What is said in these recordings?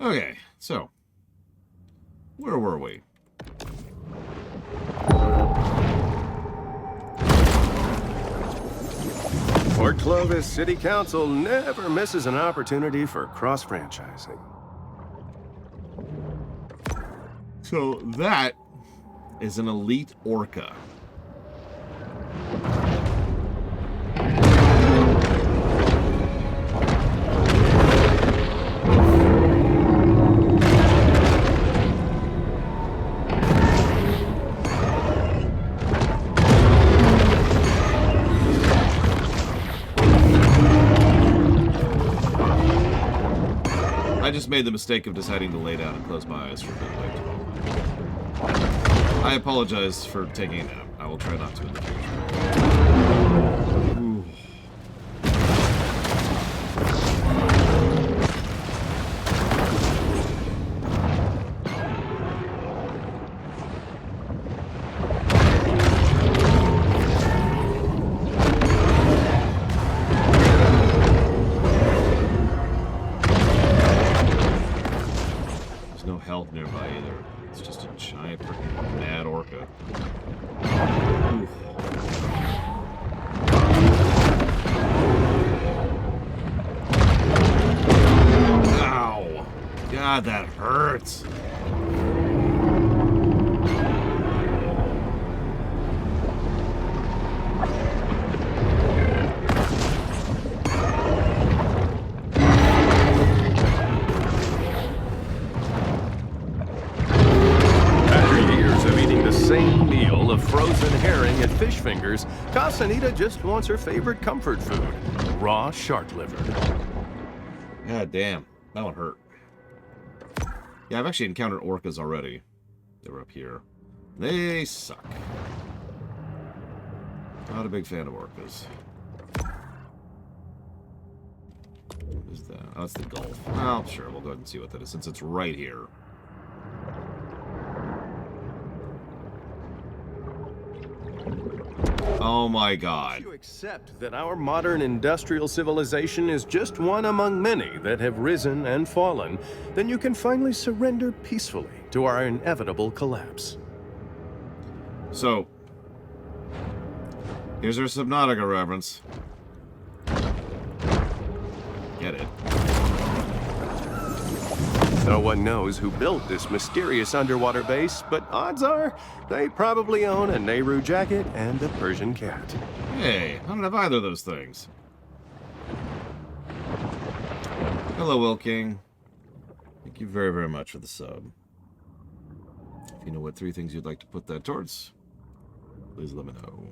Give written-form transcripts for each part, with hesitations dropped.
Okay, so where were we? Port Clovis City Council never misses an opportunity for cross-franchising. So that is an elite orca. I just made the mistake of deciding to lay down and close my eyes for a bit. I apologize for taking a nap. I will try not to in the future. Ooh. There's no health nearby either. It's just a giant freaking mad orca. Oof. Ow! God, that hurts. Same meal of frozen herring and fish fingers, Casanita just wants her favorite comfort food, raw shark liver. God damn, that one hurt. Yeah, I've actually encountered orcas already. They were up here. They suck. Not a big fan of orcas. What is that? Oh, that's the Gulf. Well, sure, we'll go ahead and see what that is, since it's right here. Oh my God. If you accept that our modern industrial civilization is just one among many that have risen and fallen, then you can finally surrender peacefully to our inevitable collapse. So, here's our Subnautica reference. Get it. No one knows who built this mysterious underwater base, but odds are they probably own a Nehru jacket and a Persian cat. Hey, I don't have either of those things. Hello, Will King. Thank you very, very much for the sub. If you know what 3 things you'd like to put that towards, please let me know.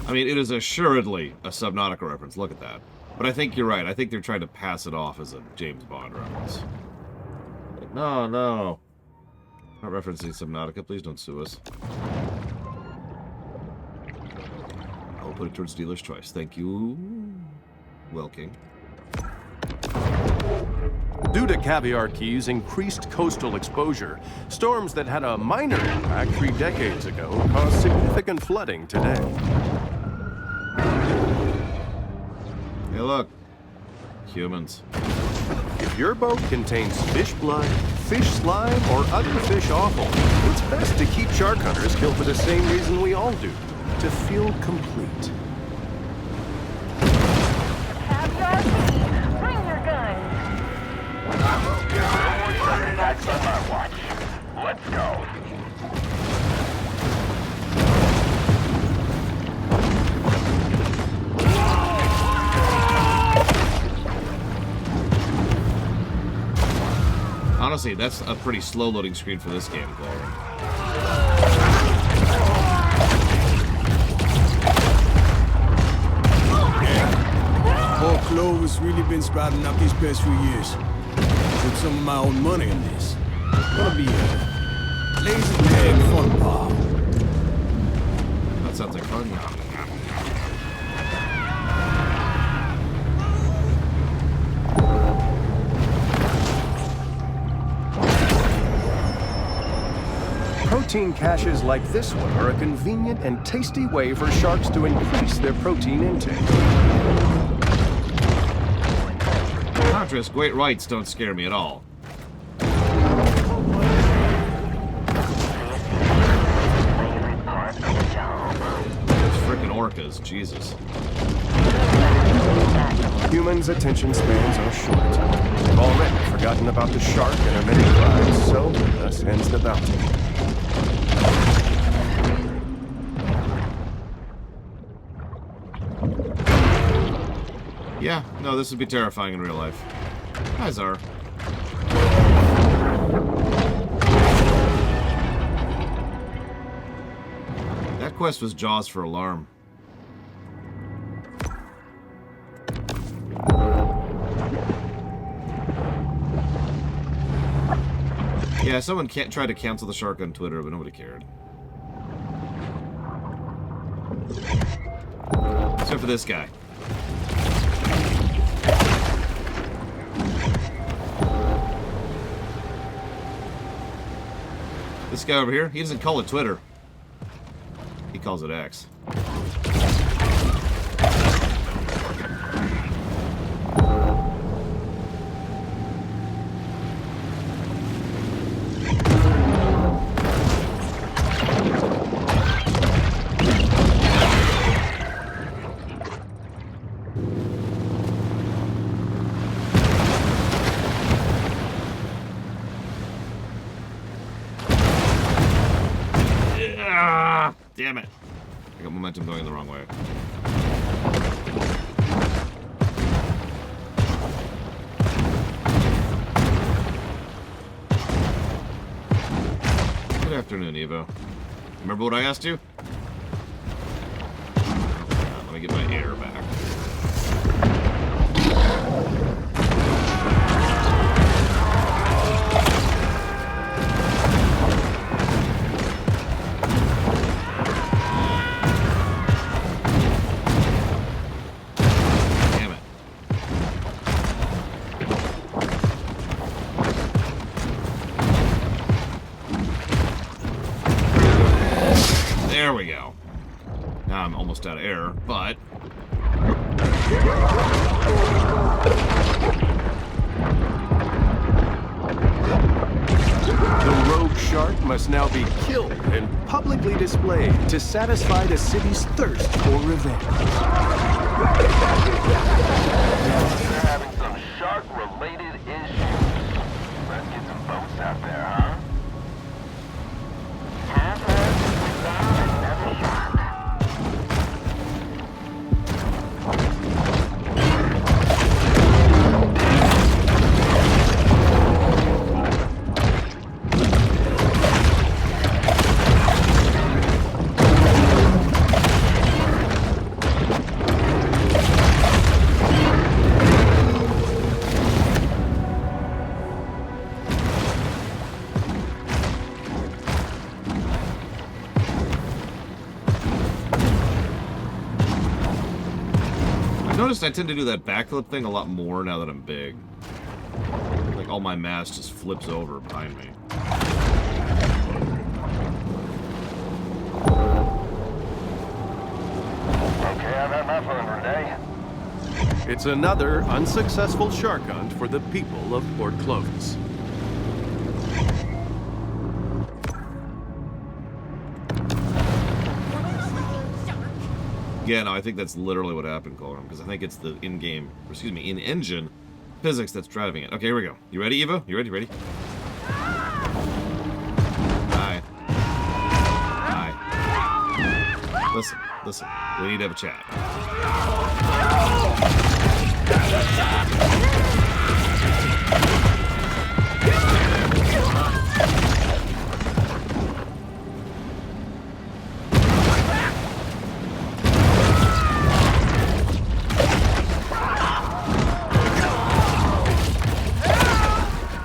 I mean, it is assuredly a Subnautica reference. Look at that. But I think you're right. I think they're trying to pass it off as a James Bond reference. Like, no, no. Not referencing Subnautica. Please don't sue us. I'll put it towards dealer's choice. Thank you, Welking. Due to Caviar Key's increased coastal exposure, storms that had a minor impact 3 decades ago caused significant flooding today. Hey, look. Humans. If your boat contains fish blood, fish slime, or other fish offal, it's best to keep shark hunters killed for the same reason we all do, to feel complete. Caviar Key, bring your guns. That's on my watch. Let's go. Honestly, that's a pretty slow loading screen for this game, Chloe. Port Clovis really been sprouting up these past few years. Put some of my own money in this. Gonna be a lazy tag fun pal. That sounds like fun. Pro protein caches like this one are a convenient and tasty way for sharks to increase their protein intake. Contrast, great whites don't scare me at all. Those frickin' orcas, Jesus. Humans' attention spans are short. We've already forgotten about the shark and our many crimes, so thus ends the bounty. Yeah, no, this would be terrifying in real life. Hi, Zar. That quest was Jaws for Alarm. Yeah, someone tried to cancel the shark on Twitter, but nobody cared. Except for this guy. This guy over here, he doesn't call it Twitter. He calls it X. Damn it. I got momentum going the wrong way. Good afternoon, Evo. Remember what I asked you? Let me get my air back. There we go. Now I'm almost out of air, but... The rogue shark must now be killed and publicly displayed to satisfy the city's thirst for revenge. You're having some shark-related issues. Let's get some boats out there, huh? Have heard about another shark. I tend to do that backflip thing a lot more now that I'm big. Like all my mass just flips over behind me. Okay, I've had my fun for today. It's another unsuccessful shark hunt for the people of Port Clovis. Yeah, no, I think that's literally what happened, Colin, because I think it's the in-game, excuse me, in-engine physics that's driving it. Okay, here we go. You ready, Evo? You ready? Ready? Hi. Hi. Listen. We need to have a chat.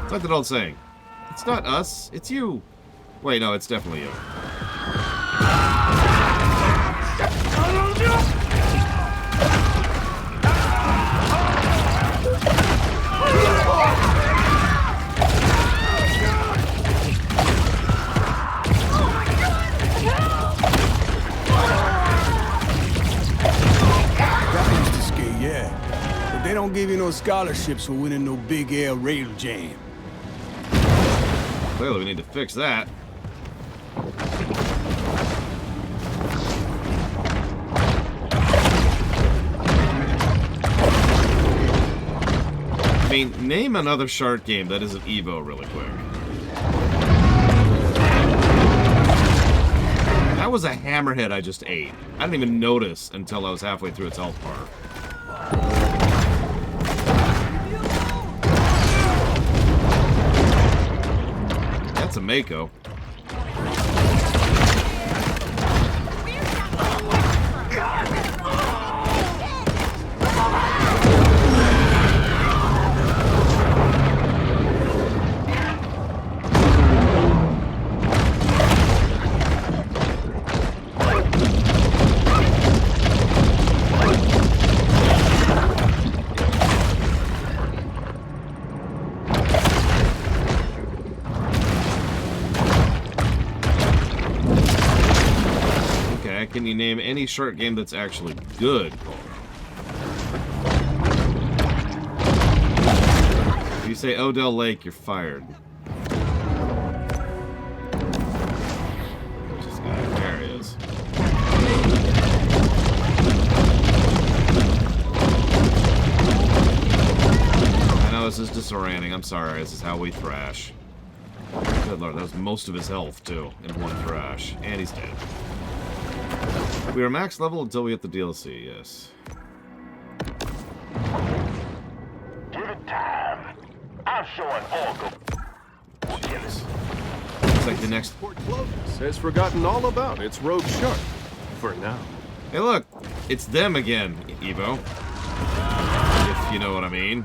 It's like that old saying. It's not us, it's you. Wait, no, it's definitely you. don't give you no scholarships for winning no big air rail jam. Clearly, we need to fix that. I mean, name another shark game that isn't Evo really quick. That was a hammerhead I just ate. I didn't even notice until I was halfway through its health bar. That's a Mako. Can you name any shark game that's actually good? If you say Odell Lake, you're fired. Where's this guy? There he is. I know this is disorienting. I'm sorry. This is how we thrash. Good lord, that was most of his health, too, in one thrash. And he's dead. We are max level until we hit the DLC, yes. Give it time. I'm showing all go. Jeez. It's like the next... Port Clovis has forgotten all about its rogue shark. For now. Hey look! It's them again, Evo. If you know what I mean.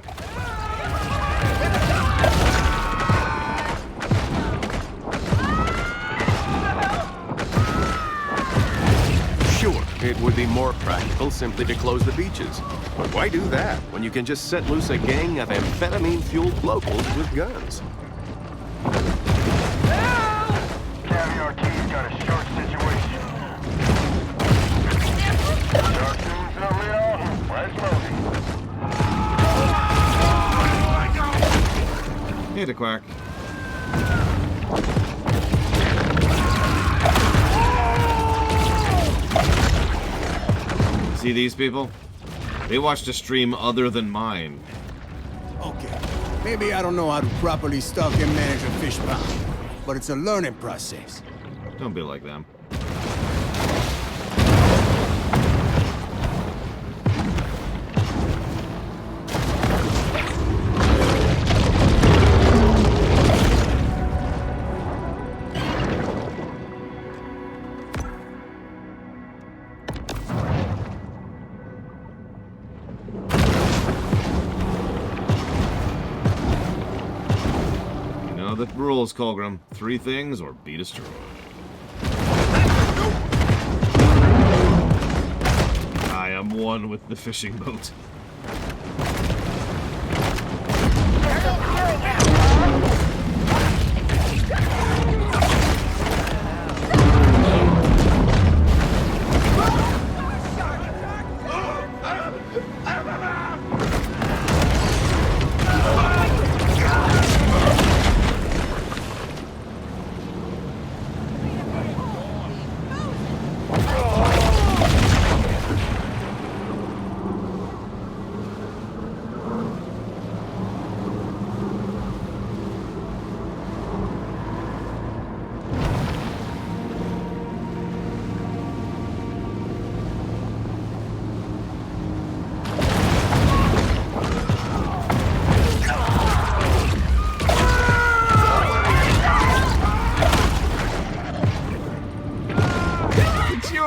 It would be more practical simply to close the beaches. But why do that when you can just set loose a gang of amphetamine-fueled locals with guns? Caviar Key's got a shark situation. Shark news early on. Let's load it. Hey, the quack. See these people? They watched a stream other than mine. Okay, maybe I don't know how to properly stock and manage a fish pond, but it's a learning process. Don't be like them. The rules, Colgrim. 3 things or be destroyed. I am one with the fishing boat.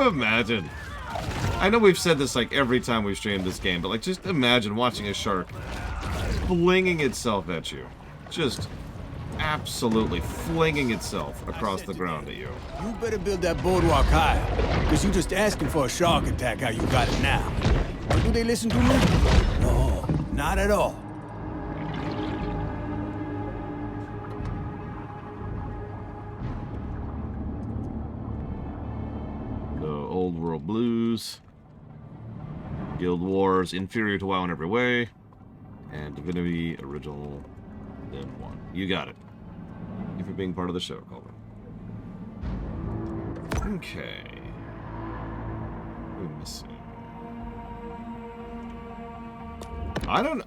Imagine. I know we've said this like every time we've streamed this game, but like just imagine watching a shark flinging itself at you. Just absolutely flinging itself across the ground at you. You better build that boardwalk higher, because you just asking for a shark attack how you got it now. But do they listen to me? No, not at all. Old World Blues. Guild Wars, inferior to WoW in every way. And Divinity Original, then 1. You got it. Thank you for being part of the show, Colvin. Okay. What are we missing?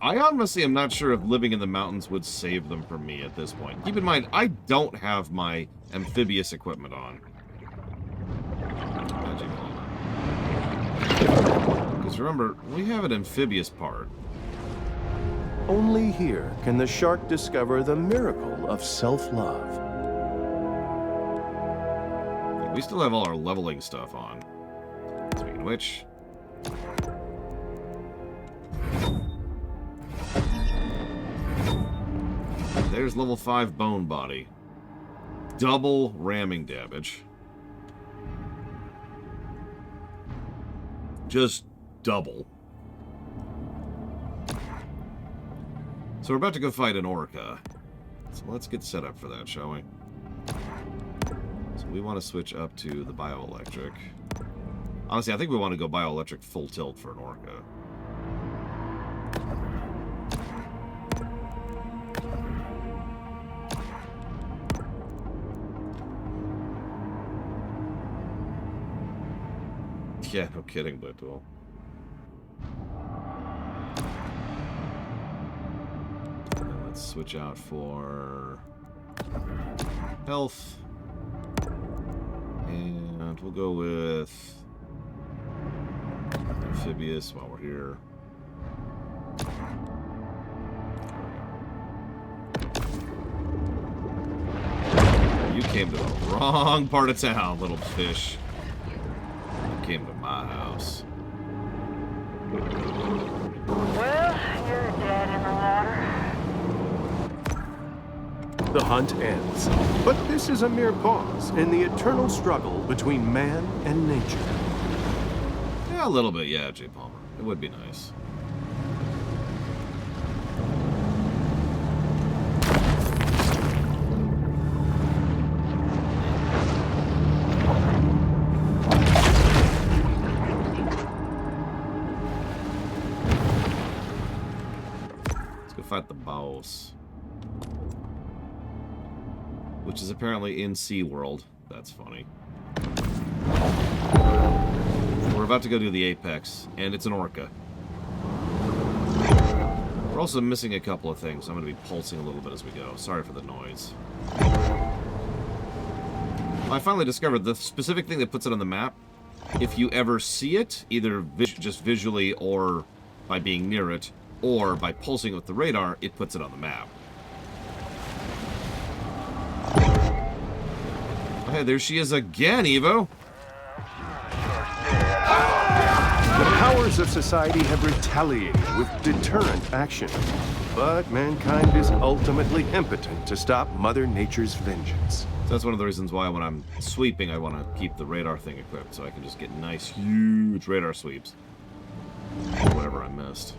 I honestly am not sure if living in the mountains would save them for me at this point. Keep in mind, I don't have my amphibious equipment on. Because remember, we have an amphibious part. Only here can the shark discover the miracle of self-love. We still have all our leveling stuff on. Speaking of which... There's level 5 bone body. Double ramming damage. Just double. So we're about to go fight an orca. So let's get set up for that, shall we? So we want to switch up to the bioelectric. Honestly, I think we want to go bioelectric full tilt for an orca. Yeah, no kidding, Blitwell. Let's switch out for health. And we'll go with amphibious while we're here. You came to the wrong part of town, little fish. You came to my house. Well, you're dead in the water. The hunt ends. But this is a mere pause in the eternal struggle between man and nature. Yeah, a little bit, yeah, J. Palmer. It would be nice. Let's go fight the boss. Which is apparently in SeaWorld. That's funny. We're about to go do the Apex, and it's an orca. We're also missing a couple of things, so I'm going to be pulsing a little bit as we go. Sorry for the noise. I finally discovered the specific thing that puts it on the map. If you ever see it, either just visually or by being near it, or by pulsing with the radar, it puts it on the map. Hey, there she is again, Evo. The powers of society have retaliated with deterrent action. But mankind is ultimately impotent to stop Mother Nature's vengeance. So that's one of the reasons why when I'm sweeping, I want to keep the radar thing equipped, so I can just get nice, huge radar sweeps. Whatever I missed.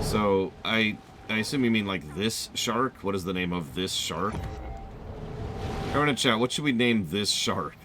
So, I assume you mean like this shark? What is the name of this shark? Everyone in chat, what should we name this shark?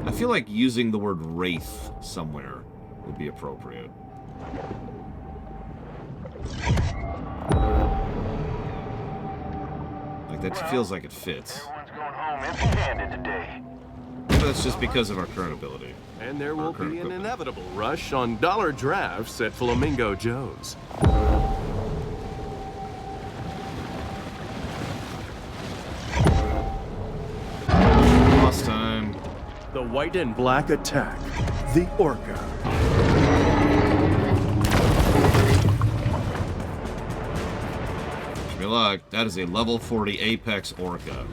I feel like using the word wraith somewhere would be appropriate. Like, that feels like it fits. Everyone's going home empty-handed today. Maybe that's just because of our current ability. And there will Current be an equipment. inevitable rush on dollar drafts at Flamingo Joe's. Last time. The white and black attack. The Orca. Wish me luck. That is a level 40 Apex Orca.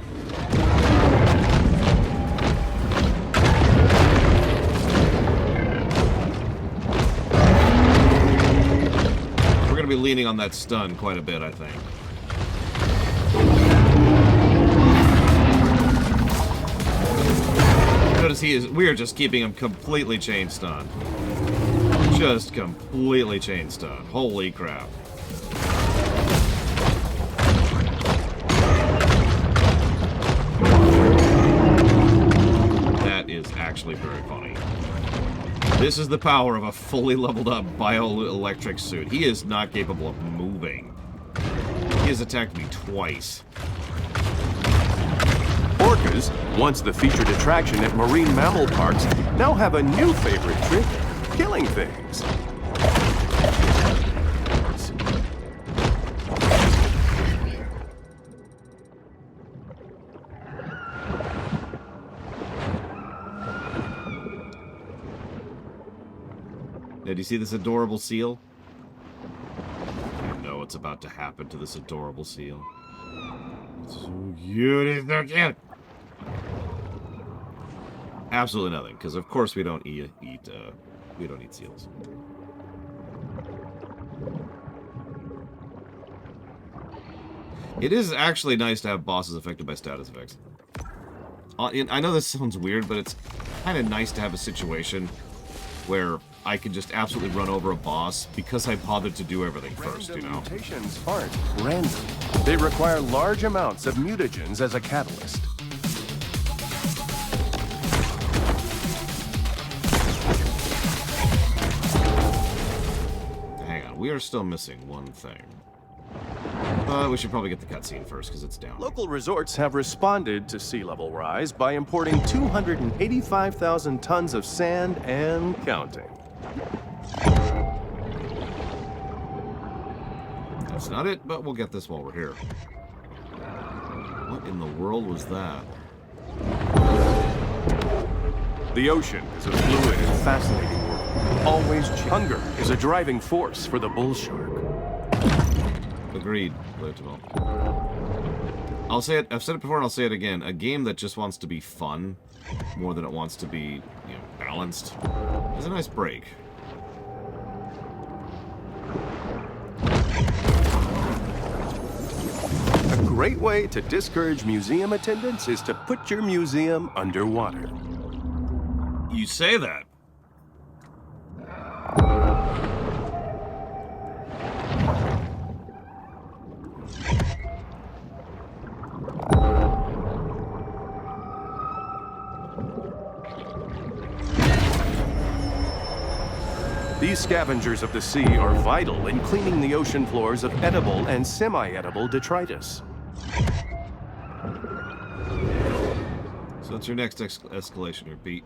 We're going to be leaning on that stun quite a bit, I think. We are just keeping him completely chain stunned. Just completely chain stunned. Holy crap. That is actually very funny. This is the power of a fully leveled up bioelectric suit. He is not capable of moving. He has attacked me twice. Orcas, once the featured attraction at marine mammal parks, now have a new favorite trick, killing things. Did you see this adorable seal? You know what's about to happen to this adorable seal. It's so cute, it's so cute! Absolutely nothing, because of course we don't eat seals. It is actually nice to have bosses affected by status effects. I know this sounds weird, but it's kind of nice to have a situation where I can just absolutely run over a boss because I bothered to do everything first, you know? Mutations aren't random. They require large amounts of mutagens as a catalyst. Hang on, we are still missing one thing. We should probably get the cutscene first because it's down. Local resorts have responded to sea level rise by importing 285,000 tons of sand and counting. That's not it, but we'll get this while we're here. What in the world was that? The ocean is a fluid and fascinating world. Always hunger is a driving force for the bull shark. Agreed, Latimo. I'll say it. I've said it before, and I'll say it again. A game that just wants to be fun more than it wants to be, balanced is a nice break. A great way to discourage museum attendance is to put your museum underwater. You say that. These scavengers of the sea are vital in cleaning the ocean floors of edible and semi-edible detritus. So what's your next escalation here, Pete?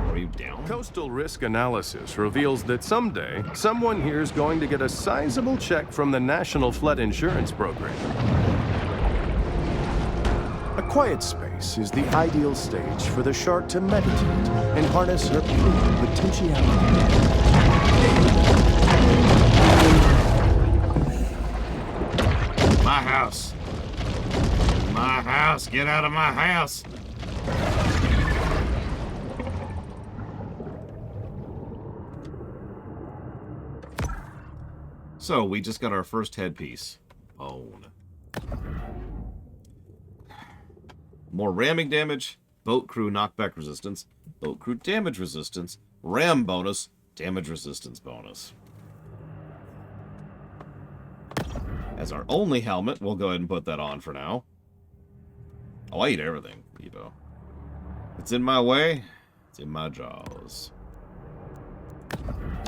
Are you down? Coastal risk analysis reveals that someday, someone here is going to get a sizable check from the National Flood Insurance Program. A quiet space is the ideal stage for the shark to meditate and harness her pure potentiality. My house. My house. Get out of my house. So, we just got our first headpiece. Bone. More ramming damage, boat crew knockback resistance, boat crew damage resistance, ram bonus, damage resistance bonus. As our only helmet, we'll go ahead and put that on for now. Oh, I eat everything, Evo. It's in my way, it's in my jaws.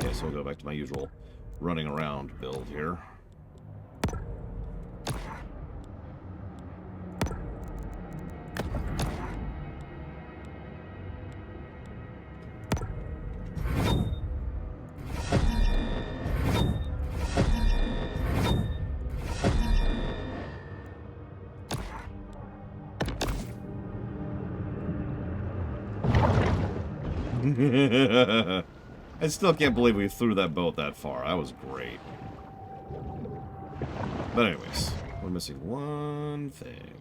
Okay, so we'll go back to my usual running around build here. I still can't believe we threw that boat that far. That was great. But anyways, we're missing one thing.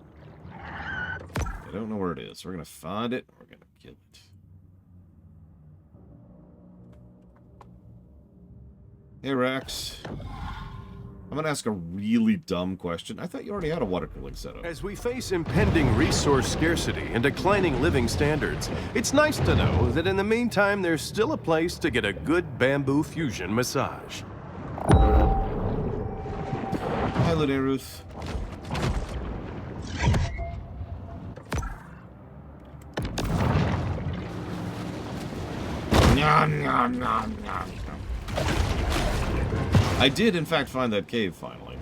I don't know where it is. We're going to find it. We're going to kill it. Hey, Rex. I'm gonna ask a really dumb question. I thought you already had a water cooling setup. As we face impending resource scarcity and declining living standards, it's nice to know that in the meantime there's still a place to get a good bamboo fusion massage. Hi, Lady Ruth. I did, in fact, find that cave finally.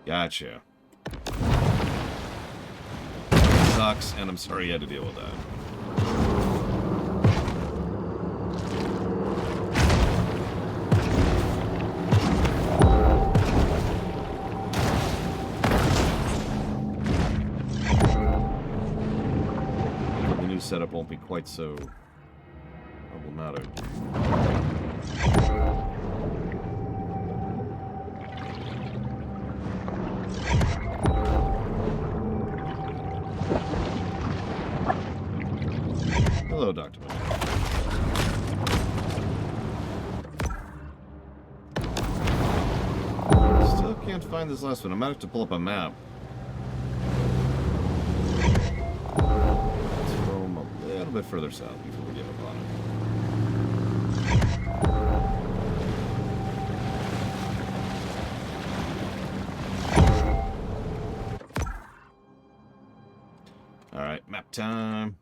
Gotcha. Sucks, and I'm sorry you had to deal with that. The new setup won't be quite so problematic. Hello, Dr. Maneater. Still can't find this last one. I might have to pull up a map. Let's roam a little bit further south before we give up on it. Alright, map time.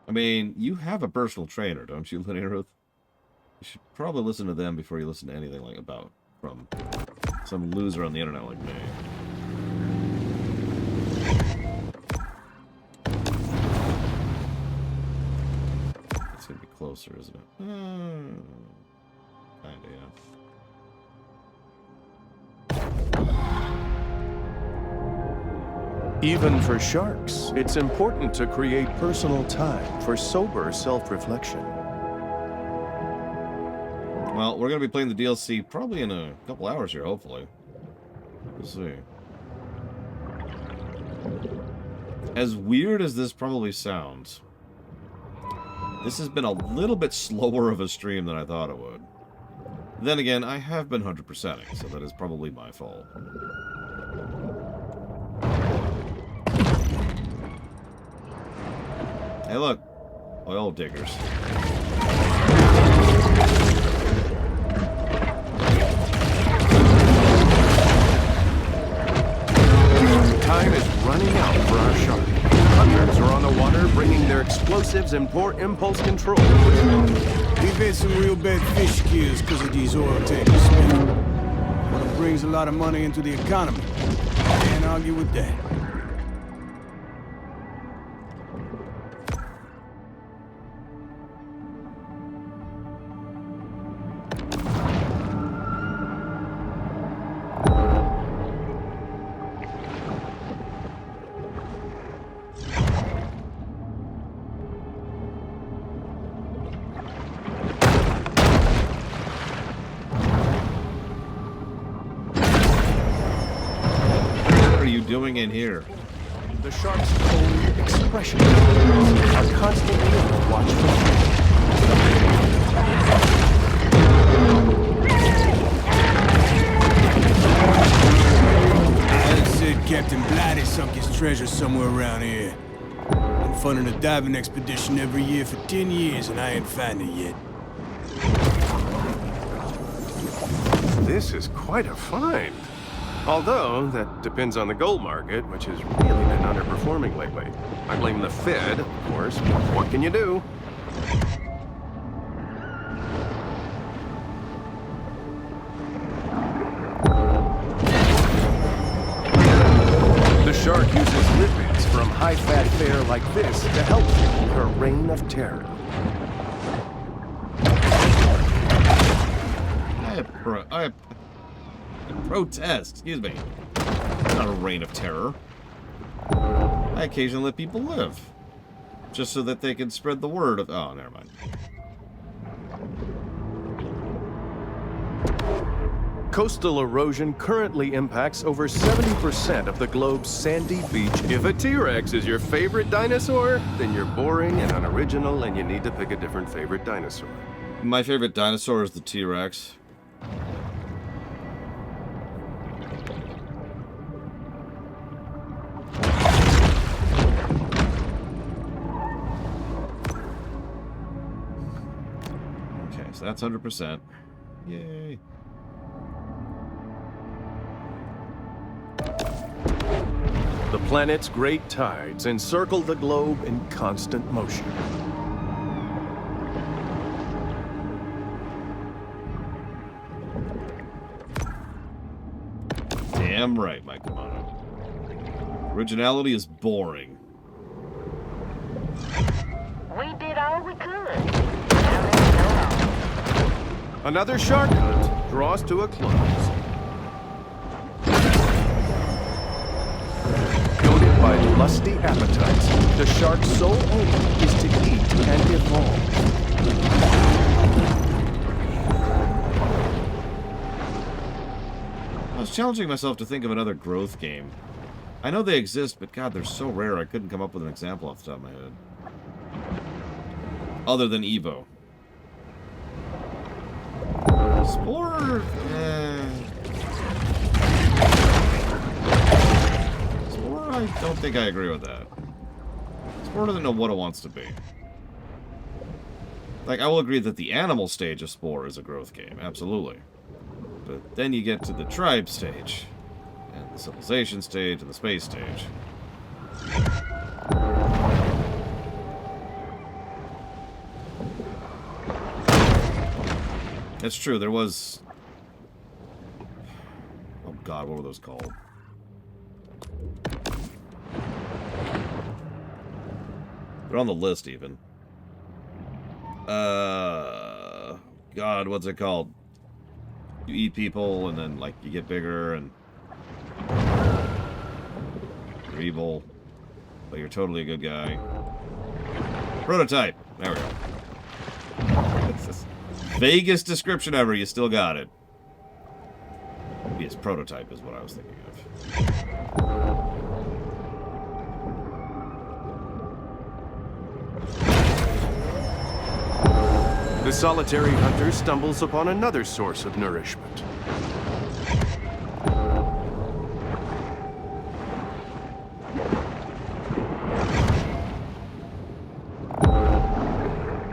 I mean, you have a personal trainer, don't you, Linear Ruth? You should probably listen to them before you listen to anything like about from some loser on the internet like me. It's gonna be closer, isn't it? Kinda, yeah. Even for sharks, it's important to create personal time for sober self-reflection. Well, we're going to be playing the DLC probably in a couple hours here, hopefully. We'll see. As weird as this probably sounds, this has been a little bit slower of a stream than I thought it would. Then again, I have been 100%ing, so that is probably my fault. Hey, look. Oil diggers. Time is running out for our shark. Hunters are on the water bringing their explosives and poor impulse control. We've had some real bad fish kills because of these oil tankers, Smith. But it brings a lot of money into the economy. Can't argue with that. Doing in here? The shark's own expression are constantly on the watch for Ed said Captain Blighty sunk his treasure somewhere around here. I'm funding a diving expedition every year for 10 years and I ain't found it yet. This is quite a find. Although, that depends on the gold market, which has really been underperforming lately. I blame the Fed, of course, but what can you do? shark uses lipids from high-fat fare like this to help fuel her reign of terror. I protest, excuse me. It's not a reign of terror. I occasionally let people live. Just so that they can spread the word of... Oh, never mind. Coastal erosion currently impacts over 70% of the globe's sandy beach. If a T-Rex is your favorite dinosaur, then you're boring and unoriginal and you need to pick a different favorite dinosaur. My favorite dinosaur is the T-Rex. Okay, so that's 100%. Yay. The planet's great tides encircle the globe in constant motion. Damn right, Mike Kamano. Originality is boring. We did all we could. Now let's go home. Another shark hunt draws to a close. Goaded by lusty appetites, the shark's sole aim is to eat and evolve. I was challenging myself to think of another growth game. I know they exist, but God, they're so rare I couldn't come up with an example off the top of my head. Other than Evo. Spore... Spore, I don't think I agree with that. Spore doesn't know what it wants to be. Like, I will agree that the animal stage of Spore is a growth game, absolutely. But then you get to the tribe stage, and the civilization stage, and the space stage. That's true, there was... Oh god, what were those called? They're on the list, even. God, what's it called? You eat people, and then, like, you get bigger, and... You're evil, but you're totally a good guy. Prototype! There we go. It's the vaguest description ever, you still got it. Yes, prototype is what I was thinking of. The solitary hunter stumbles upon another source of nourishment.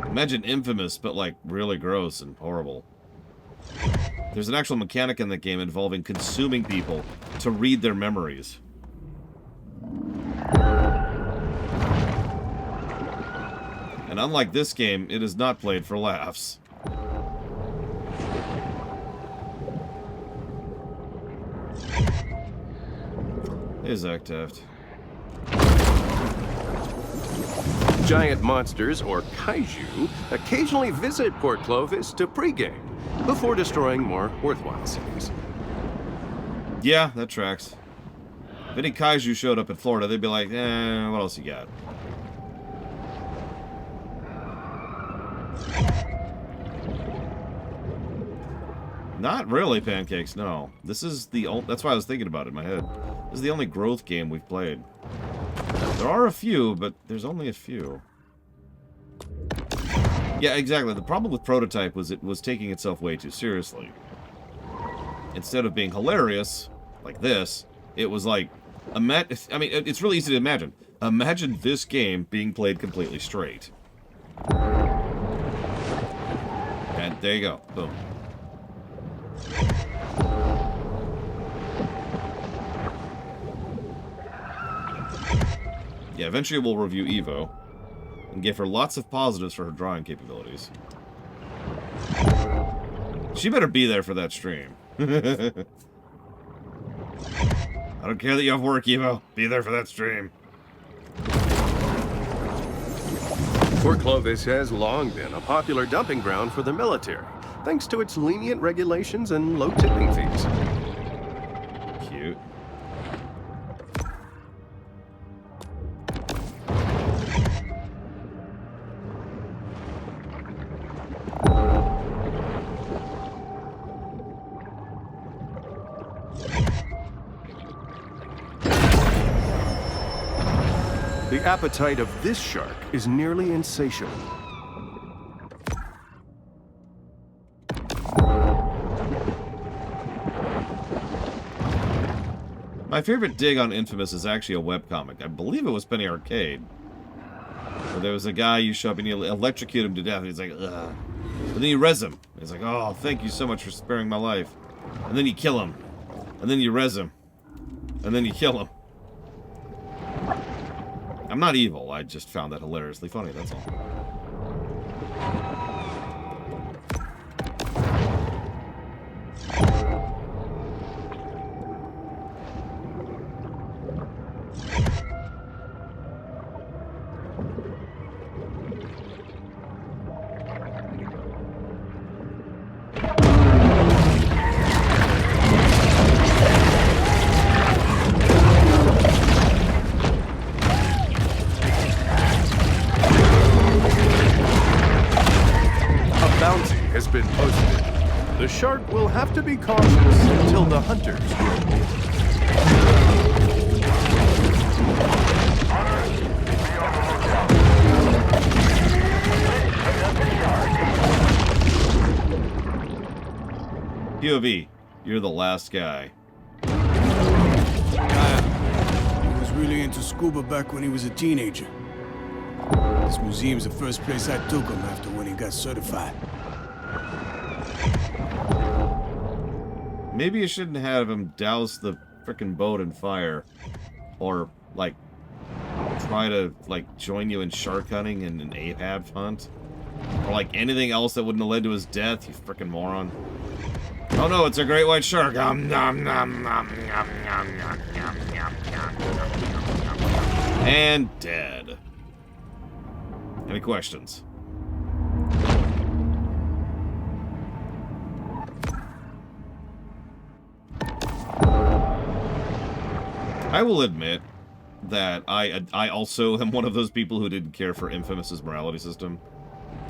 Imagine Infamous, but like really gross and horrible. There's an actual mechanic in that game involving consuming people to read their memories. And unlike this game, it is not played for laughs. Hey, Zach Taft. Giant monsters, or kaiju, occasionally visit Port Clovis to pregame, before destroying more worthwhile cities. Yeah, that tracks. If any kaiju showed up in Florida, they'd be like, what else you got? Not really, Pancakes, no. This is the only... That's why I was thinking about it in my head. This is the only growth game we've played. There are a few, but there's only a few. Yeah, exactly. The problem with Prototype was it was taking itself way too seriously. Instead of being hilarious, like this, it was like... I mean, it's really easy to imagine. Imagine this game being played completely straight. And there you go. Boom. Yeah, eventually we'll review Evo and give her lots of positives for her drawing capabilities. She better be there for that stream. I don't care that you have work, Evo. Be there for that stream. Fort Clovis has long been a popular dumping ground for the military, thanks to its lenient regulations and low tipping fees. Cute. The appetite of this shark is nearly insatiable. My favorite dig on Infamous is actually a webcomic. I believe it was Penny Arcade. Where there was a guy you show up and you electrocute him to death and he's like, ugh. But then you res him. He's like, oh, thank you so much for sparing my life. And then you kill him. And then you res him. And then you kill him. I'm not evil, I just found that hilariously funny, that's all. Been posted. The shark will have to be cautious until the hunters grow more. POV, you're the last guy. He was really into scuba back when he was a teenager. This museum's the first place I took him after when he got certified. Maybe you shouldn't have him douse the frickin' boat in fire. Or, like, try to, like, join you in shark hunting and an Ahab hunt. Or, like, anything else that wouldn't have led to his death, you frickin' moron. Oh no, it's a great white shark. Nom, nom, nom, nom, nom, nom, nom, nom, nom, nom, nom. And dead. Any questions? I will admit that I also am one of those people who didn't care for Infamous's morality system.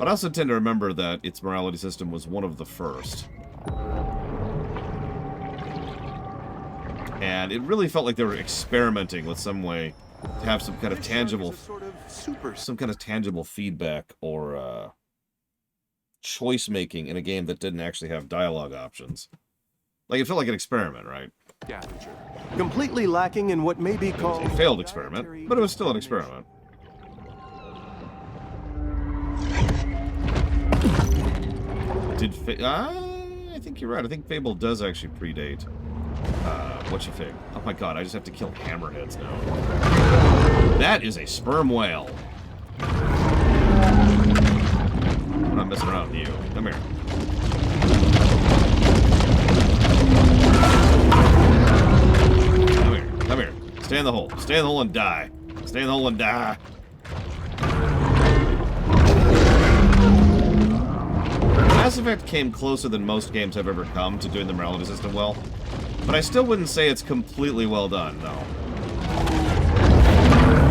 But I also tend to remember that its morality system was one of the first. And it really felt like they were experimenting with some way to have some kind of tangible, some kind of tangible feedback or choice making in a game that didn't actually have dialogue options. Like, it felt like an experiment, right? Completely lacking in what may be called a failed experiment, but it was still an experiment. I think you're right. I think Fable does actually predate. What you think? Oh my god, I just have to kill hammerheads now. That is a sperm whale. I'm not messing around with you. Come here. Come here. Stay in the hole. Stay in the hole and die. Stay in the hole and die. Mass Effect came closer than most games have ever come to doing the morality system well. But I still wouldn't say it's completely well done, no.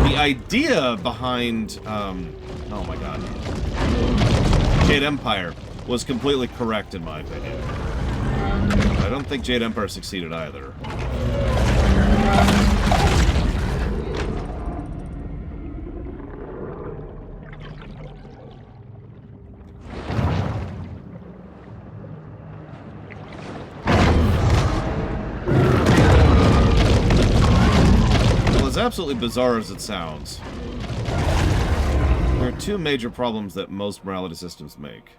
The idea behind, oh my god. Jade Empire was completely correct in my opinion. I don't think Jade Empire succeeded either. As absolutely bizarre as it sounds, there are two major problems that most morality systems make.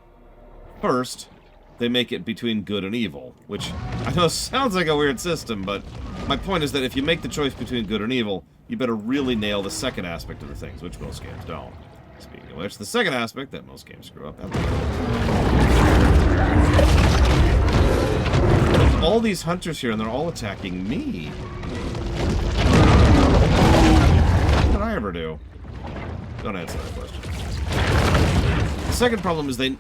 First, they make it between good and evil, which I know sounds like a weird system, but my point is that if you make the choice between good and evil, you better really nail the second aspect of the things, which most games don't. Speaking of which, the second aspect that most games screw up. All these hunters here, and they're all attacking me. ever do? Don't answer that question. The second problem is there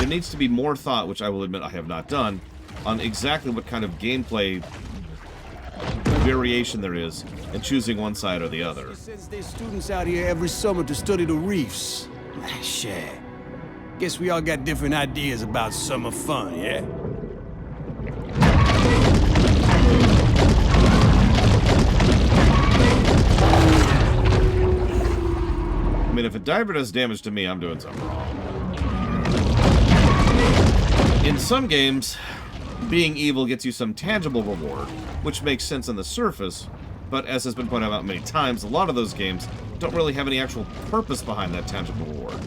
needs to be more thought, which I will admit I have not done, on exactly what kind of gameplay variation there is in choosing one side or the other. Since there's students out here every summer to study the reefs. Shit. Guess we all got different ideas about summer fun, yeah? I mean, if a diver does damage to me, I'm doing something wrong. In some games, being evil gets you some tangible reward, which makes sense on the surface, but as has been pointed out many times, a lot of those games don't really have any actual purpose behind that tangible reward.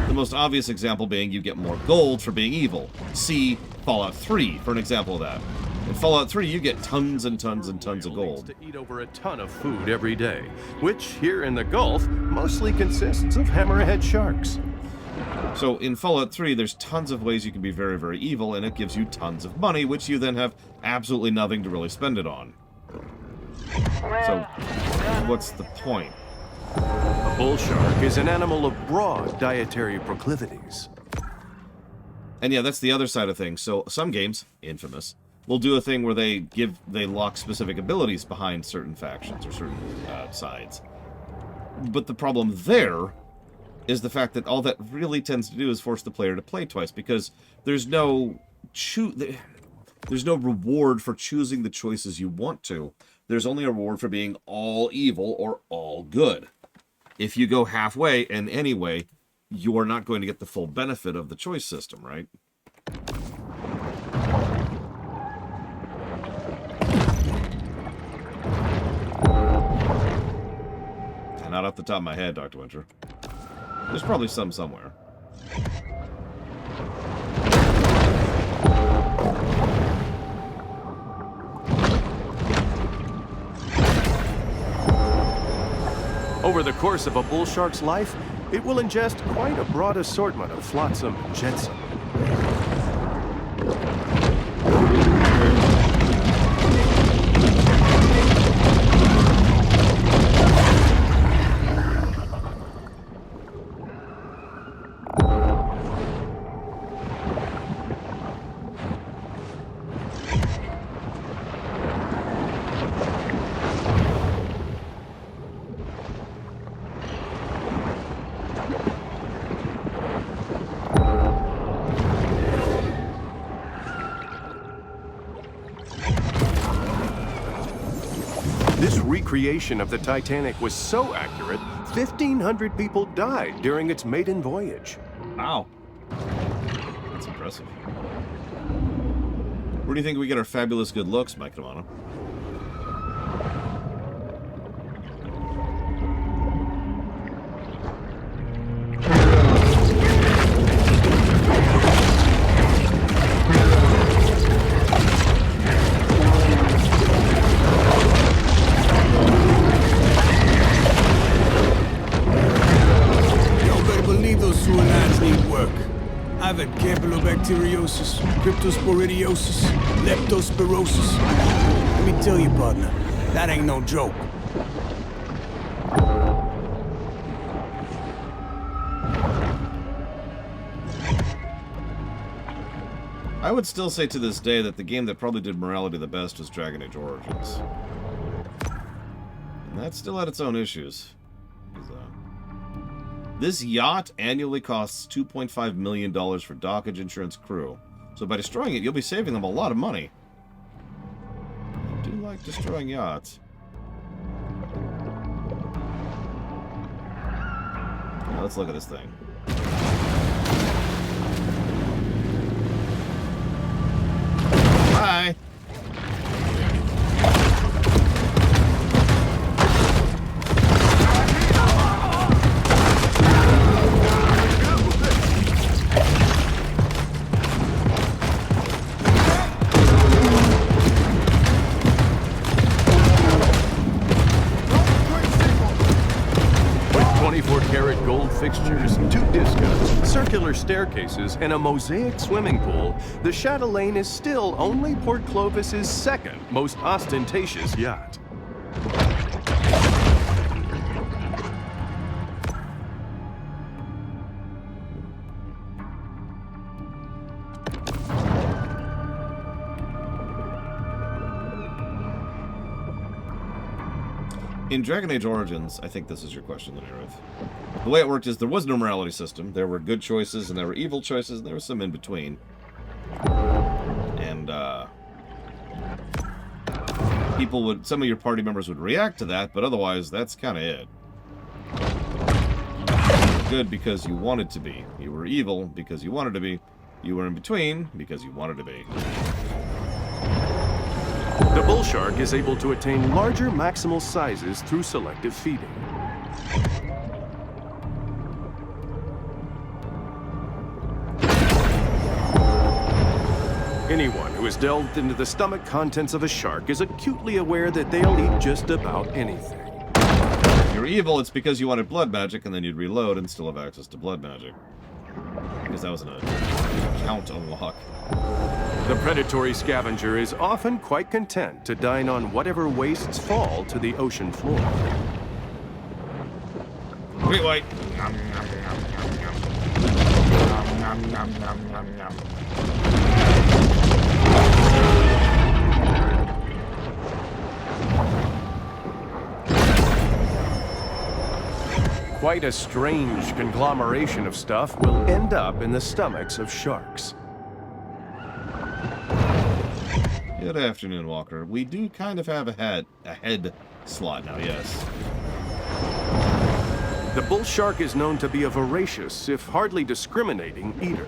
The most obvious example being you get more gold for being evil. See Fallout 3 for an example of that. In Fallout 3, you get tons and tons and tons of gold. To eat over a ton of food every day, which here in the Gulf mostly consists of hammerhead sharks. So in Fallout 3, there's tons of ways you can be very, very evil, and it gives you tons of money, which you then have absolutely nothing to really spend it on. So, what's the point? A bull shark is an animal of broad dietary proclivities. And yeah, that's the other side of things. So some games, Infamous, will do a thing where they lock specific abilities behind certain factions or certain sides. But the problem there is the fact that all that really tends to do is force the player to play twice, because there's no reward for choosing the choices you want to. There's only a reward for being all evil or all good. If you go halfway in any way, you're not going to get the full benefit of the choice system, right? Not off the top of my head, Dr. Winter. There's probably some somewhere. Over the course of a bull shark's life, it will ingest quite a broad assortment of flotsam and jetsam. This recreation of the Titanic was so accurate, 1,500 people died during its maiden voyage. Wow. That's impressive. Where do you think we get our fabulous good looks, Mike Romano? I've had campylobacteriosis, cryptosporidiosis, leptospirosis. Let me tell you, partner, that ain't no joke. I would still say to this day that the game that probably did morality the best was Dragon Age Origins. And that still had its own issues. This yacht annually costs $2.5 million for dockage, insurance, crew. So by destroying it, you'll be saving them a lot of money. I do like destroying yachts. Now let's look at this thing. Bye! Fixtures, 2 discos, circular staircases and a mosaic swimming pool, the Chatelaine is still only Port Clovis's second most ostentatious yacht. In Dragon Age Origins, I think this is your question, Maneater. The way it worked is there was no morality system. There were good choices and there were evil choices and there was some in between. And some of your party members would react to that, but otherwise that's kind of it. Good because you wanted to be. You were evil because you wanted to be. You were in between because you wanted to be. The bull shark is able to attain larger maximal sizes through selective feeding. Anyone who has delved into the stomach contents of a shark is acutely aware that they'll eat just about anything. If you're evil, it's because you wanted blood magic, and then you'd reload and still have access to blood magic. Because that was an account unlock. The predatory scavenger is often quite content to dine on whatever wastes fall to the ocean floor. Great white. Quite a strange conglomeration of stuff will end up in the stomachs of sharks. Good afternoon, Walker. We do kind of have a head slot now, yes. The bull shark is known to be a voracious, if hardly discriminating, eater.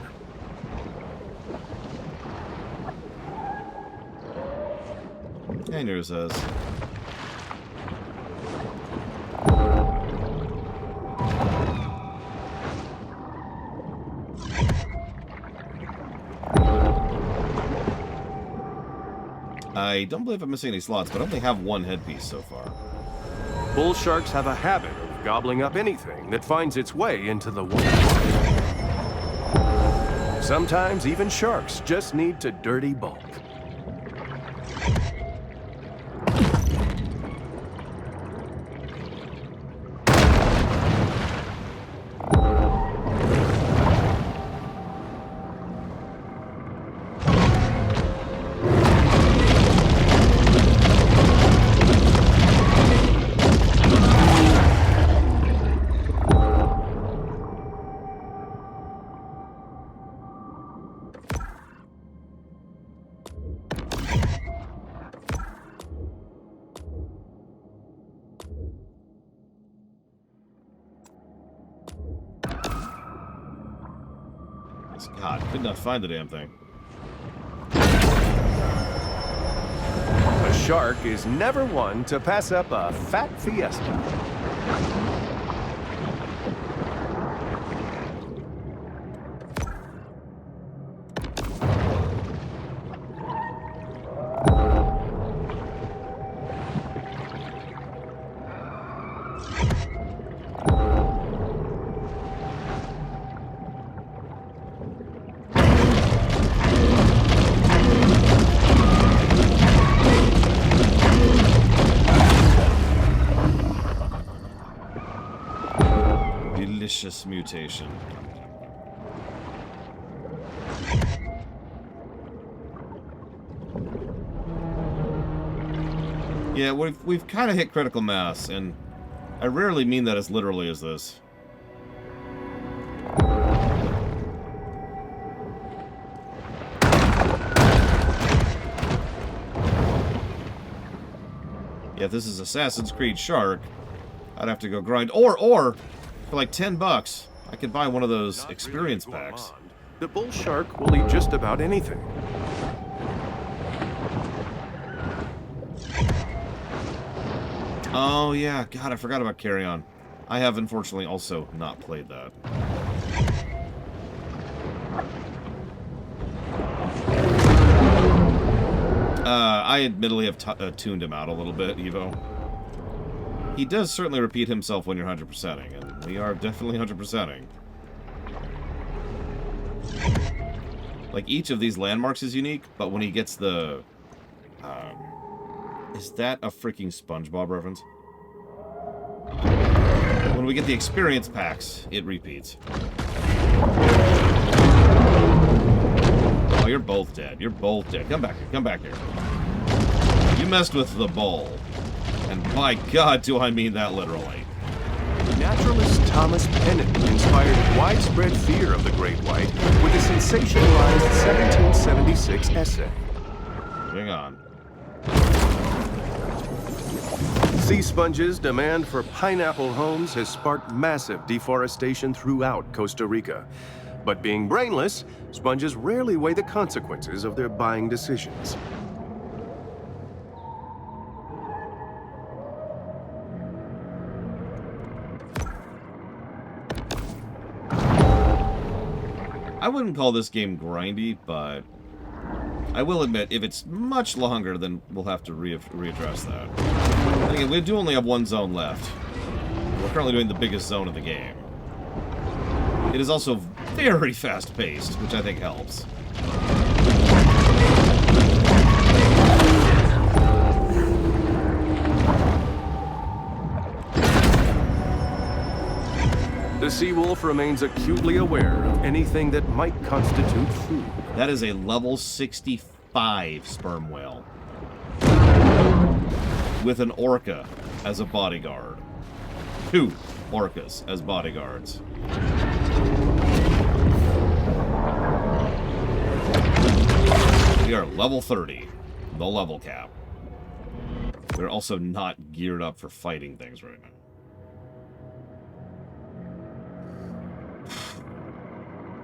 And yours says. I don't believe I'm missing any slots, but I only have one headpiece so far. Bull sharks have a habit of gobbling up anything that finds its way into the water. Sometimes even sharks just need to dirty bulk. God, could not find the damn thing. A shark is never one to pass up a fat fiesta. Delicious mutation. Yeah, we've kind of hit critical mass, and I rarely mean that as literally as this. Yeah, if this is Assassin's Creed Shark, I'd have to go grind. Or, for like $10, I could buy one of those experience packs. The bull shark will eat just about anything. Oh, yeah. God, I forgot about Carry On. I have, unfortunately, also not played that. I admittedly have tuned him out a little bit, Evo. He does certainly repeat himself when you're 100%ing, and we are definitely 100%ing. Like, each of these landmarks is unique, but when he gets the... is that a freaking SpongeBob reference? When we get the experience packs, it repeats. Oh, you're both dead. You're both dead. Come back here. Come back here. You messed with the bowl. And by God, do I mean that literally. Naturalist Thomas Pennant inspired widespread fear of the great white with a sensationalized 1776 essay. Hang on. Sea sponges' demand for pineapple homes has sparked massive deforestation throughout Costa Rica. But being brainless, sponges rarely weigh the consequences of their buying decisions. I wouldn't call this game grindy, but I will admit, if it's much longer, then we'll have to readdress that. Again, we do only have one zone left. We're currently doing the biggest zone of the game. It is also very fast-paced, which I think helps. The sea wolf remains acutely aware of anything that might constitute food. That is a level 65 sperm whale. With an orca as a bodyguard. 2 orcas as bodyguards. We are level 30. The level cap. We're also not geared up for fighting things right now.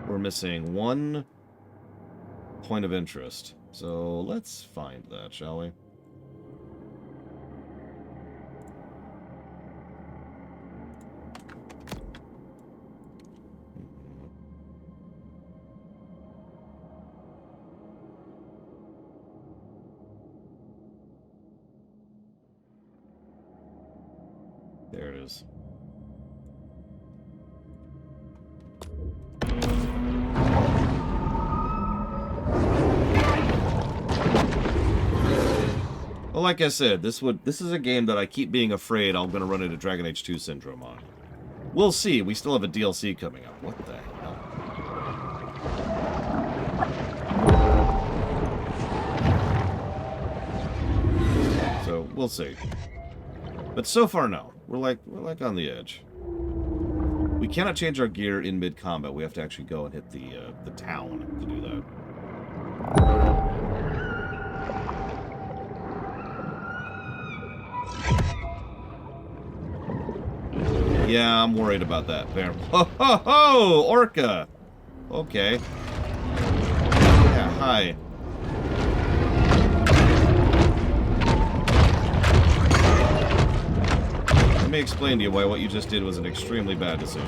We're missing 1 point of interest. So let's find that, shall we? There it is. Well, like I said, this is a game that I keep being afraid I'm going to run into Dragon Age 2 syndrome on. We'll see. We still have a DLC coming up. What the hell? So, we'll see. But so far, no. We're like on the edge. We cannot change our gear in mid-combat. We have to actually go and hit the town to do that. Yeah, I'm worried about that. There. Ho ho ho! Orca! Okay. Yeah, hi. Let me explain to you why what you just did was an extremely bad decision.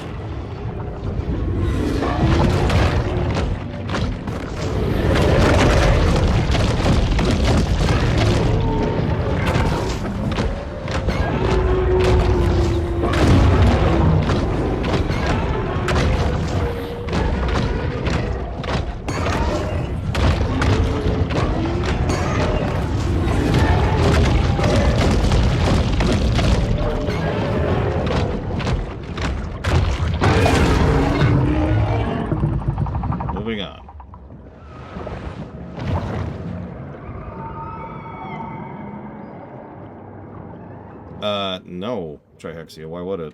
No, Trihexia, why would it?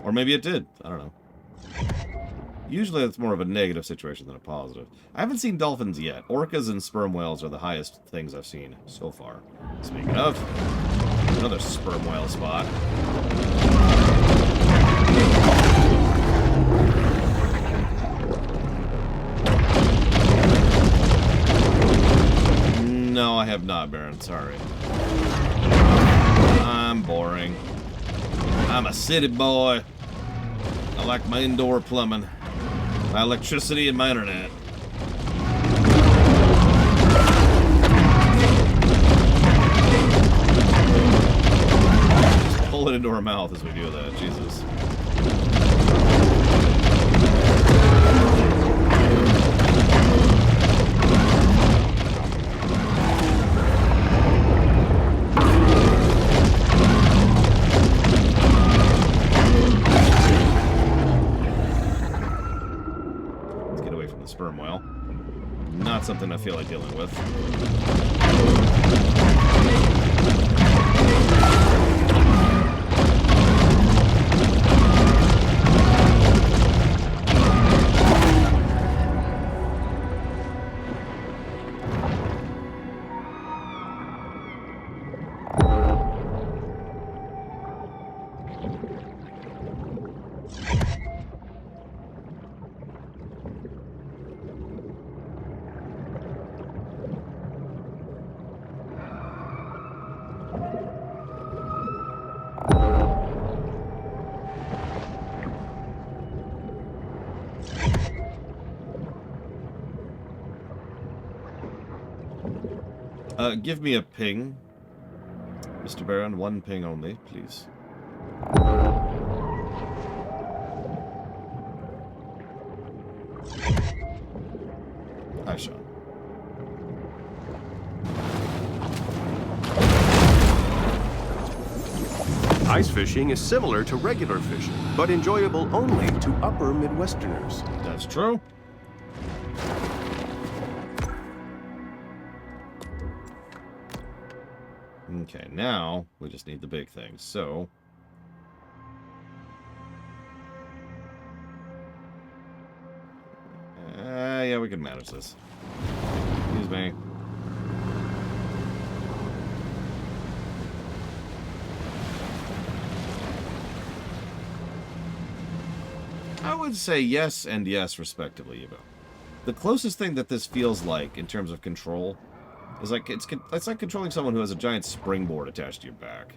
Or maybe it did, I don't know. Usually it's more of a negative situation than a positive. I haven't seen dolphins yet. Orcas and sperm whales are the highest things I've seen so far. Speaking of, another sperm whale spot. No, I have not, Baron. Sorry. I'm boring. I'm a city boy. I like my indoor plumbing, my electricity, and my internet. Just pull it into our mouth as we do that. Jesus. sperm whale. Not something I feel like dealing with. Give me a ping, Mr. Baron. One ping only, please. Hi, Sean. Ice fishing is similar to regular fishing, but enjoyable only to upper Midwesterners. That's true. Okay, now we just need the big thing. So, yeah, we can manage this. Excuse me. I would say yes and yes, respectively, Evo. The closest thing that this feels like in terms of control is like it's like controlling someone who has a giant springboard attached to your back.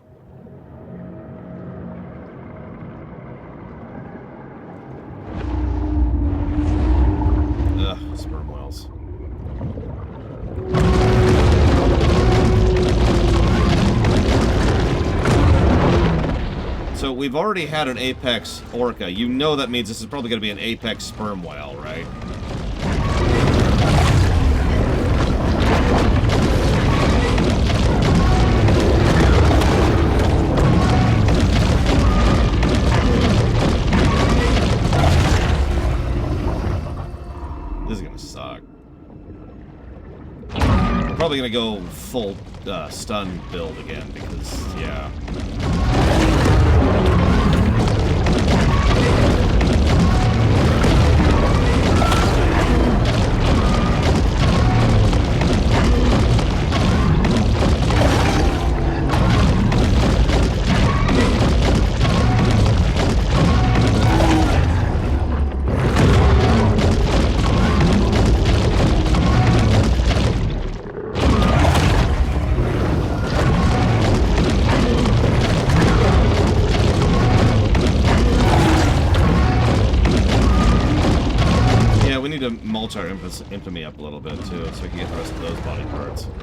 Ugh, sperm whales. So we've already had an apex orca. You know that means this is probably going to be an apex sperm whale, right? This is going to suck. We're probably going to go full stun build again because, yeah. To mulch our infamy up a little bit too, so we can get the rest of those body parts. What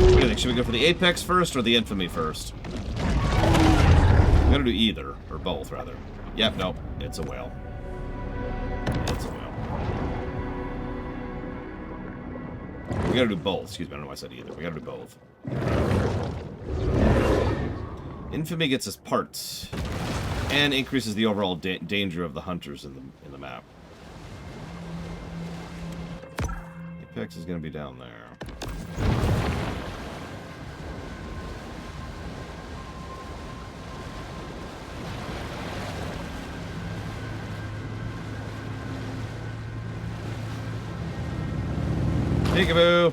do you think? Should we go for the apex first or the infamy first? I'm gonna do either, or both rather. Yep, nope, it's a whale. It's a whale. We gotta do both. Excuse me, I don't know why I said either. We gotta do both. Infamy gets us parts. And increases the overall danger of the hunters in the map. Apex is going to be down there. Peekaboo!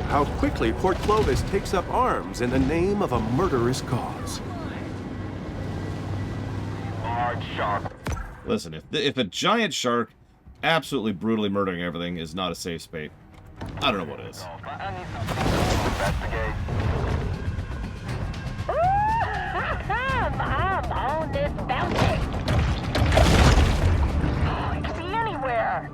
How quickly Port Clovis takes up arms in the name of a murderous cause. Large shark. Listen, if a giant shark absolutely brutally murdering everything is not a safe space, I don't know what is. I need some investigate. I'm on this bounty. Oh, it could be anywhere.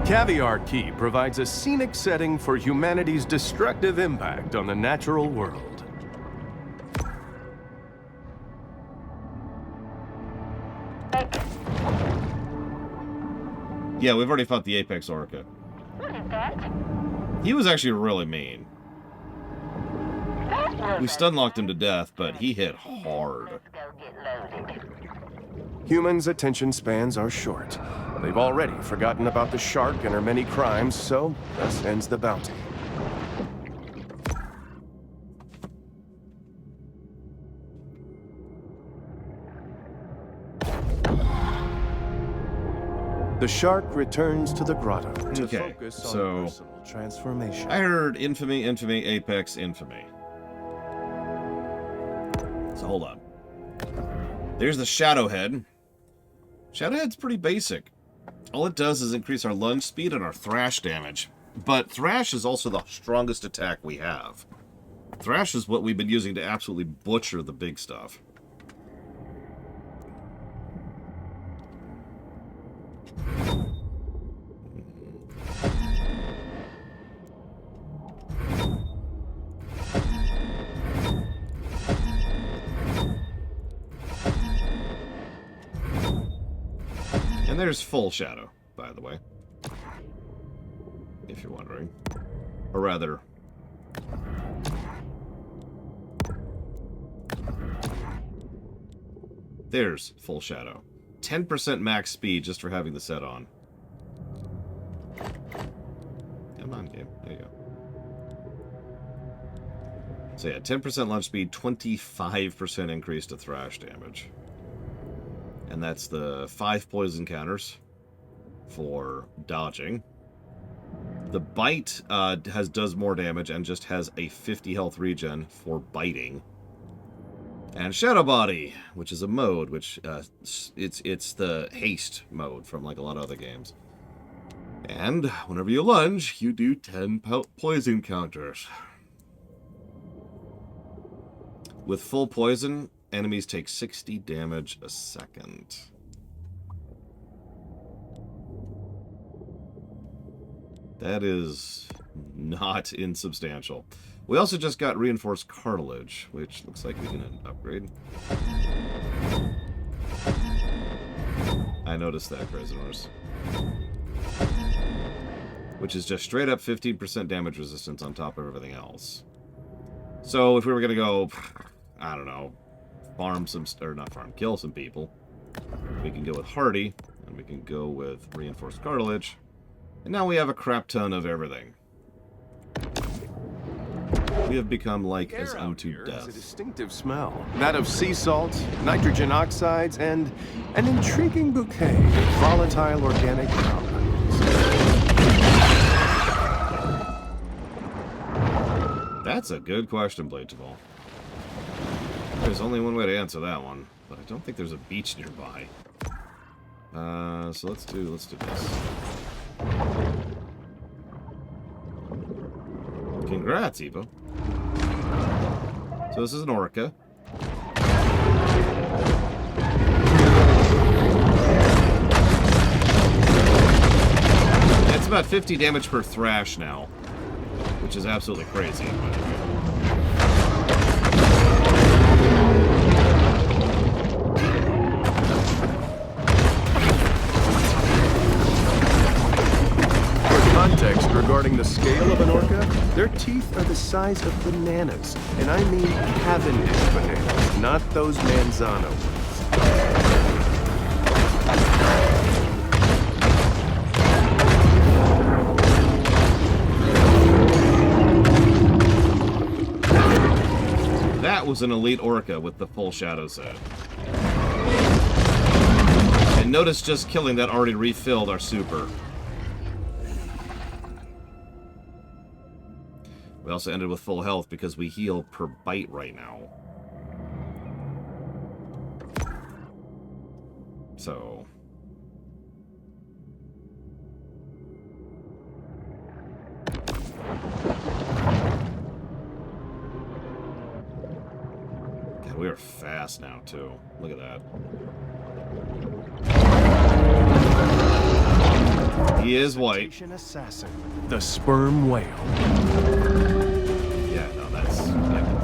Caviar Key provides a scenic setting for humanity's destructive impact on the natural world. Baker, Yeah, we've already fought the Apex Orca. what is that? He was actually really mean. That was We a- stun locked him to death, but he hit hard. Let's go get loaded. Humans' attention spans are short. They've already forgotten about the shark and her many crimes, so thus ends the bounty. The shark returns to the grotto to Okay, focus on so- personal transformation. I heard infamy, infamy, Apex, infamy. So hold on. There's the Shadowhead. Shadowhead's pretty basic. All it does is increase our lunge speed and our thrash damage. But thrash is also the strongest attack we have. Thrash is what we've been using to absolutely butcher the big stuff. And there's full shadow, by the way. If you're wondering. Or rather... There's full shadow. 10% max speed just for having the set on. Come on, game. There you go. So yeah, 10% launch speed, 25% increase to thrash damage. And that's the 5 poison counters for dodging. The bite does more damage and just has a 50 health regen for biting. And Shadow Body, which is a mode, which it's the haste mode from like a lot of other games. And whenever you lunge, you do 10 poison counters. With full poison, enemies take 60 damage a second. That is not insubstantial. We also just got reinforced cartilage, which looks like we can upgrade. I noticed that, prisoners. Which is just straight up 15% damage resistance on top of everything else. So if we were going to go, I don't know, farm some, or not farm, kill some people, we can go with Hardy, and we can go with reinforced cartilage, and now we have a crap ton of everything. We have become like as unto Here has a death. distinctive smell. That of sea salt, nitrogen oxides, and an intriguing bouquet of volatile organic compounds. That's a good question, Bladeball. There's only one way to answer that one, but I don't think there's a beach nearby. So let's do this. Congrats, Evo. So this is an orca. It's about 50 damage per thrash now, which is absolutely crazy. Context regarding the scale of an orca, their teeth are the size of bananas. And I mean Cavendish bananas, not those Manzano ones. That was an elite orca with the full shadow set. And notice just killing that already refilled our super. We also ended with full health because we heal per bite right now. So... God, we are fast now, too. Look at that. He is white. Cetacean assassin, the sperm whale. Yeah, no, that's... Yeah.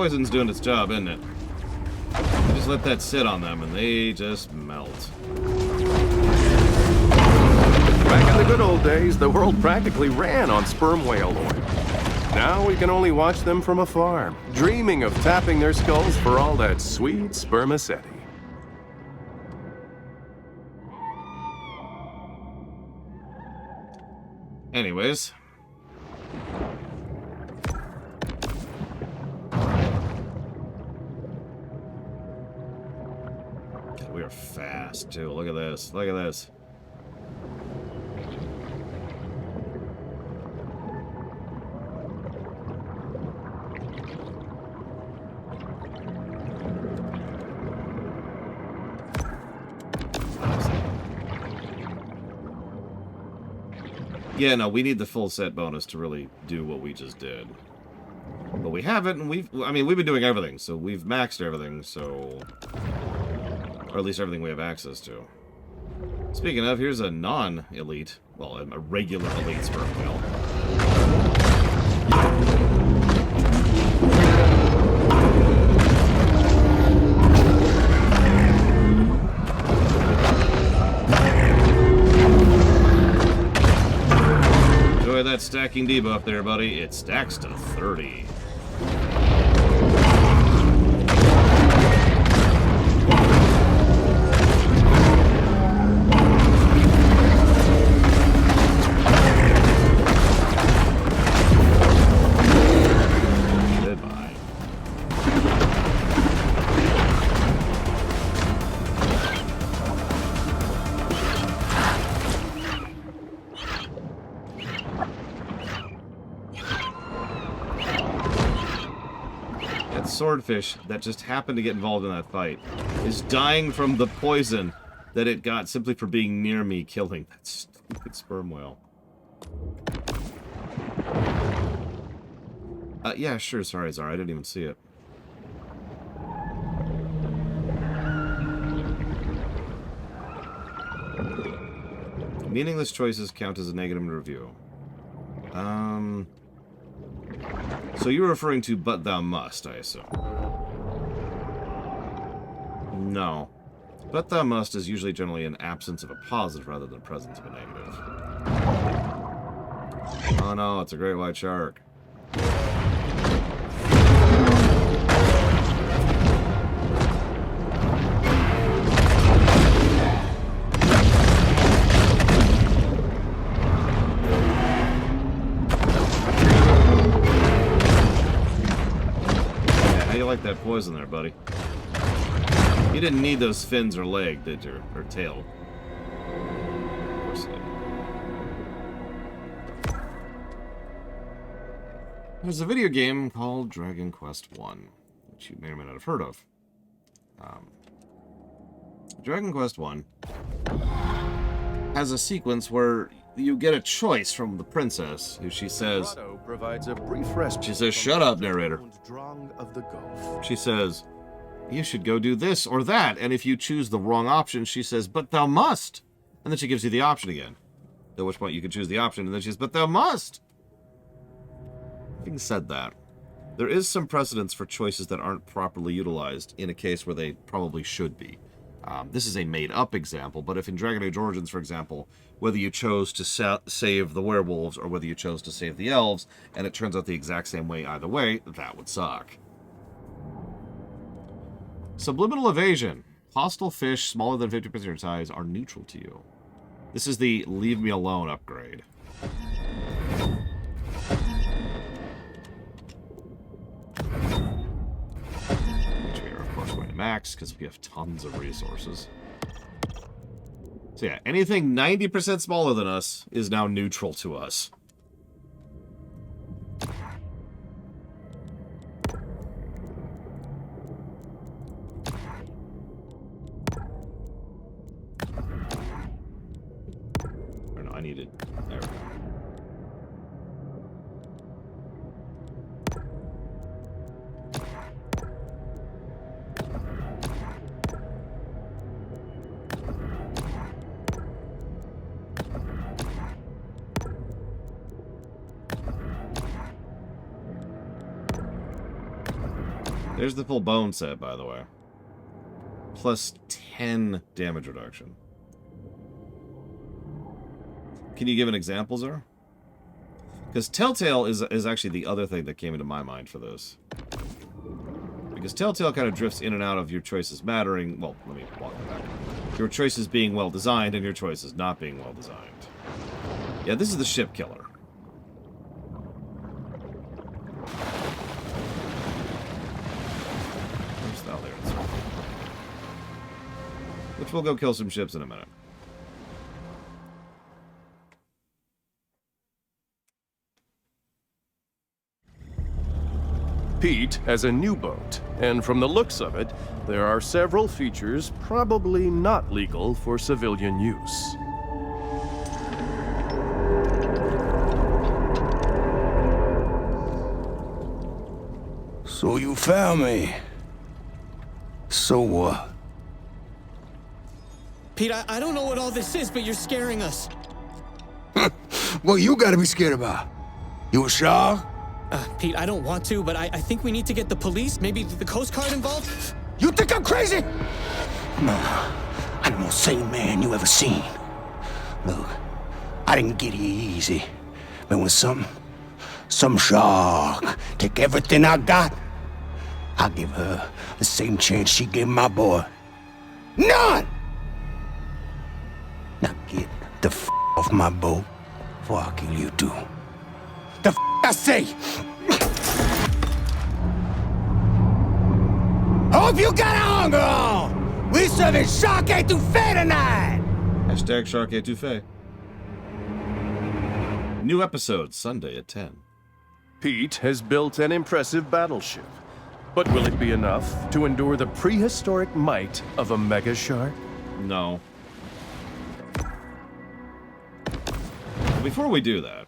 poison's doing its job, isn't it? You just let that sit on them and they just melt. Back in the good old days, the world practically ran on sperm whale oil. Now we can only watch them from afar, dreaming of tapping their skulls for all that sweet spermaceti. Anyways. God, we are fast, too. Look at this. Look at this. Yeah, no, we need the full set bonus to really do what we just did. But we haven't, and we've been doing everything, so we've maxed everything, so... Or at least everything we have access to. Speaking of, here's a non-elite, well, a regular elite sperm whale. That stacking debuff there, buddy. It stacks to 30. Goodbye. Swordfish that just happened to get involved in that fight is dying from the poison that it got simply for being near me, killing that stupid sperm whale. Yeah, sure, sorry, I didn't even see it. Meaningless choices count as a negative in review. So you're referring to "but thou must," I assume. No. "But thou must" is usually generally an absence of a positive rather than presence of a negative. Oh no, it's a great white shark. Like that poison there, buddy. You didn't need those fins or leg, did you? Or tail. Of course you didn't. There's a video game called Dragon Quest I, which you may or may not have heard of. Dragon Quest I has a sequence where you get a choice from the princess, who she says... provides a brief respite. She says, "Shut up, narrator." Of the Gulf. She says, "You should go do this or that," and if you choose the wrong option, she says, "But thou must." And then she gives you the option again. At which point you can choose the option, and then she says, "But thou must." Having said that, there is some precedence for choices that aren't properly utilized in a case where they probably should be. This is a made-up example, but if in Dragon Age Origins, for example, whether you chose to save the werewolves or whether you chose to save the elves, and it turns out the exact same way either way, that would suck. Subliminal evasion. Hostile fish smaller than 50% of your size are neutral to you. This is the leave me alone upgrade. Which we are, of course, going to max because we have tons of resources. So yeah, anything 90% smaller than us is now neutral to us. Or no, I needed... There we go. There's the full bone set, by the way. Plus 10 damage reduction. Can you give an example, Zer? Because Telltale is actually the other thing that came into my mind for this. Because Telltale kind of drifts in and out of your choices mattering. Well, let me walk it back. Your choices being well designed and your choices not being well designed. Yeah, this is the ship killer. Where's that? There it is. Which we'll go kill some ships in a minute. Pete has a new boat, and from the looks of it, there are several features probably not legal for civilian use. So you found me. So what? Pete, I don't know what all this is, but you're scaring us. What you gotta be scared about? You a shark? Pete, I don't want to, but I think we need to get the police, maybe the Coast Guard involved? You think I'm crazy? Nah, I'm the most sane man you ever seen. Look, I didn't get here easy. But when some shark take everything I got, I'll give her the same chance she gave my boy. None! Now get the f off my boat before I kill you too. The f I say! Hope you got a hunger on! We serving shark etouffee tonight! Hashtag shark etouffee. New episode, Sunday at 10. Pete has built an impressive battleship. But will it be enough to endure the prehistoric might of a mega shark? No. Before we do that.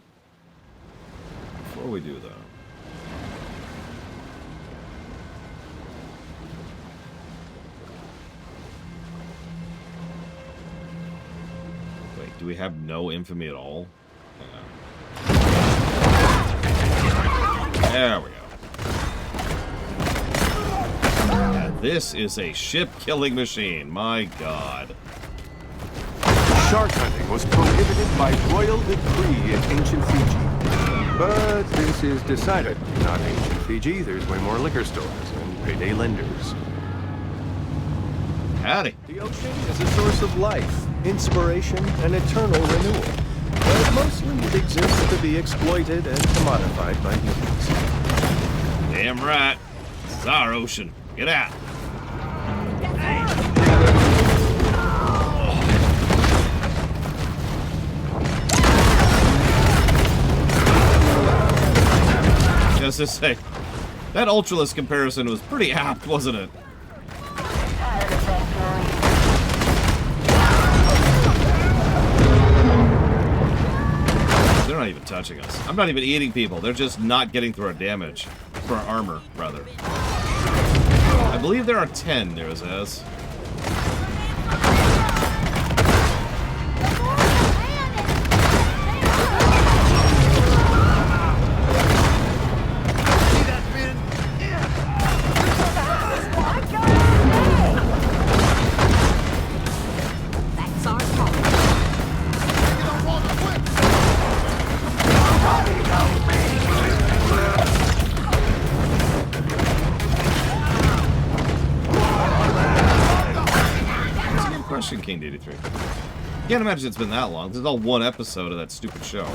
Wait, do we have no infamy at all? Hang on. There we go. And this is a ship-killing machine. My God. Shark hunting was prohibited by royal decree in ancient Fiji. But this is decidedly not ancient Fiji. There's way more liquor stores and payday lenders. Howdy. The ocean is a source of life, inspiration, and eternal renewal. But mostly it exists to be exploited and commodified by humans. Damn right. This is our ocean. Get out. Just to say, that Ultralist comparison was pretty apt, wasn't it? They're not even touching us. I'm not even eating people. They're just not getting through our damage. Through our armor, rather. I believe there are 10 near us as. King 83. Can't imagine it's been that long. This is all one episode of that stupid show.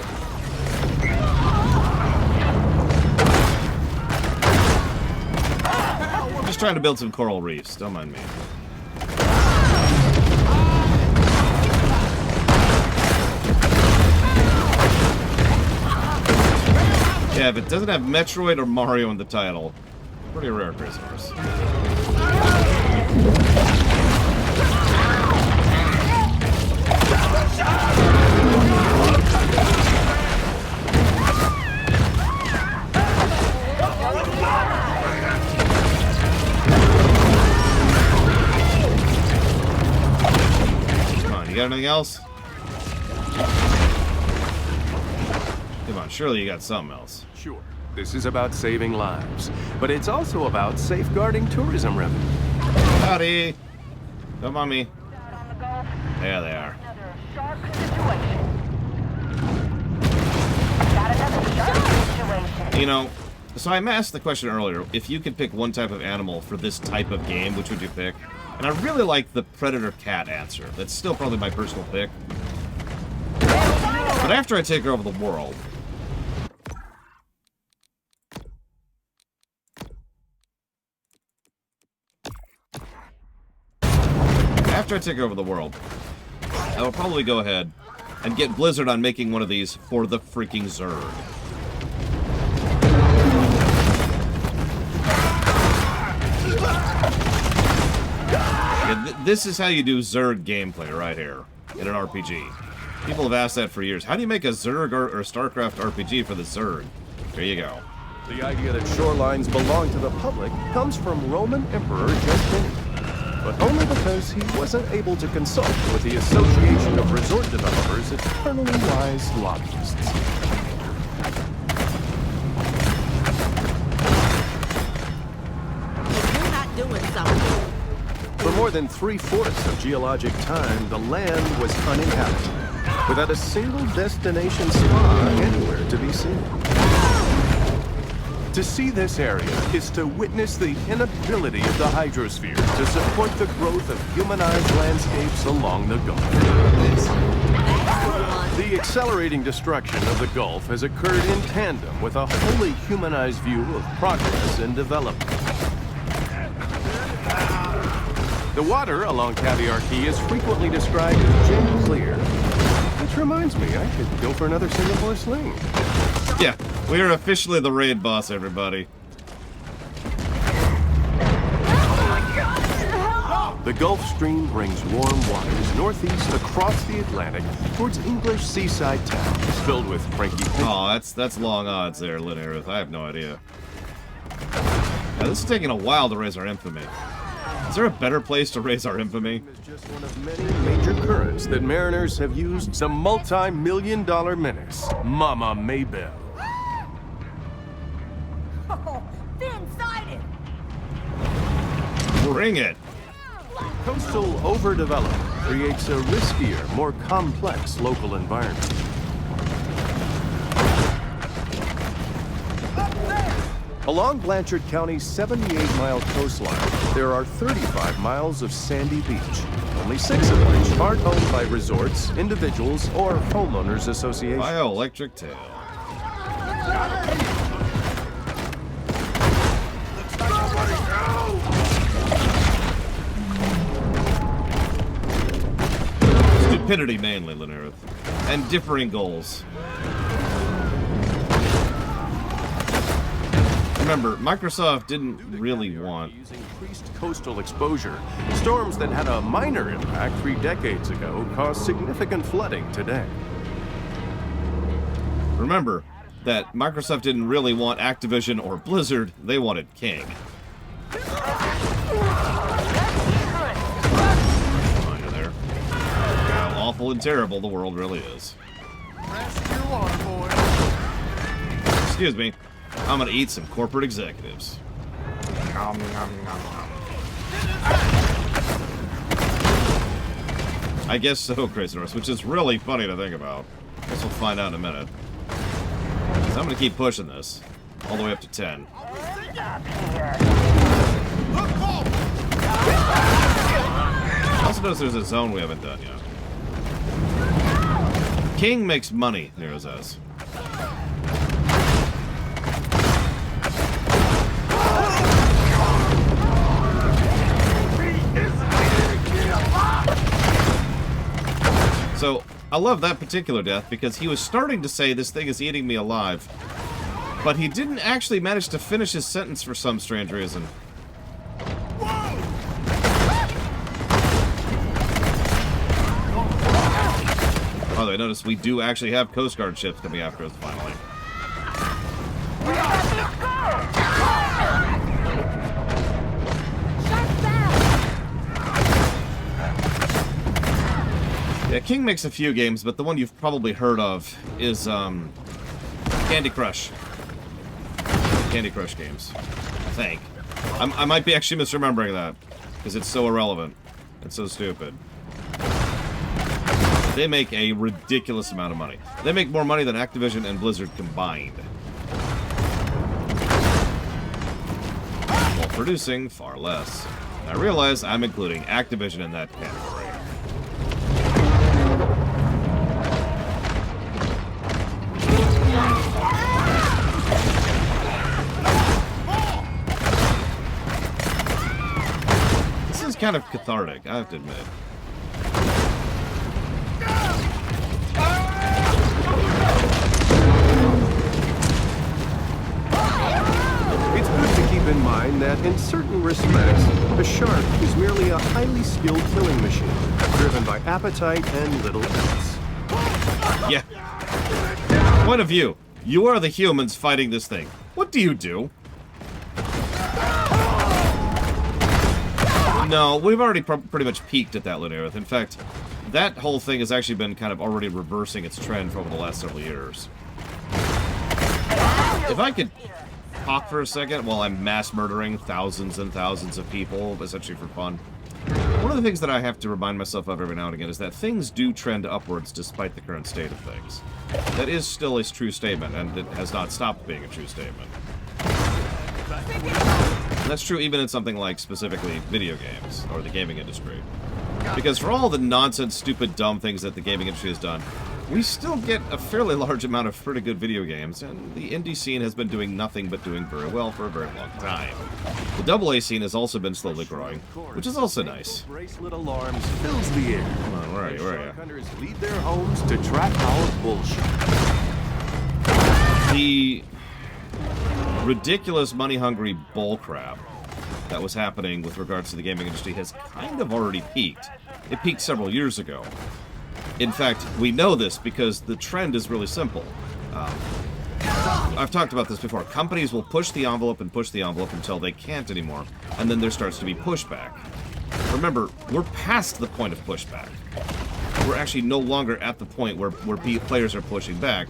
I'm just trying to build some coral reefs. Don't mind me. Yeah, if it doesn't have Metroid or Mario in the title, pretty rare, Crazy Horse. Come on, you got anything else? Come on, surely you got something else. Sure. This is about saving lives, but it's also about safeguarding tourism revenue. Howdy. Come on me. Out on the Gulf. There they are. Another shark situation. Got another shark situation. You know, so I asked the question earlier, if you could pick one type of animal for this type of game, which would you pick? And I really like the predator-cat answer. That's still probably my personal pick. But after I take over the world... After I take over the world, I will probably go ahead and get Blizzard on making one of these for the freaking Zerg. Yeah, this is how you do Zerg gameplay right here in an RPG. People have asked that for years. How do you make a Zerg or StarCraft RPG for the Zerg? There you go. The idea that shorelines belong to the public comes from Roman Emperor Justinian, but only because he wasn't able to consult with the Association of Resort Developers' eternally wise lobbyists. You're not doing something. For more than 3/4 of geologic time, the land was uninhabited, without a single destination spa anywhere to be seen. To see this area is to witness the inability of the hydrosphere to support the growth of humanized landscapes along the Gulf. The accelerating destruction of the Gulf has occurred in tandem with a wholly humanized view of progress and development. The water along Caviar Key is frequently described as gem clear, which reminds me I could go for another Singapore sling. Yeah, we are officially the raid boss, everybody. The Gulf Stream brings warm waters northeast across the Atlantic towards English seaside towns filled with cranky people. Oh, that's long odds there, Linearith. I have no idea. Now, this is taking a while to raise our infamy. Is there a better place to raise our infamy? It's just one of many major currents that mariners have used some multi-million-dollar menace, Mama Maybell. Oh, thin-sided. Bring it! Coastal overdevelopment creates a riskier, more complex local environment. Along Blanchard County's 78-mile coastline, there are 35 miles of sandy beach, only 6 of which aren't owned by resorts, individuals, or homeowners associations. Bioelectric tail. Stupidity mainly, Linearith. And differing goals. Remember, Microsoft didn't really want... Using increased coastal exposure, storms that had a minor impact 3 decades ago cause significant flooding today. Remember that Microsoft didn't really want Activision or Blizzard, they wanted King. Under there. How awful and terrible the world really is. Excuse me. I'm gonna eat some corporate executives. Nom, nom, nom, nom. I guess so, Crazy Horse, which is really funny to think about. Guess we'll find out in a minute. So I'm gonna keep pushing this all the way up to 10. Also notice there's a zone we haven't done yet. King makes money, Nero says. So, I love that particular death because he was starting to say this thing is eating me alive. But he didn't actually manage to finish his sentence for some strange reason. Oh, I noticed we do actually have Coast Guard ships coming after us finally. Yeah, King makes a few games, but the one you've probably heard of is Candy Crush. Candy Crush games. I think. I might be actually misremembering that, because it's so irrelevant. It's so stupid. They make a ridiculous amount of money. They make more money than Activision and Blizzard combined. While producing far less. I realize I'm including Activision in that category. This is kind of cathartic, I have to admit. It's good to keep in mind that, in certain respects, a shark is merely a highly skilled killing machine, driven by appetite and little else. Yeah. Point of view. You are the humans fighting this thing. What do you do? No, we've already pretty much peaked at that Maneater. In fact, that whole thing has actually been kind of already reversing its trend for over the last several years. If I could talk for a second while I'm mass murdering thousands and thousands of people, essentially for fun. One of the things that I have to remind myself of every now and again is that things do trend upwards despite the current state of things. That is still a true statement, and it has not stopped being a true statement. And that's true even in something like, specifically, video games, or the gaming industry. Because for all the nonsense, stupid, dumb things that the gaming industry has done, we still get a fairly large amount of pretty good video games, and the indie scene has been doing nothing but doing very well for a very long time. The AA scene has also been slowly growing, which is also nice. Bracelet alarms fills the air. Come on, where are you? Where are you? Hunters leave their homes to track our bullshit. The ridiculous money-hungry bullcrap that was happening with regards to the gaming industry has kind of already peaked. It peaked several years ago. In fact, we know this because the trend is really simple. I've talked about this before. Companies will push the envelope and push the envelope until they can't anymore, and then there starts to be pushback. Remember, we're past the point of pushback. We're actually no longer at the point where players are pushing back,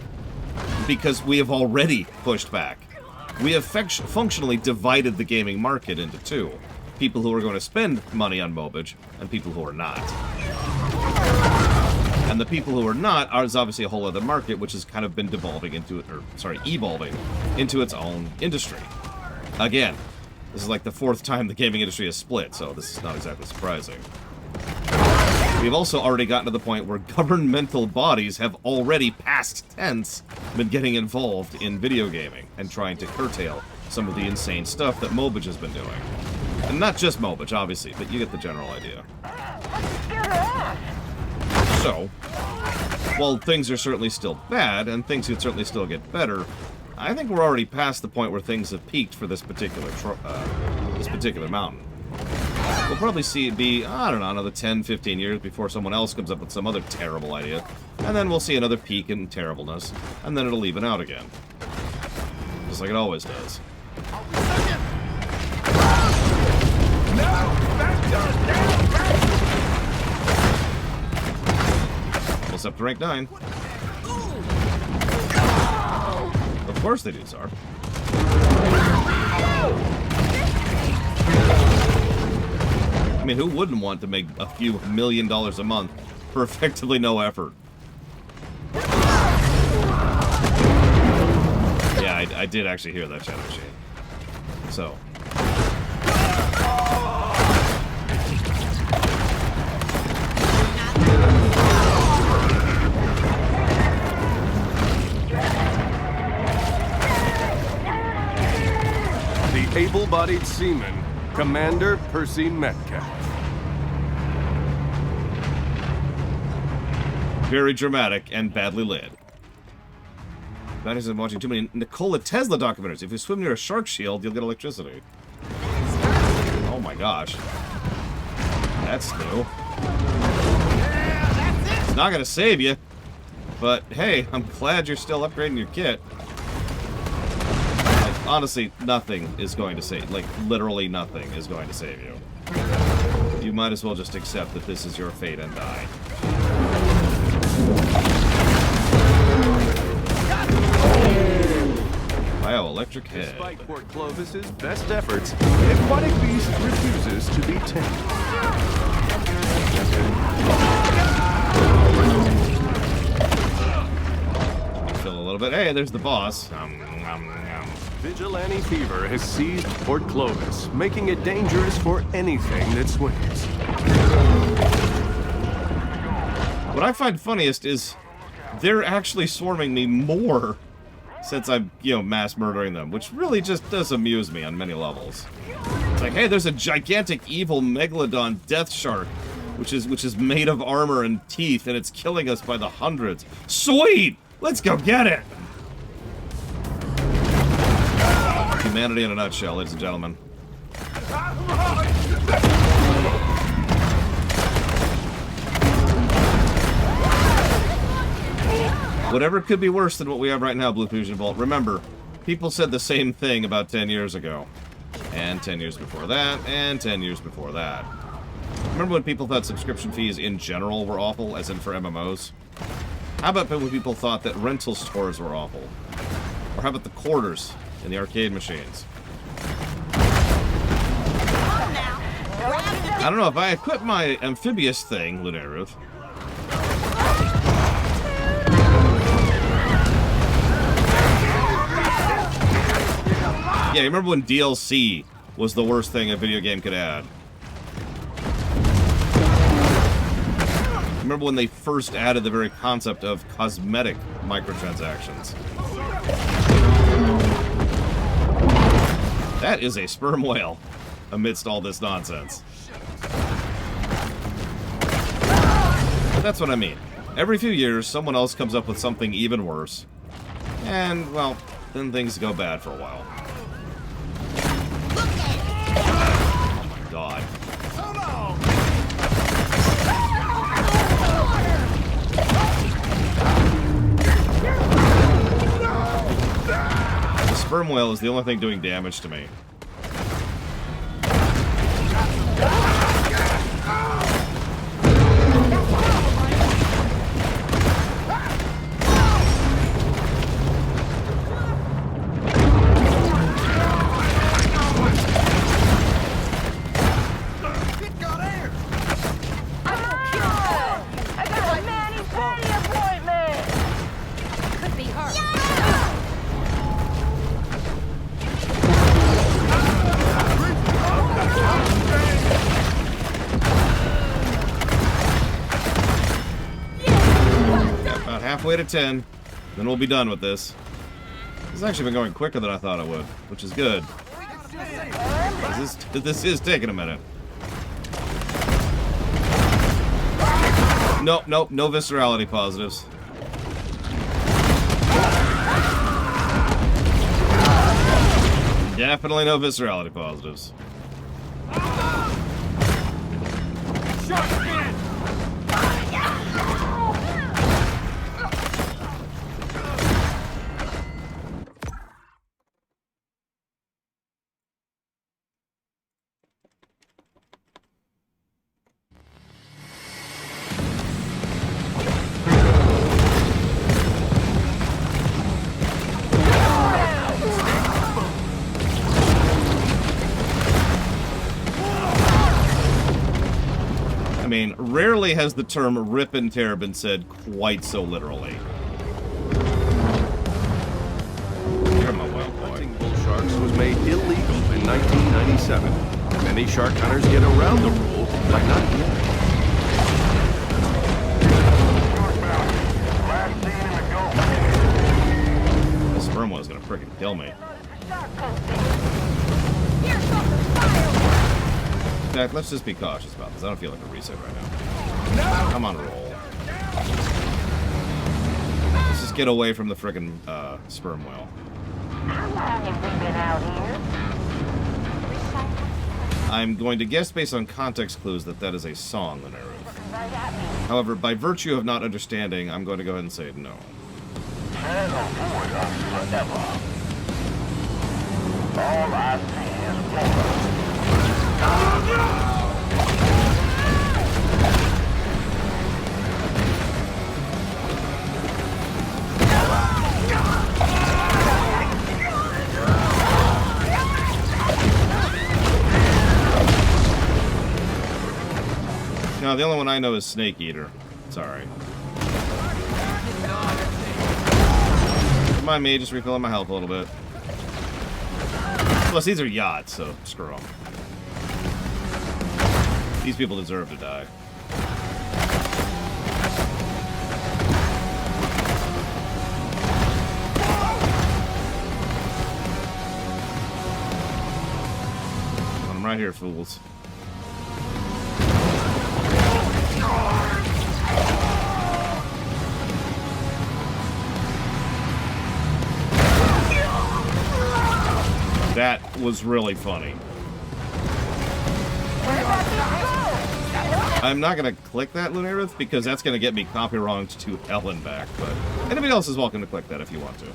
because we have already pushed back. We have functionally divided the gaming market into two. People who are going to spend money on mobage, and people who are not. And the people who are not is obviously a whole other market, which has kind of been evolving into its own industry. Again, this is like the 4th time the gaming industry has split, so this is not exactly surprising. We've also already gotten to the point where governmental bodies have already, past tense, been getting involved in video gaming and trying to curtail some of the insane stuff that mobage has been doing. And not just mobage, obviously, but you get the general idea. So, while things are certainly still bad, and things could certainly still get better, I think we're already past the point where things have peaked for this particular mountain. We'll probably see it be, I don't know, another 10, 15 years before someone else comes up with some other terrible idea, and then we'll see another peak in terribleness, and then it'll even out again. Just like it always does. Almost up to rank 9. Of course they do, Czar. I mean, who wouldn't want to make a few $1 million a month for effectively no effort? Yeah, I did actually hear that, Shadow Machine. So. The able-bodied seaman, Commander Percy Metcalf. Very dramatic and badly lit. Batty's been watching too many Nikola Tesla documentaries. If you swim near a shark shield, you'll get electricity. Oh my gosh. That's new. It's not gonna save you. But hey, I'm glad you're still upgrading your kit. Like, honestly, nothing is going to save. Like, literally nothing is going to save you. You might as well just accept that this is your fate and die. Bioelectric head. Despite Port Clovis's best efforts, the aquatic beast refuses to be tamed. Fill a little bit. Hey, there's the boss. Vigilante fever has seized Port Clovis, making it dangerous for anything that swims. What I find funniest is they're actually swarming me more since I'm, mass murdering them, which really just does amuse me on many levels. It's like, hey, there's a gigantic evil megalodon death shark, which is made of armor and teeth, and it's killing us by the hundreds. Sweet! Let's go get it! Humanity in a nutshell, ladies and gentlemen. Whatever could be worse than what we have right now, Blue Fusion Vault. Remember, people said the same thing about 10 years ago. And 10 years before that, and 10 years before that. Remember when people thought subscription fees in general were awful, as in for MMOs? How about when people thought that rental stores were awful? Or how about the quarters in the arcade machines? I don't know, if I equip my amphibious thing, Lunar Ruth. Yeah, you remember when DLC was the worst thing a video game could add? Remember when they first added the very concept of cosmetic microtransactions? That is a sperm whale amidst all this nonsense. But that's what I mean. Every few years, someone else comes up with something even worse. And, well, then things go bad for a while. Oh my god. The sperm whale is the only thing doing damage to me. Halfway to 10, then we'll be done with this. This has actually been going quicker than I thought it would, which is good. This is taking a minute. Nope, no viscerality positives. Definitely no viscerality positives. I mean, rarely has the term rip and tear been said quite so literally. You're my wild boy. Hunting bull sharks was made illegal in 1997. Many shark hunters get around the rule by not doing it. This sperm whale's gonna frickin' kill me. In fact, let's just be cautious about this. I don't feel like a reset right now. I'm on a roll. Let's just get away from the frickin' sperm whale. How long have we been out here? I'm going to guess based on context clues that that is a song, Maneater. Right at me. However, by virtue of not understanding, I'm going to go ahead and say no. And avoid us forever. All I see is water. No, the only one I know is Snake Eater. Sorry. Don't mind me, just refilling my health a little bit. Plus, these are yachts, so screw them. These people deserve to die. I'm right here, fools. That was really funny. I'm not going to click that, Lunarith, because that's going to get me copywronged to hell and back, but anybody else is welcome to click that if you want to.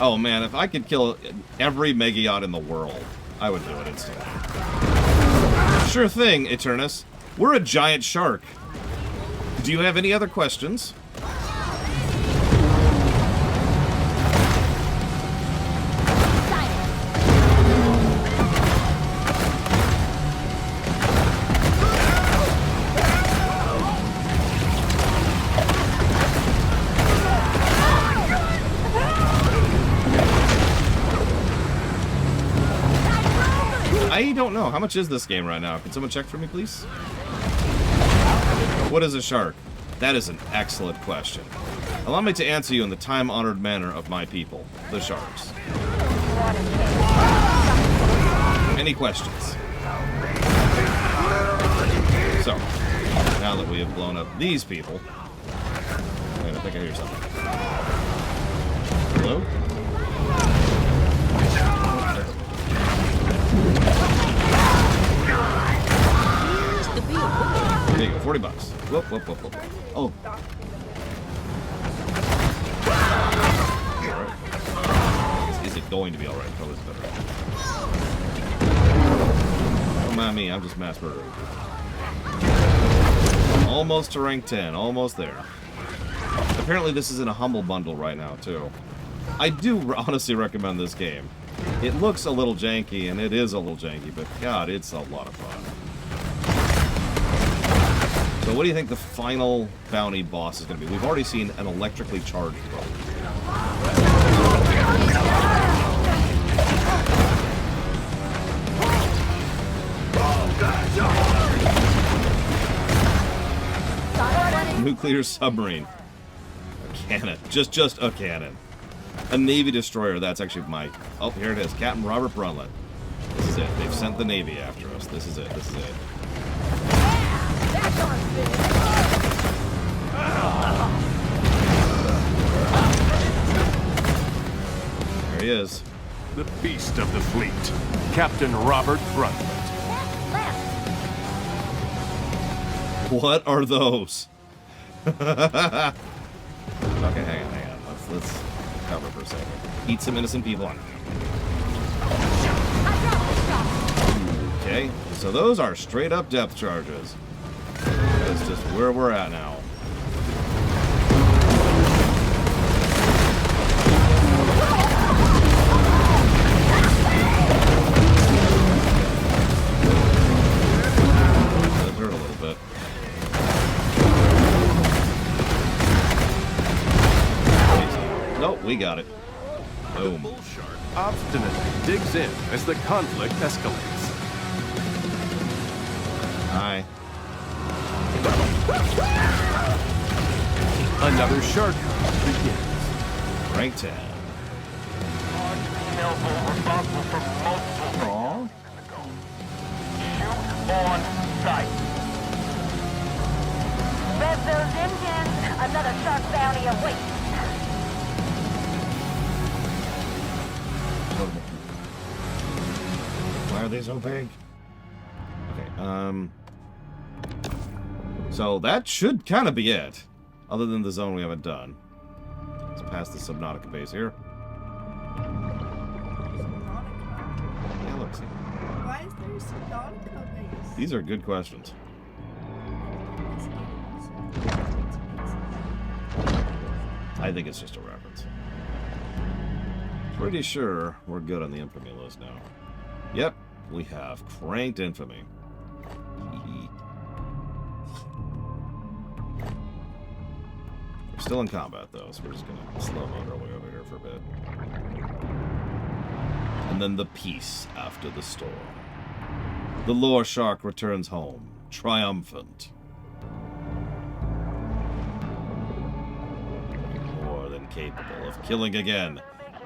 Oh man, if I could kill every Mega Yacht in the world, I would do it instantly. Sure thing, Eternus. We're a giant shark. Do you have any other questions? I don't know. How much is this game right now? Can someone check for me, please? What is a shark? That is an excellent question. Allow me to answer you in the time-honored manner of my people, the sharks. Any questions? So, now that we have blown up these people... Wait, I think I hear something. Hello? There you go, 40 bucks. Whoop, whoop, whoop, whoop. Oh. Alright. Is it going to be alright? Probably better. Don't mind me, I'm just mass murdering. Almost to rank 10, almost there. Apparently this is in a humble bundle right now, too. I do honestly recommend this game. It looks a little janky, and it is a little janky, but God, it's a lot of fun. So what do you think the final bounty boss is going to be? We've already seen an electrically charged boat. Nuclear submarine. A cannon. Just a cannon. A Navy destroyer. That's actually my... Oh, here it is. Captain Robert Brunlett. This is it. They've sent the Navy after us. This is it. This is it. There he is. The beast of the fleet, Captain Robert Brunlett. What are those? Okay, hang on. Let's cover for a second. Eat some innocent people on. Okay, so those are straight up depth charges. That's just where we're at now. That hurt a little bit. Nope, we got it. Boom. The bull shark obstinately digs in as the conflict escalates. Hi. Another shark begins. Rank 10. Female bull responsible for multiple Aww. Shoot on sight. Rev those engines. Another shark bounty awaits. Why are they so big? Okay, so that should kind of be it. Other than the zone we haven't done. Let's pass the Subnautica base here. Yeah, look, see. Why is there a Subnautica base? These are good questions. I think it's just a reference. Pretty sure we're good on the infamy list now. Yep, we have cranked infamy. We're still in combat, though, so we're just going to slow mode our way over here for a bit. And then the peace after the storm. The lore shark returns home, triumphant. More than capable of killing again,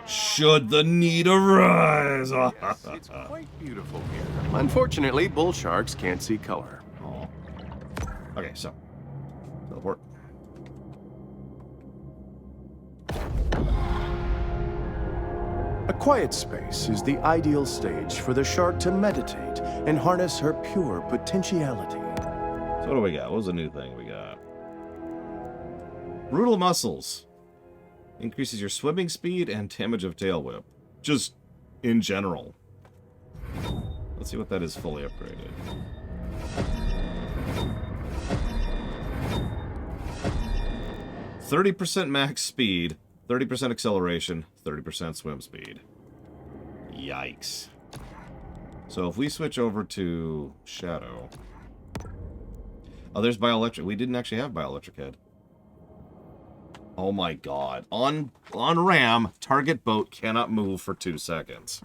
should the need arise. Yes, it's quite beautiful here. Unfortunately, bull sharks can't see color. Aw. Okay, so teleport. A quiet space is the ideal stage for the shark to meditate and harness her pure potentiality. So what do we got? What was the new thing we got? Brutal muscles. Increases your swimming speed and damage of tail whip. Just in general. Let's see what that is fully upgraded. %30 max speed, 30% acceleration, 30% swim speed. Yikes. So if we switch over to Shadow... Oh, there's Bioelectric. We didn't actually have Bioelectric Head. Oh my god. On RAM, target boat cannot move for 2 seconds.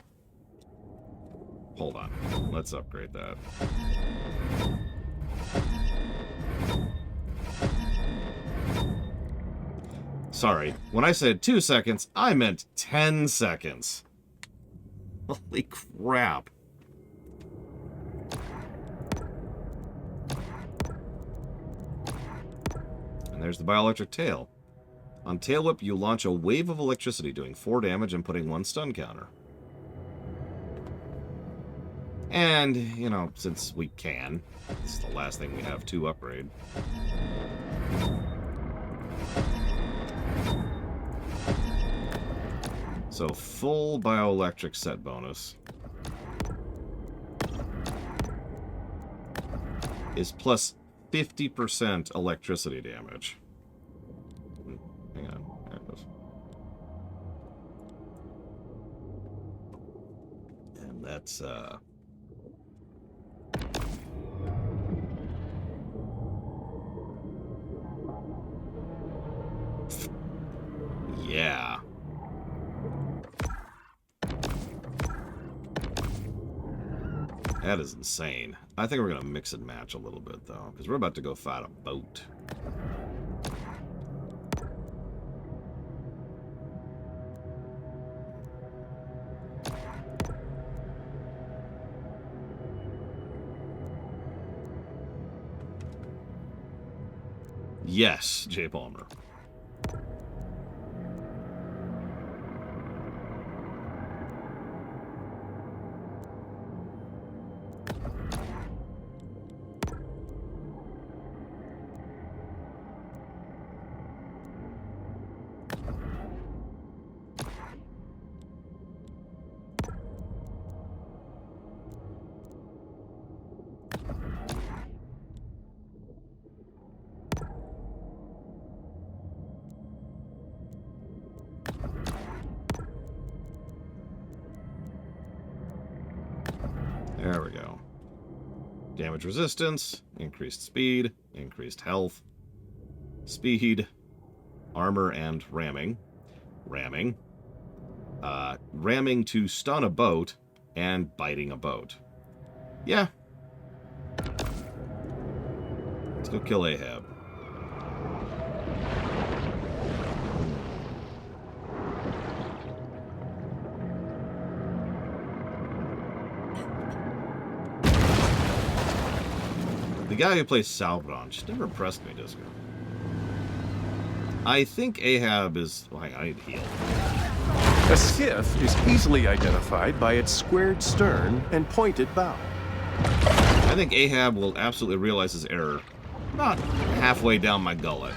Hold on. Let's upgrade that. Sorry. When I said 2 seconds, I meant 10 seconds. Holy crap. And there's the Bioelectric Tail. On Tail Whip, you launch a wave of electricity, doing 4 damage and putting 1 stun counter. And, you know, since we can, this is the last thing we have to upgrade. So, full Bioelectric set bonus is plus 50% electricity damage. Hang on. There it goes. And that's, yeah. That is insane. I think we're going to mix and match a little bit, though, because we're about to go fight a boat. Yes, Jay Palmer. There we go. Damage resistance, increased speed, increased health, speed, armor, and ramming. Ramming. Ramming to stun a boat, and biting a boat. Yeah. Let's go kill Ahab. The guy who plays Salvadon just never impressed me, Disco. I think Ahab is... Well, hang on, I need to heal. A skiff is easily identified by its squared stern and pointed bow. I think Ahab will absolutely realize his error about halfway down my gullet.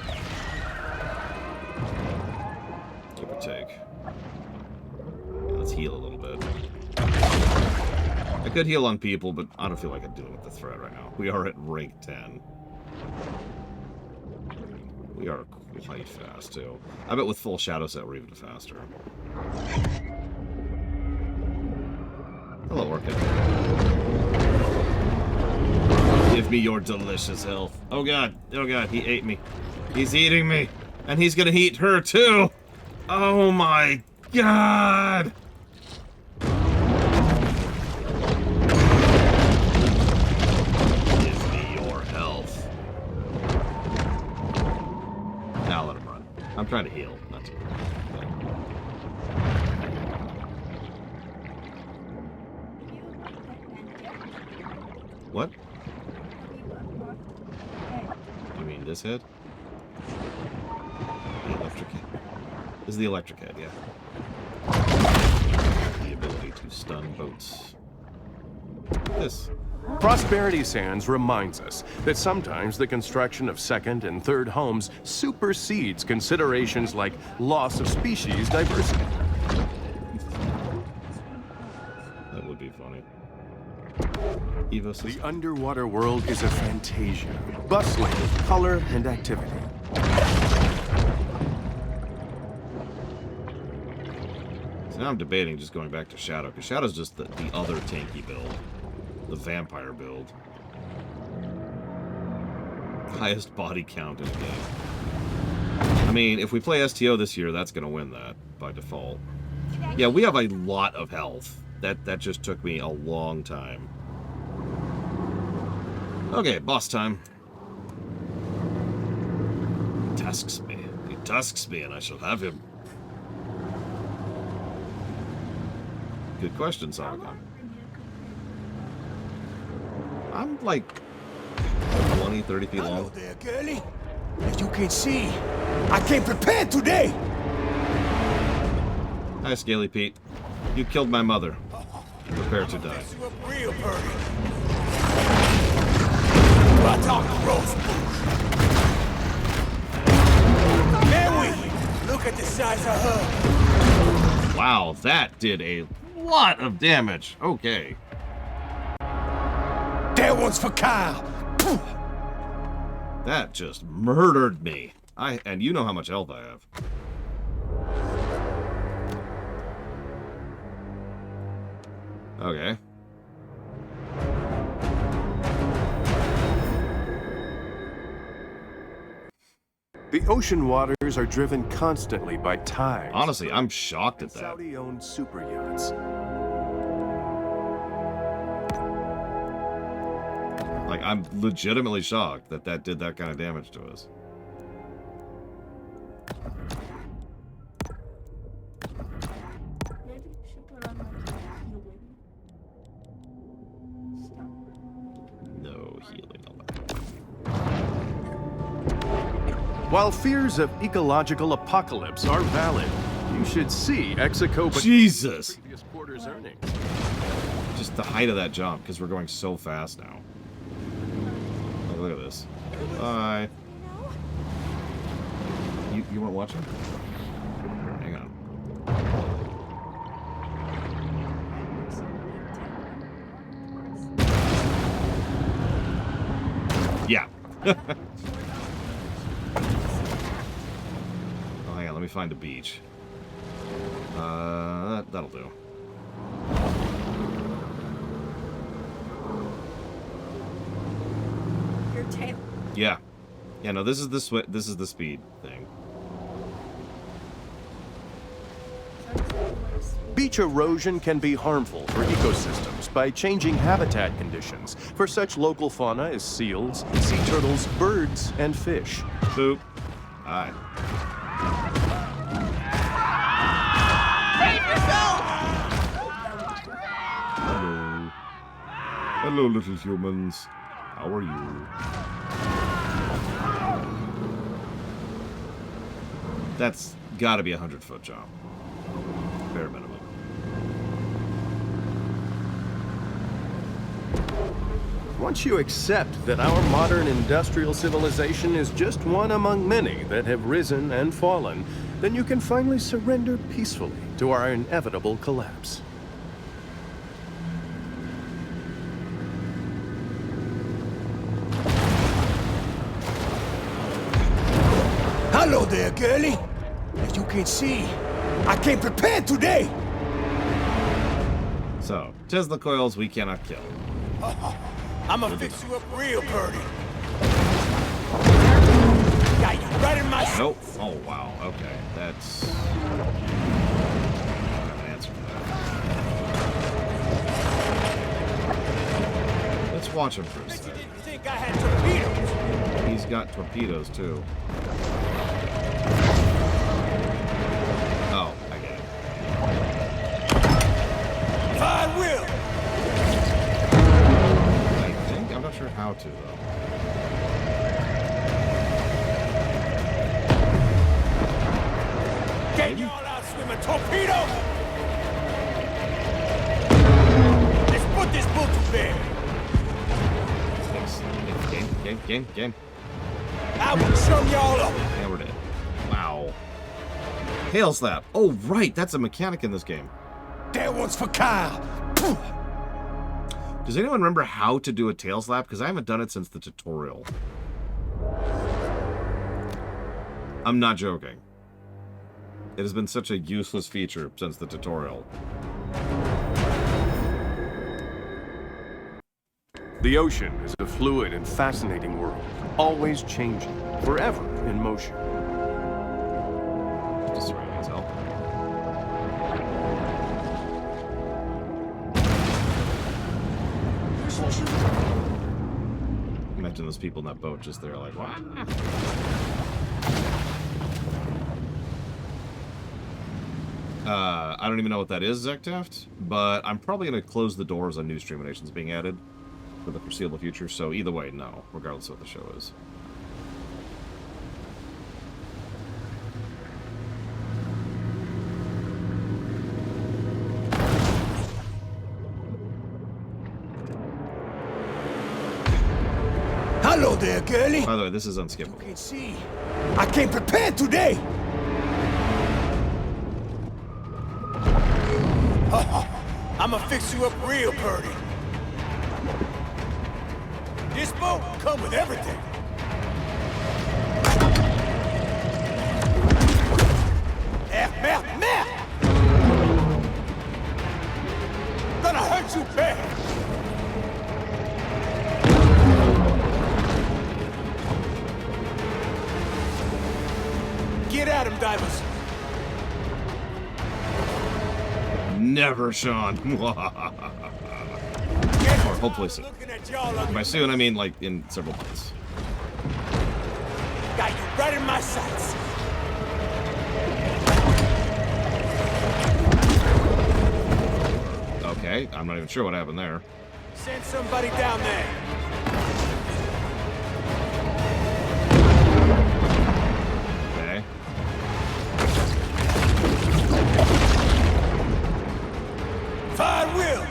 Give or take. Yeah, let's heal a little bit. I could heal on people, but I don't feel like I'm dealing with the threat right now. We are at rank 10. We are quite fast, too. I bet with full shadow set, we're even faster. Hello, Orchid. Give me your delicious health. Oh god, he ate me. He's eating me. And he's gonna eat her too! Oh my god! Give me your health. Now let him run. I'm trying to heal, not to. What? You mean this head? The electric head. This is the electric head, yeah. The ability to stun boats. This. Prosperity Sands reminds us that sometimes the construction of second and third homes supersedes considerations like loss of species diversity. That would be funny. Evo The system. underwater world is a fantasia, bustling with color and activity. So now I'm debating just going back to Shadow, because Shadow's just the other tanky build. The vampire build. Highest body count in the game. I mean, if we play STO this year, that's going to win that by default. Yeah, we have a lot of health. That just took me a long time. Okay, boss time. He tasks me. He tasks me, and I shall have him. Good question, Solomon. I'm like 20, 30 feet Hello long. there, girlie. As you can see, I came prepared today. Hi, Scaly Pete. You killed my mother. Prepare to die. You up real pretty. I talk to roast bush. There we. Look at the size of her. Wow, that did a lot of damage. Okay. That one's for Kyle. Pooh. That just murdered me. And you know how much health I have. Okay. The ocean waters are driven constantly by tides. Honestly, I'm shocked at that. Saudi-owned super yachts. Like, I'm legitimately shocked that that did that kind of damage to us. Maybe you should put on like healing. Stop. No healing allowed. While fears of ecological apocalypse are valid, you should see Exocopa Jesus! previous quarter's earnings. Just the height of that jump, because we're going so fast now. Oh, look at this. Bye. You weren't watching? Hang on. Yeah. Oh, hang on, let me find a beach. That'll do. Your tail. Yeah. Yeah, no, this is the speed thing. Beach erosion can be harmful for ecosystems by changing habitat conditions for such local fauna as seals, sea turtles, birds, and fish. Boop. Hi. Hello. Hello, little humans. How are you? That's gotta be a 100-foot jump. Bare minimum. Once you accept that our modern industrial civilization is just one among many that have risen and fallen, then you can finally surrender peacefully to our inevitable collapse. Hello there, girlie. As you can see, I came prepared today. So, tis the coils we cannot kill. I'ma fix you up real pretty. Got you right in my Nope. Oh, wow. Okay. That's... I don't have an answer for that. Let's watch him for a second. Didn't think I had torpedoes. He's got torpedoes, too. Oh, I get it. I will. I think. I'm not sure how to, though. Get y'all out swim a torpedo. Let's put this bull to bed. Game. I will chum y'all up. And we're dead. Wow. Tail slap. Oh, right. That's a mechanic in this game. That one's for Kyle. Does anyone remember how to do a tail slap? Because I haven't done it since the tutorial. I'm not joking. It has been such a useless feature since the tutorial. The ocean is a fluid and fascinating world, always changing, forever in motion. Destroying his help. Imagine those people in that boat just there like, what? I don't even know what that is, Zektaft, but I'm probably going to close the doors on new streamations being added for the foreseeable future, so either way, no, regardless of what the show is. Hello there, girlie. By the way, this is unskippable. You can see, I came prepared today. I'ma fix you up real pretty. This boat will come with everything. Meth. Gonna hurt you bad. Get at him, divers. Never, Sean. Or hopefully soon. By soon, I mean like in several months. Got you right in my sights. Okay, I'm not even sure what happened there. Send somebody down there. Okay. Fire will.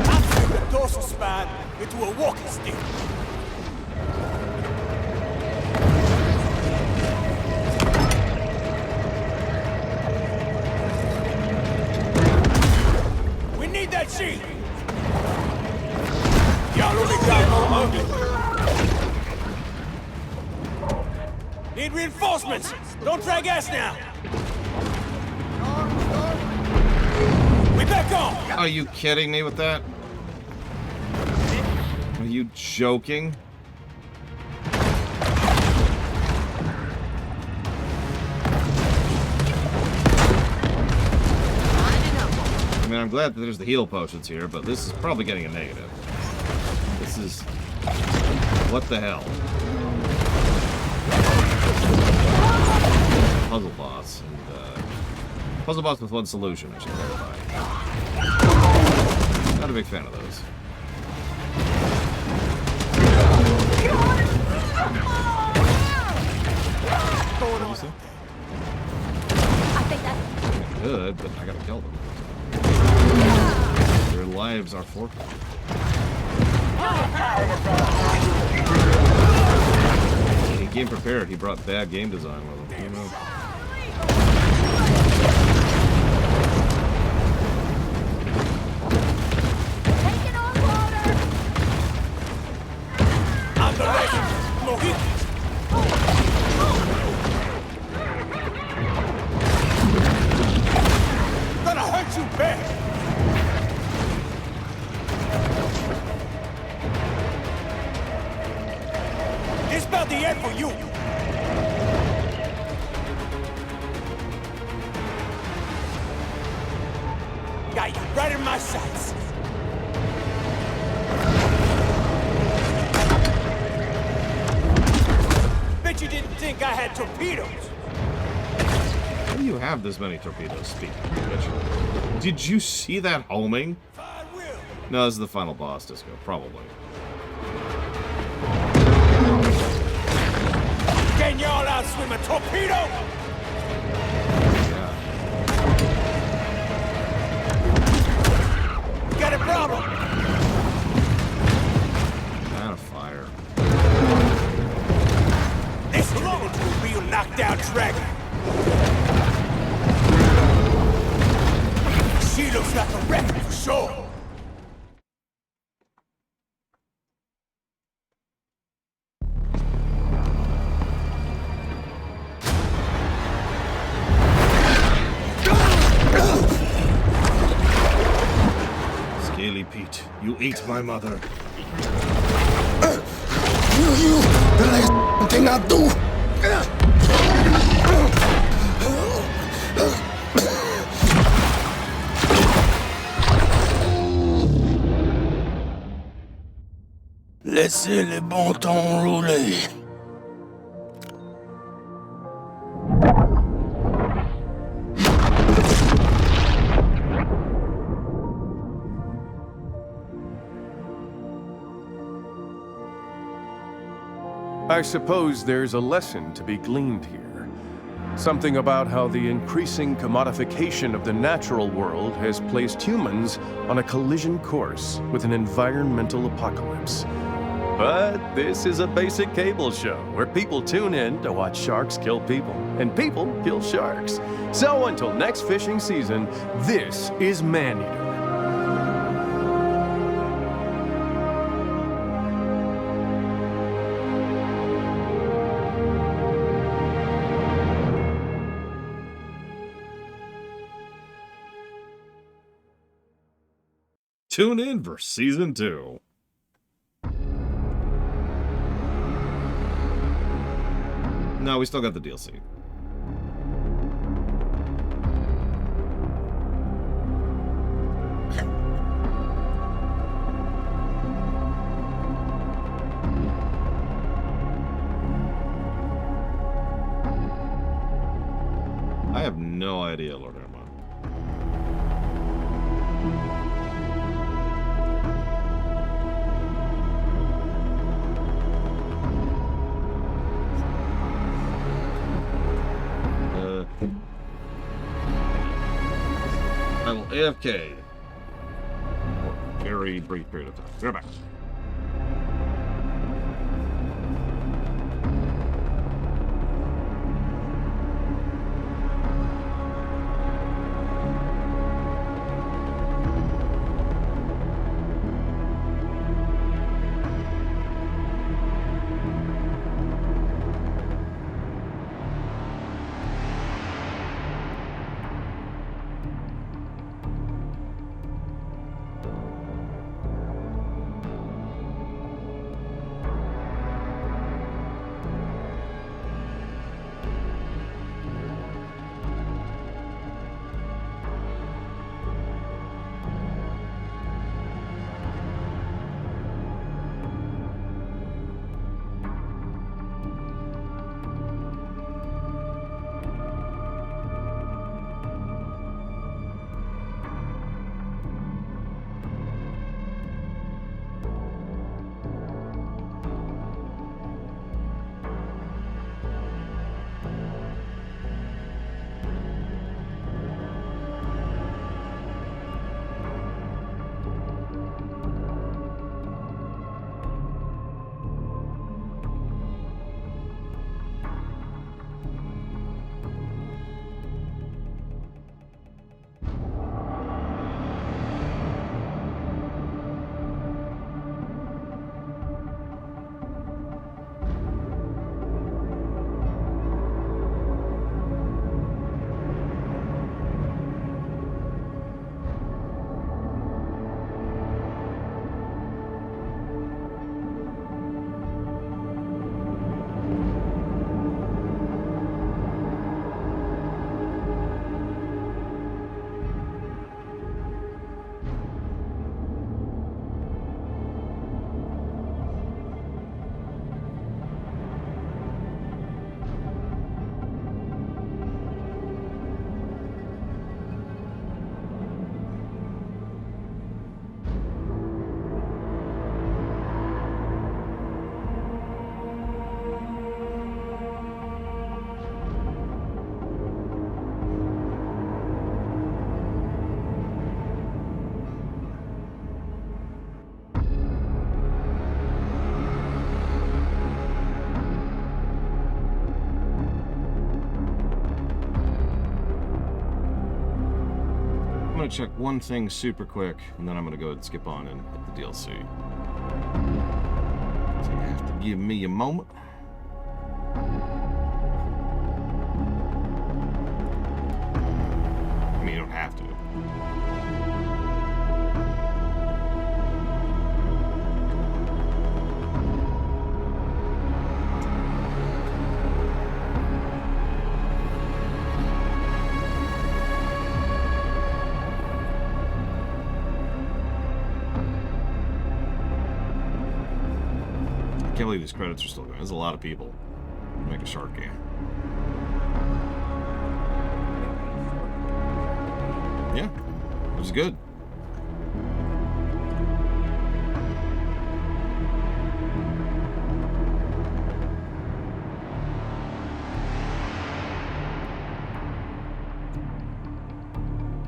I'll turn the dorsal spine into a walking stick. We need that sheet. Y'all only got more ugly. Need reinforcements! Don't drag ass now! We back on! Are you kidding me with that? Are you joking? I mean, I'm glad that there's the heal potions here, but this is probably getting a negative. This is... What the hell? Puzzle boss. And, puzzle boss with one solution, I should clarify. Not a big fan of those. What did you say? I think that's... Good, but I gotta kill them. Their lives are forfeit. He came prepared. He brought bad game design with him. You know. Taking on water! I'm the legend, Mohit. This about the end for you. Got you right in my sights. Bet you didn't think I had torpedoes. How do you have this many torpedoes, speaking of which? Did you see that homing? No, this is the final boss, Disco. Probably. Can y'all outswim a torpedo? Yeah. Got a problem? Out of fire. This turned into a real knockdown dragon. She looks like a wreck for sure. Scaly Pete, you ate my mother. You, the last thing I'll do. Laissez le bon temps rouler. I suppose there's a lesson to be gleaned here. Something about how the increasing commodification of the natural world has placed humans on a collision course with an environmental apocalypse. But this is a basic cable show where people tune in to watch sharks kill people, and people kill sharks. So until next fishing season, this is Maneater. Tune in for Season 2. No, we still got the DLC. I have no idea, Lord Herman. I will AFK for a very brief period of time. We're back. check one thing super quick, and then I'm gonna go ahead and skip on and hit the DLC. So you have to give me a moment. I mean, you don't have to. I can't believe these credits are still going. There's a lot of people to make a shark game. Yeah, it was good.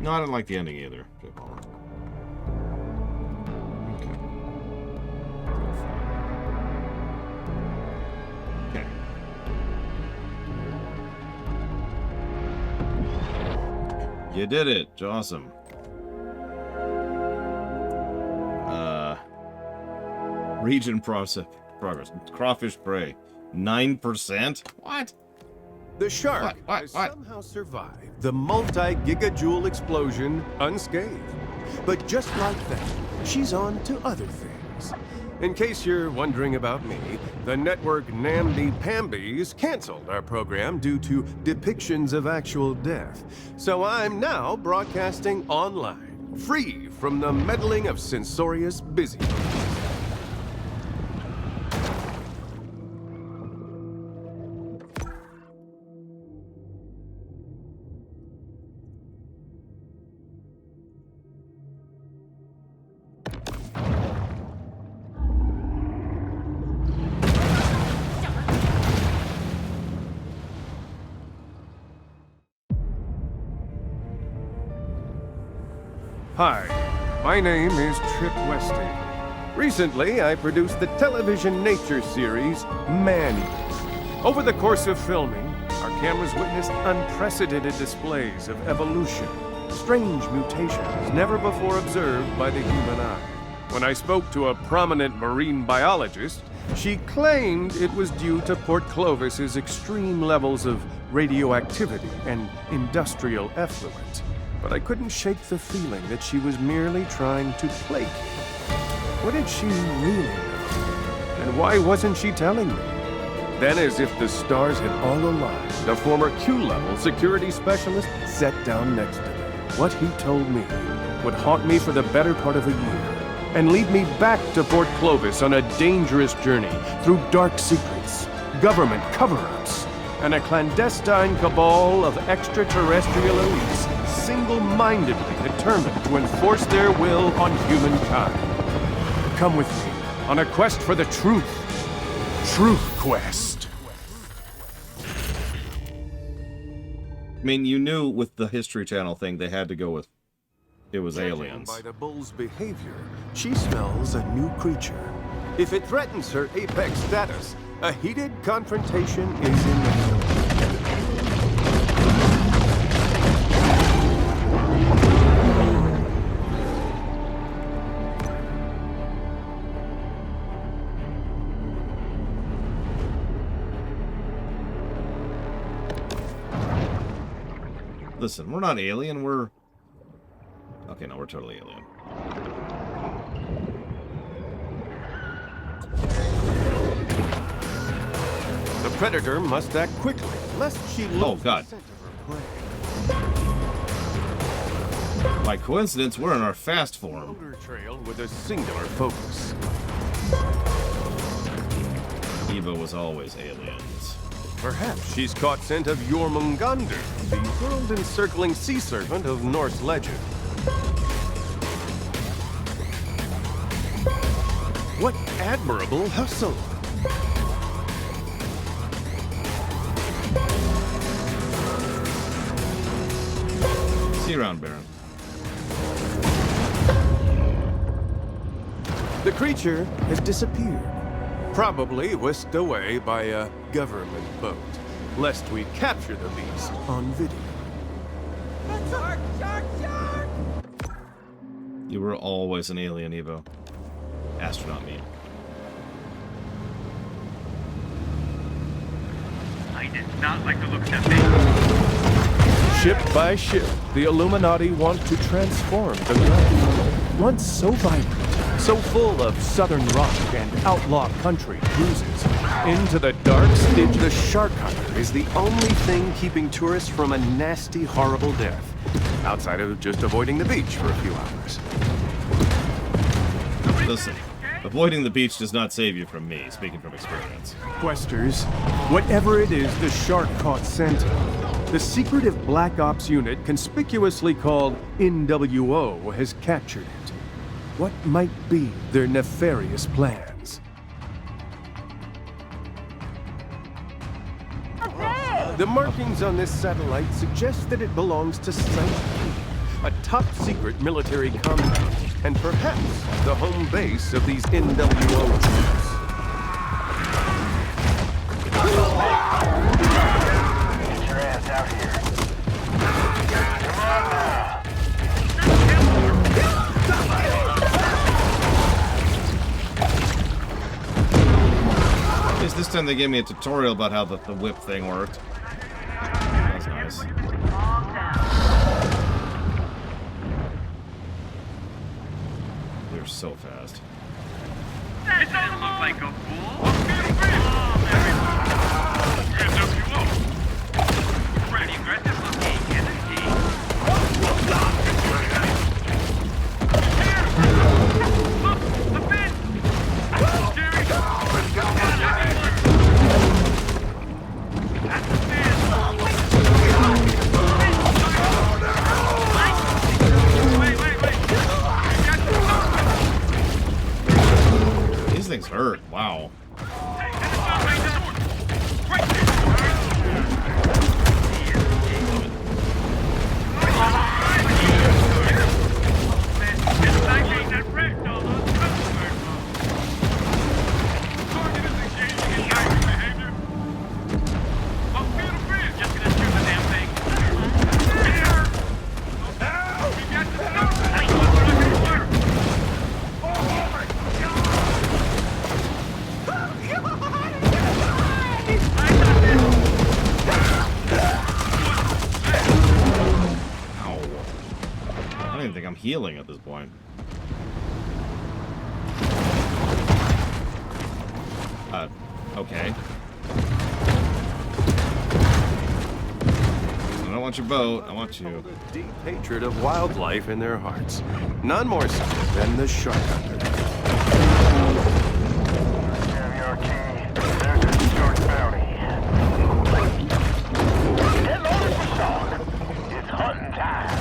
No, I didn't like the ending either. Okay. Okay. You did it. Awesome. Region progress. Crawfish prey. 9%? What? The shark has somehow survived the multi-gigajoule explosion unscathed. But just like that, she's on to other things. In case you're wondering about me, the network namby-pambies canceled our program due to depictions of actual death. So I'm now broadcasting online, free from the meddling of censorious busybodies. Hi, my name is Trip Westy. Recently, I produced the television nature series, Maneater. Over the course of filming, our cameras witnessed unprecedented displays of evolution, strange mutations never before observed by the human eye. When I spoke to a prominent marine biologist, she claimed it was due to Port Clovis's extreme levels of radioactivity and industrial effluent. But I couldn't shake the feeling that she was merely trying to placate. What did she really know? And why wasn't she telling me? Then, as if the stars had all aligned, the former Q-level security specialist sat down next to me. What he told me would haunt me for the better part of a year and lead me back to Port Clovis on a dangerous journey through dark secrets, government cover-ups, and a clandestine cabal of extraterrestrial elites single-mindedly determined to enforce their will on humankind. Come with me on a quest for the truth. Truth Quest. I mean, you knew with the History Channel thing, they had to go with it was aliens. By the bull's behavior, she smells a new creature. If it threatens her apex status, a heated confrontation is inevitable. Listen, we're not alien, we're... Okay, no, we're totally alien. The predator must act quickly, lest she lose Oh, God. the scent of her prey. By coincidence, we're in our fast form. Odor trail with a singular focus. Eva was always aliens. Perhaps she's caught scent of Jormungandr, the world-encircling sea serpent of Norse legend. What admirable hustle! See you around, Baron. The creature has disappeared. Probably whisked away by a government boat, lest we capture the beast on video. Shark, shark, shark! You were always an alien, Evo. Astronaut me. I did not like the look of that thing. Ship by ship, the Illuminati want to transform the globe. Once so vibrant, so full of southern rock and outlaw country cruises, into the dark stitch, the shark hunter is the only thing keeping tourists from a nasty, horrible death, outside of just avoiding the beach for a few hours. Listen, avoiding the beach does not save you from me, speaking from experience. Questers, whatever it is the shark caught scent of, the secretive Black Ops unit conspicuously called NWO has captured it. What might be their nefarious plans? The markings on this satellite suggest that it belongs to Site, a top-secret military compound, and perhaps the home base of these NWO troops. Get your ass out here. Come on now. At least this time they gave me a tutorial about how the whip thing worked. That's nice. They're so fast. It doesn't look like a fool. NWO. Pretty aggressive looking, isn't he? Look, the fin! Jerry! That's the fin! Wait. These things hurt. Wow. Healing at this point. Okay. I don't want your boat. I want you. A deep hatred of wildlife in their hearts. None more so than the shark hunter. Caviar King, there's a shark bounty. Get loaded for shark. It's hunting time.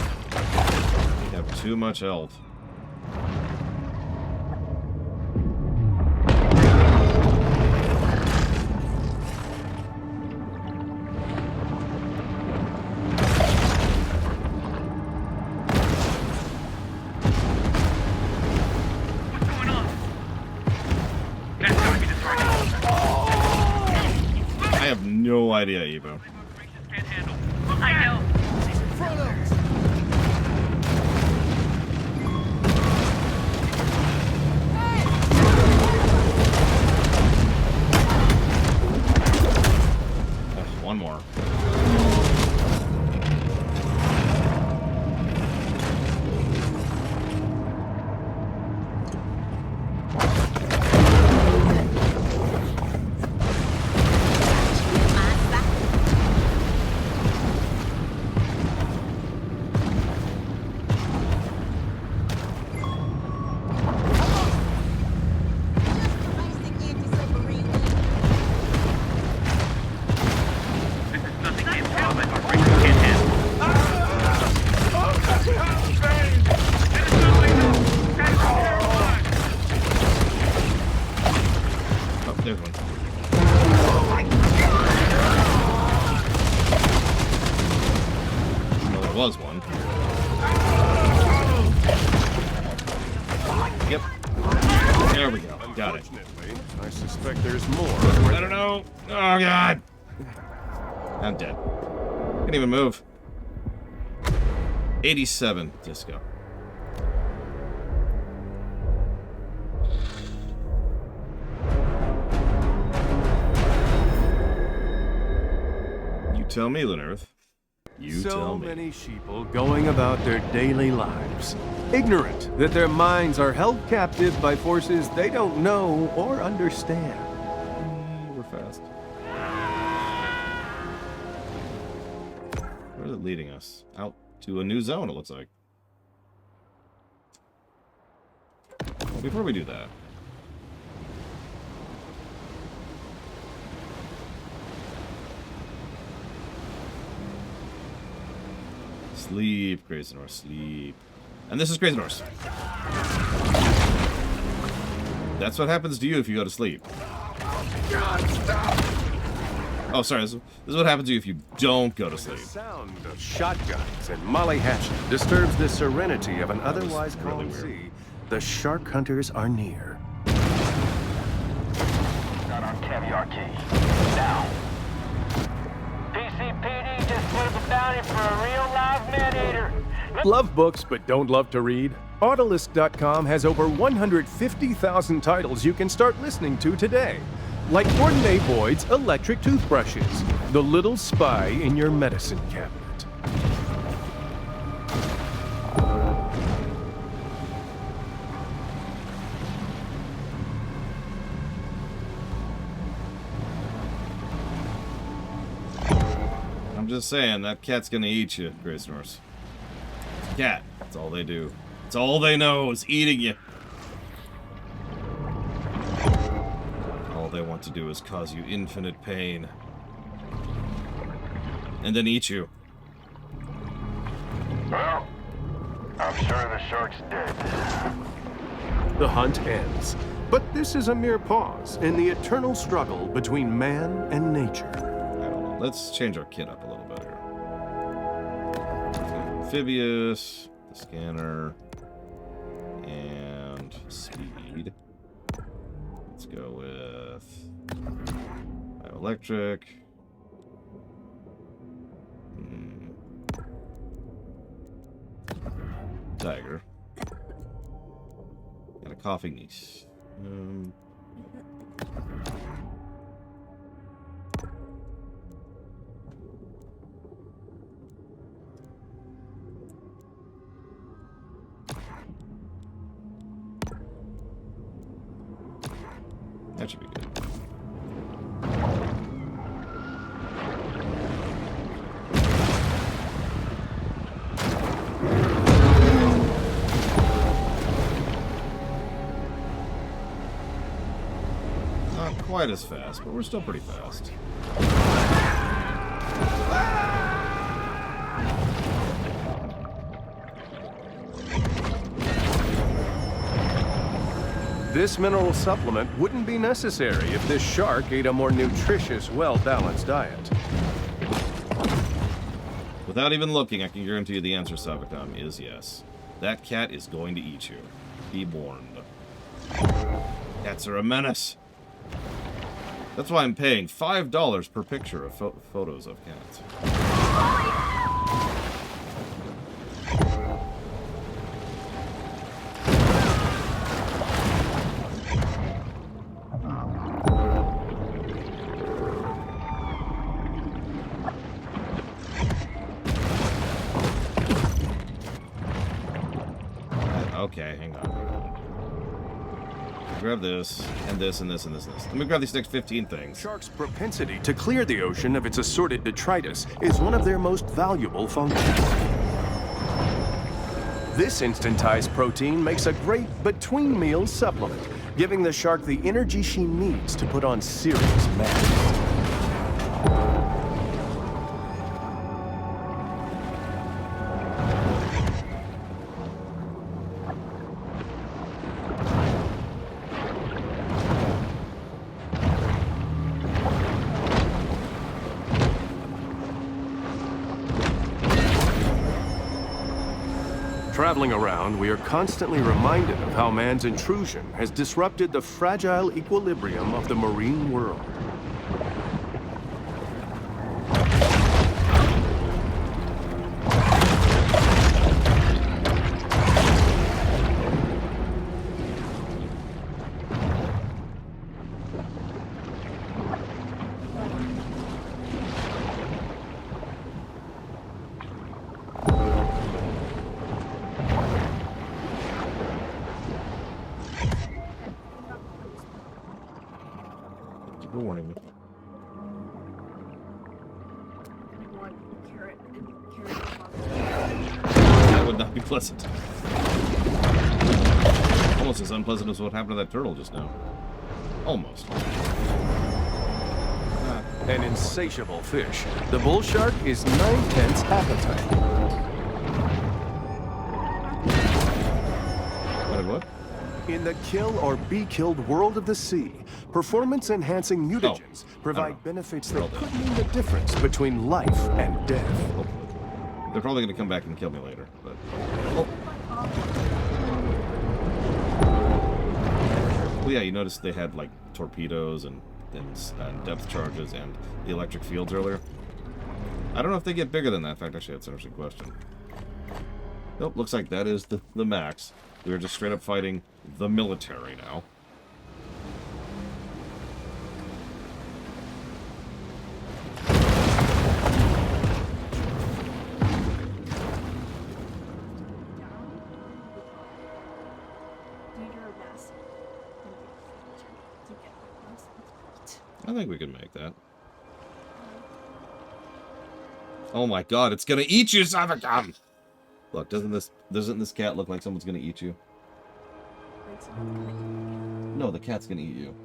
You have too much health. What's going on? That's gotta be the target. I have no idea, Evo. Can't handle. I know. One more. There's one. Well, there was one. Yep. There we go. Got it. Unfortunately, I suspect there's more. I don't know. Oh, God. I'm dead. Can't even move. 87 disco. tell me, Leonard. You so tell me. many sheeple going about their daily lives, ignorant that their minds are held captive by forces they don't know or understand. We're fast. Where is it leading us? Out to a new zone, it looks like. Well, before we do that, sleep, Crazy Norse, sleep. And this is Crazy Norse. That's what happens to you if you go to sleep. Oh, sorry. This is what happens to you if you don't go to sleep. The sound of shotguns and molly hatchet disturbs the serenity of an otherwise really calm weird. sea. The shark hunters are near. Got our caviar key. Now. PCPD just put up a bounty for a real live Maneater. Love books but don't love to read? Autolist.com has over 150,000 titles you can start listening to today. Like Gordon A. Boyd's Electric Toothbrushes, the little spy in your medicine cabinet. I'm just saying, that cat's gonna eat you, Grace Norse. Cat. That's all they do. That's all they know is eating you. All they want to do is cause you infinite pain. And then eat you. Well, I'm sure the shark's dead. The hunt ends. But this is a mere pause in the eternal struggle between man and nature. I don't know. Let's change our kit up a little bit here. Amphibious, the scanner, and speed. Let's go with bioelectric. Tiger. And a coughing niece. That should be good. Not quite as fast, but we're still pretty fast. This mineral supplement wouldn't be necessary if this shark ate a more nutritious, well-balanced diet. Without even looking, I can guarantee you the answer, Sabacom, is yes. That cat is going to eat you. Be warned. Cats are a menace. That's why I'm paying $5 per picture of photos of cats. Okay, hang on. Grab this, and this, and this, and this, and this. Let me grab these next 15 things. Sharks' propensity to clear the ocean of its assorted detritus is one of their most valuable functions. This instantized protein makes a great between-meal supplement, giving the shark the energy she needs to put on serious mass. Traveling around, we are constantly reminded of how man's intrusion has disrupted the fragile equilibrium of the marine world. Be pleasant. Almost as unpleasant as what happened to that turtle just now. Almost. An insatiable fish, the bull shark is 9/10 appetite. What? In the kill or be killed world of the sea, performance-enhancing mutagens provide benefits that could mean the difference between life and death. They're probably going to come back and kill me later, but... Oh. Well, yeah, you noticed they had, like, torpedoes and depth charges and the electric fields earlier. I don't know if they get bigger than that. In fact, actually, that's an interesting question. Nope, looks like that is the max. We are just straight up fighting the military now. I think we can make that. Oh my god, it's gonna eat you, son of a gun! Look, doesn't this cat look like someone's gonna eat you? No, the cat's gonna eat you.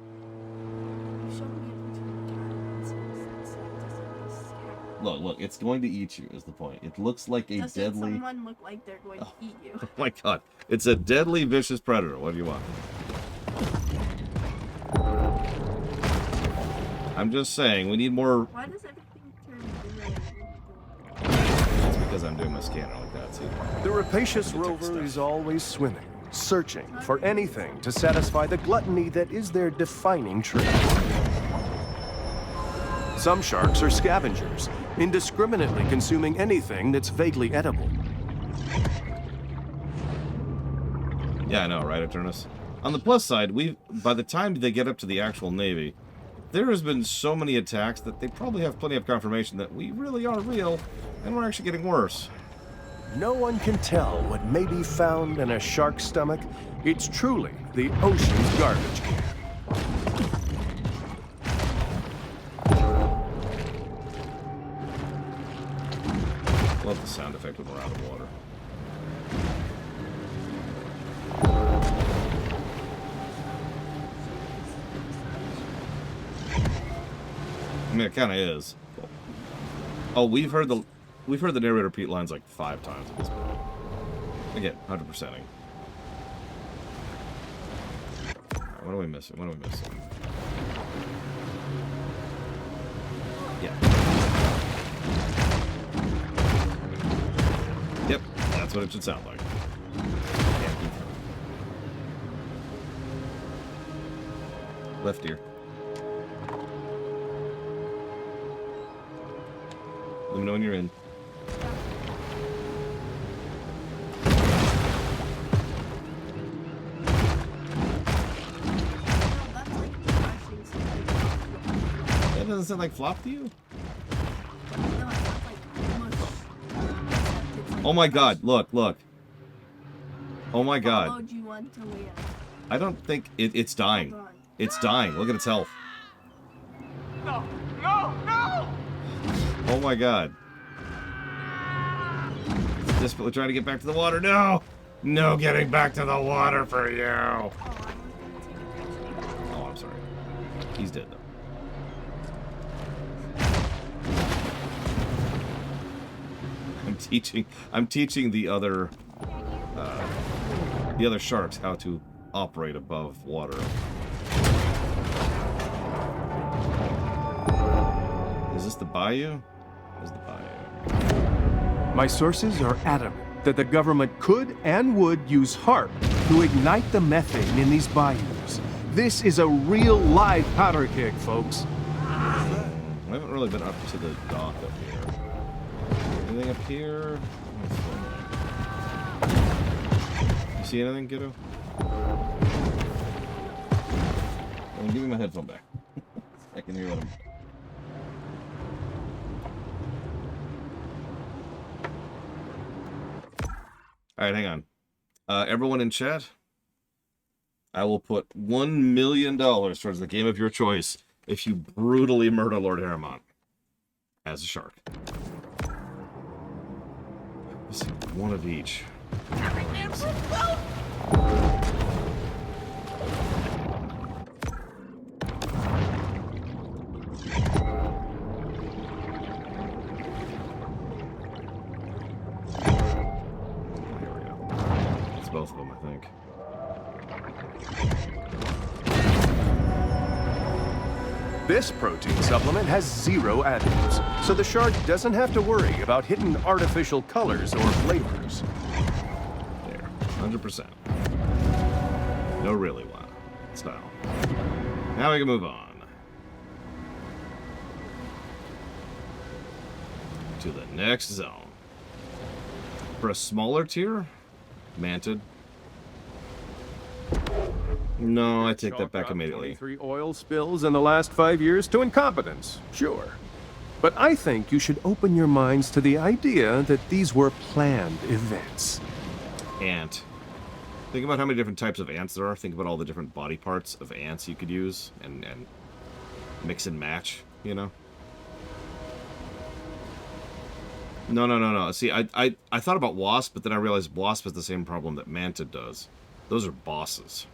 Look, it's going to eat you, is the point. It looks like a deadly... Does someone look like they're going to eat you? Oh my god. It's a deadly, vicious predator. What do you want? I'm just saying, we need more... Why does everything turn blue? It's because I'm doing my scanner like that, see? The rapacious rover is always swimming, searching for anything to satisfy the gluttony that is their defining trait. Some sharks are scavengers, indiscriminately consuming anything that's vaguely edible. Yeah, I know, right, Eternus? On the plus side, by the time they get up to the actual Navy, there has been so many attacks that they probably have plenty of confirmation that we really are real, and we're actually getting worse. No one can tell what may be found in a shark's stomach. It's truly the ocean's garbage can. Love the sound effect when we're out of water. I mean, it kind of is. Oh, we've heard the narrator repeat lines like 5 times at this point. Again, 100%ing. Right, what are we missing? What are we missing? Yeah. Yep, that's what it should sound like. Yeah, left ear. Let me know when you're in. That doesn't sound like flop to you? Oh my god, look. Oh my god. I don't think it's dying. It's dying. Look at its health. No! No! No! Oh my god. It's desperately trying to get back to the water. No! No getting back to the water for you! Oh, I'm sorry. He's dead, though. I'm teaching the other sharks how to operate above water. Is this the bayou? Is the bayou? My sources are adamant that the government could and would use HARP to ignite the methane in these bayous. This is a real live powder keg, folks. We haven't really been up to the dock up here. Anything up here? You see anything, kiddo? Well, give me my headphone back. I can hear what I'm... Alright, hang on. Everyone in chat, I will put $1 million towards the game of your choice if you brutally murder Lord Harriman as a shark. Let's see, one of each. It's both of them, I think. This protein supplement has 0 additives, so the shark doesn't have to worry about hidden artificial colors or flavors. There, 100%. No really wow style. Now we can move on to the next zone. For a smaller tier, manted. No, I take that back immediately. 23 oil spills in the last 5 years to incompetence, sure. But I think you should open your minds to the idea that these were planned events. Ant. Think about how many different types of ants there are. Think about all the different body parts of ants you could use and mix and match, you know? No. See, I thought about wasp, but then I realized wasp has the same problem that mantid does. Those are bosses.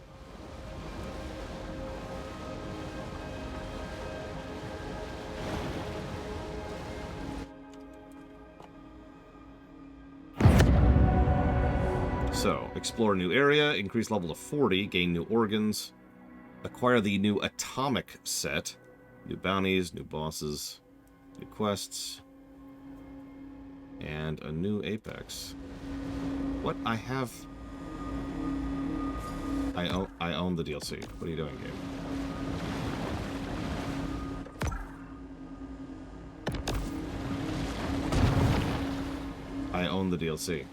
So, explore a new area, increase level to 40, gain new organs, acquire the new atomic set, new bounties, new bosses, new quests, and a new apex. What? I have... I own the DLC. What are you doing, game? I own the DLC.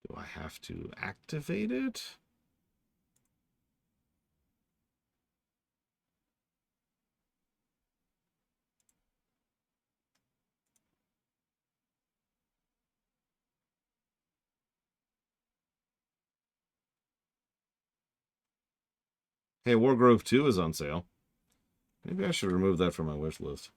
Do I have to activate it? Hey, Wargrove 2 is on sale. Maybe I should remove that from my wish list.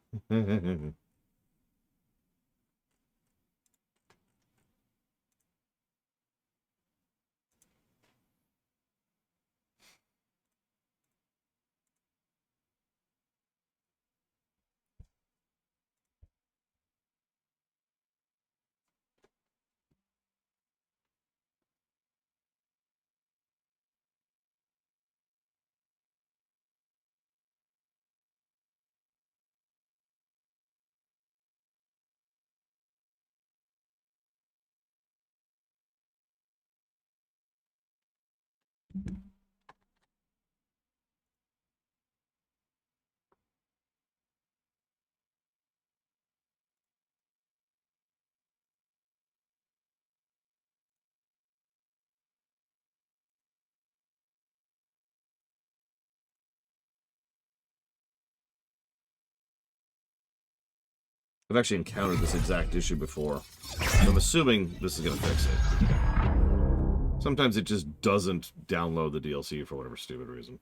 I've actually encountered this exact issue before, so I'm assuming this is going to fix it. Sometimes it just doesn't download the DLC for whatever stupid reason.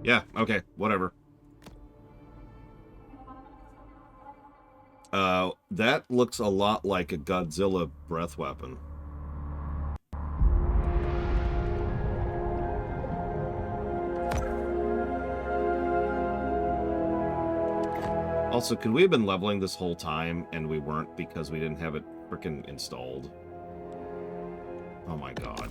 Yeah, okay, whatever. That looks a lot like a Godzilla breath weapon. Also, could we have been leveling this whole time and we weren't because we didn't have it frickin' installed? Oh my god.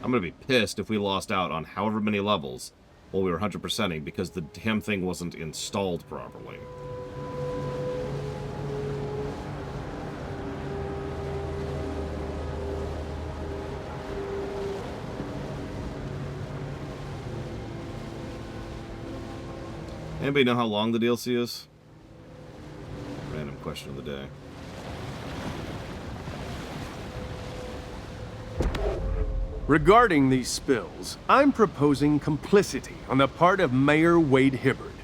I'm gonna be pissed if we lost out on however many levels while we were 100%ing because the damn thing wasn't installed properly. Anybody know how long the DLC is? Random question of the day. Regarding these spills, I'm proposing complicity on the part of Mayor Wade Hibbard.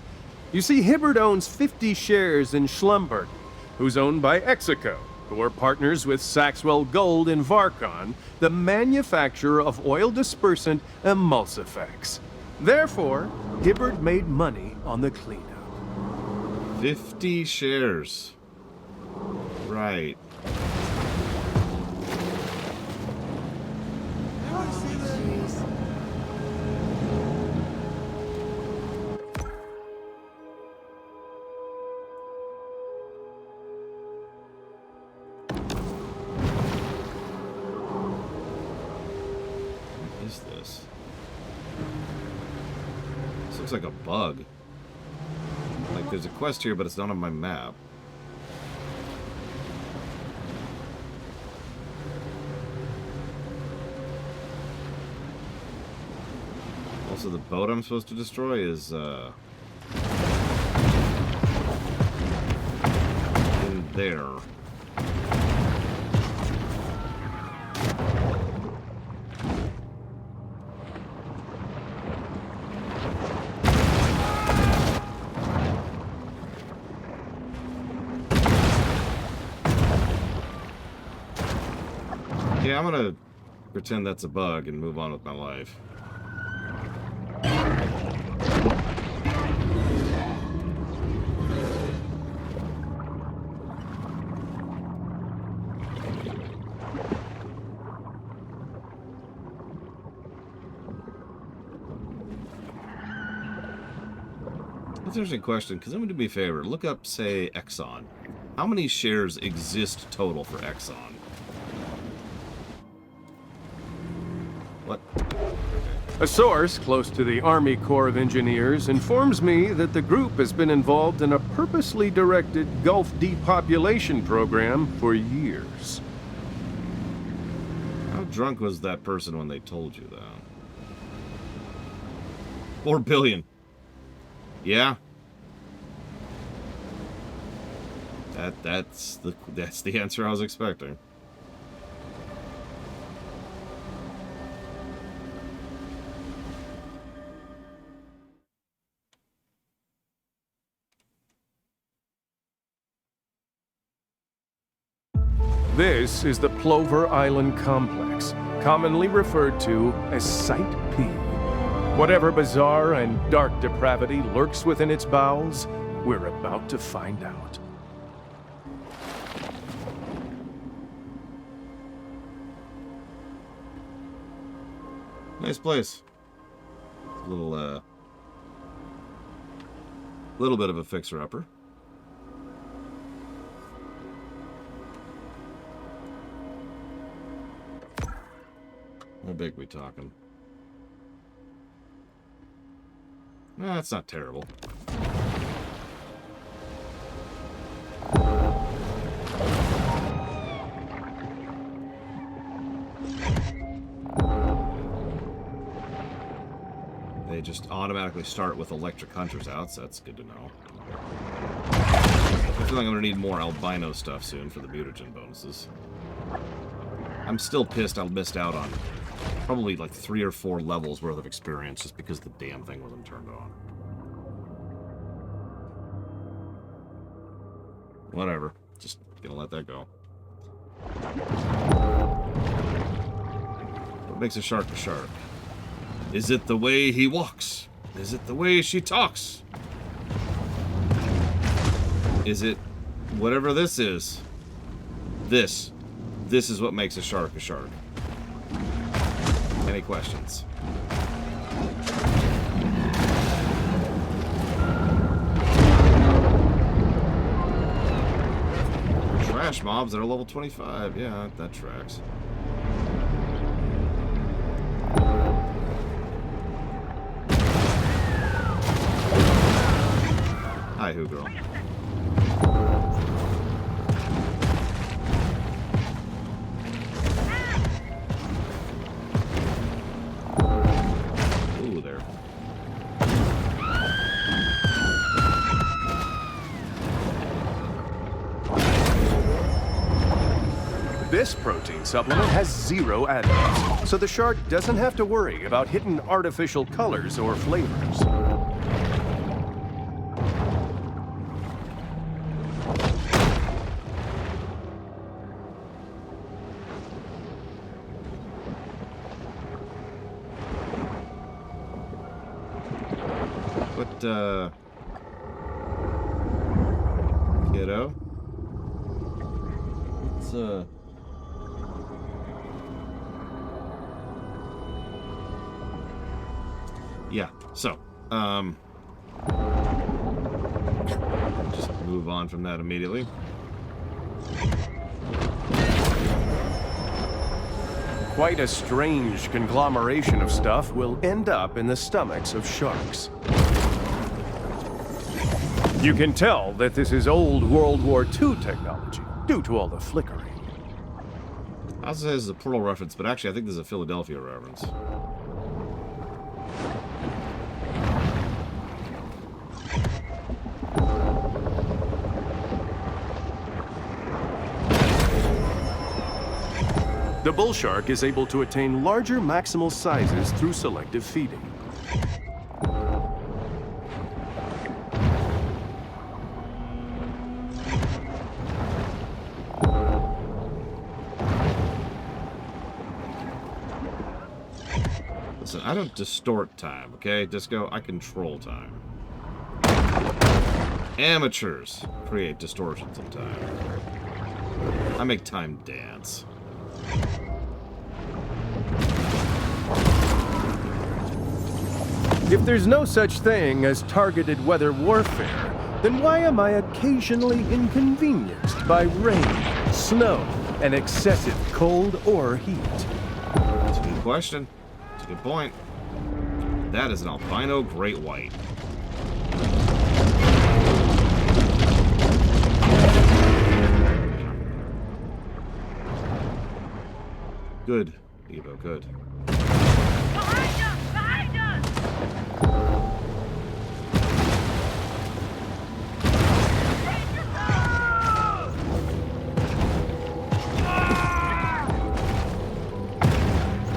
You see, Hibbard owns 50 shares in Schlumberger, who's owned by Execo, who are partners with Saxwell Gold in Varcon, the manufacturer of oil dispersant Emulsifex. Therefore, Hibbard made money on the cleanup. 50 shares. Right. What is this? This looks like a bug. Like there's a quest here, but it's not on my map. Also, the boat I'm supposed to destroy is, in there. Yeah, I'm gonna pretend that's a bug and move on with my life. That's an interesting question, because I'm going to do me a favor. Look up, say, Exxon. How many shares exist total for Exxon? What? A source close to the Army Corps of Engineers informs me that the group has been involved in a purposely directed Gulf depopulation program for years. How drunk was that person when they told you that? 4 billion. Yeah. That's the answer I was expecting. This is the Plover Island Complex, commonly referred to as Site P. Whatever bizarre and dark depravity lurks within its bowels, we're about to find out. Nice place. A little bit of a fixer-upper. How big we talking? That's not terrible. They just automatically start with electric hunters out, so that's good to know. I feel like I'm gonna need more albino stuff soon for the mutagen bonuses. I'm still pissed I missed out on probably like 3 or 4 levels worth of experience just because the damn thing wasn't turned on. Whatever. Just Gonna let that go. What makes a shark a shark? Is it the way he walks? Is it the way she talks? Is it whatever this is? This is what makes a shark a shark. Any questions? Trash mobs that are level 25. Yeah, that tracks. Hi, Who Girl. Ooh, there. This protein supplement has 0 additives, so the shark doesn't have to worry about hitting artificial colors or flavors. Kiddo? It's, yeah, so, just move on from that immediately. Quite a strange conglomeration of stuff will end up in the stomachs of sharks. You can tell that this is old World War II technology, due to all the flickering. I was say this is a Pearl reference, but actually I think this is a Philadelphia reference. The bull shark is able to attain larger maximal sizes through selective feeding. Listen, I don't distort time, okay, Disco? I control time. Amateurs create distortions in time. I make time dance. If there's no such thing as targeted weather warfare, then why am I occasionally inconvenienced by rain, snow, and excessive cold or heat? That's a good question. That's a good point. That is an albino great white. Good, Evo, good. Behind us! Behind us!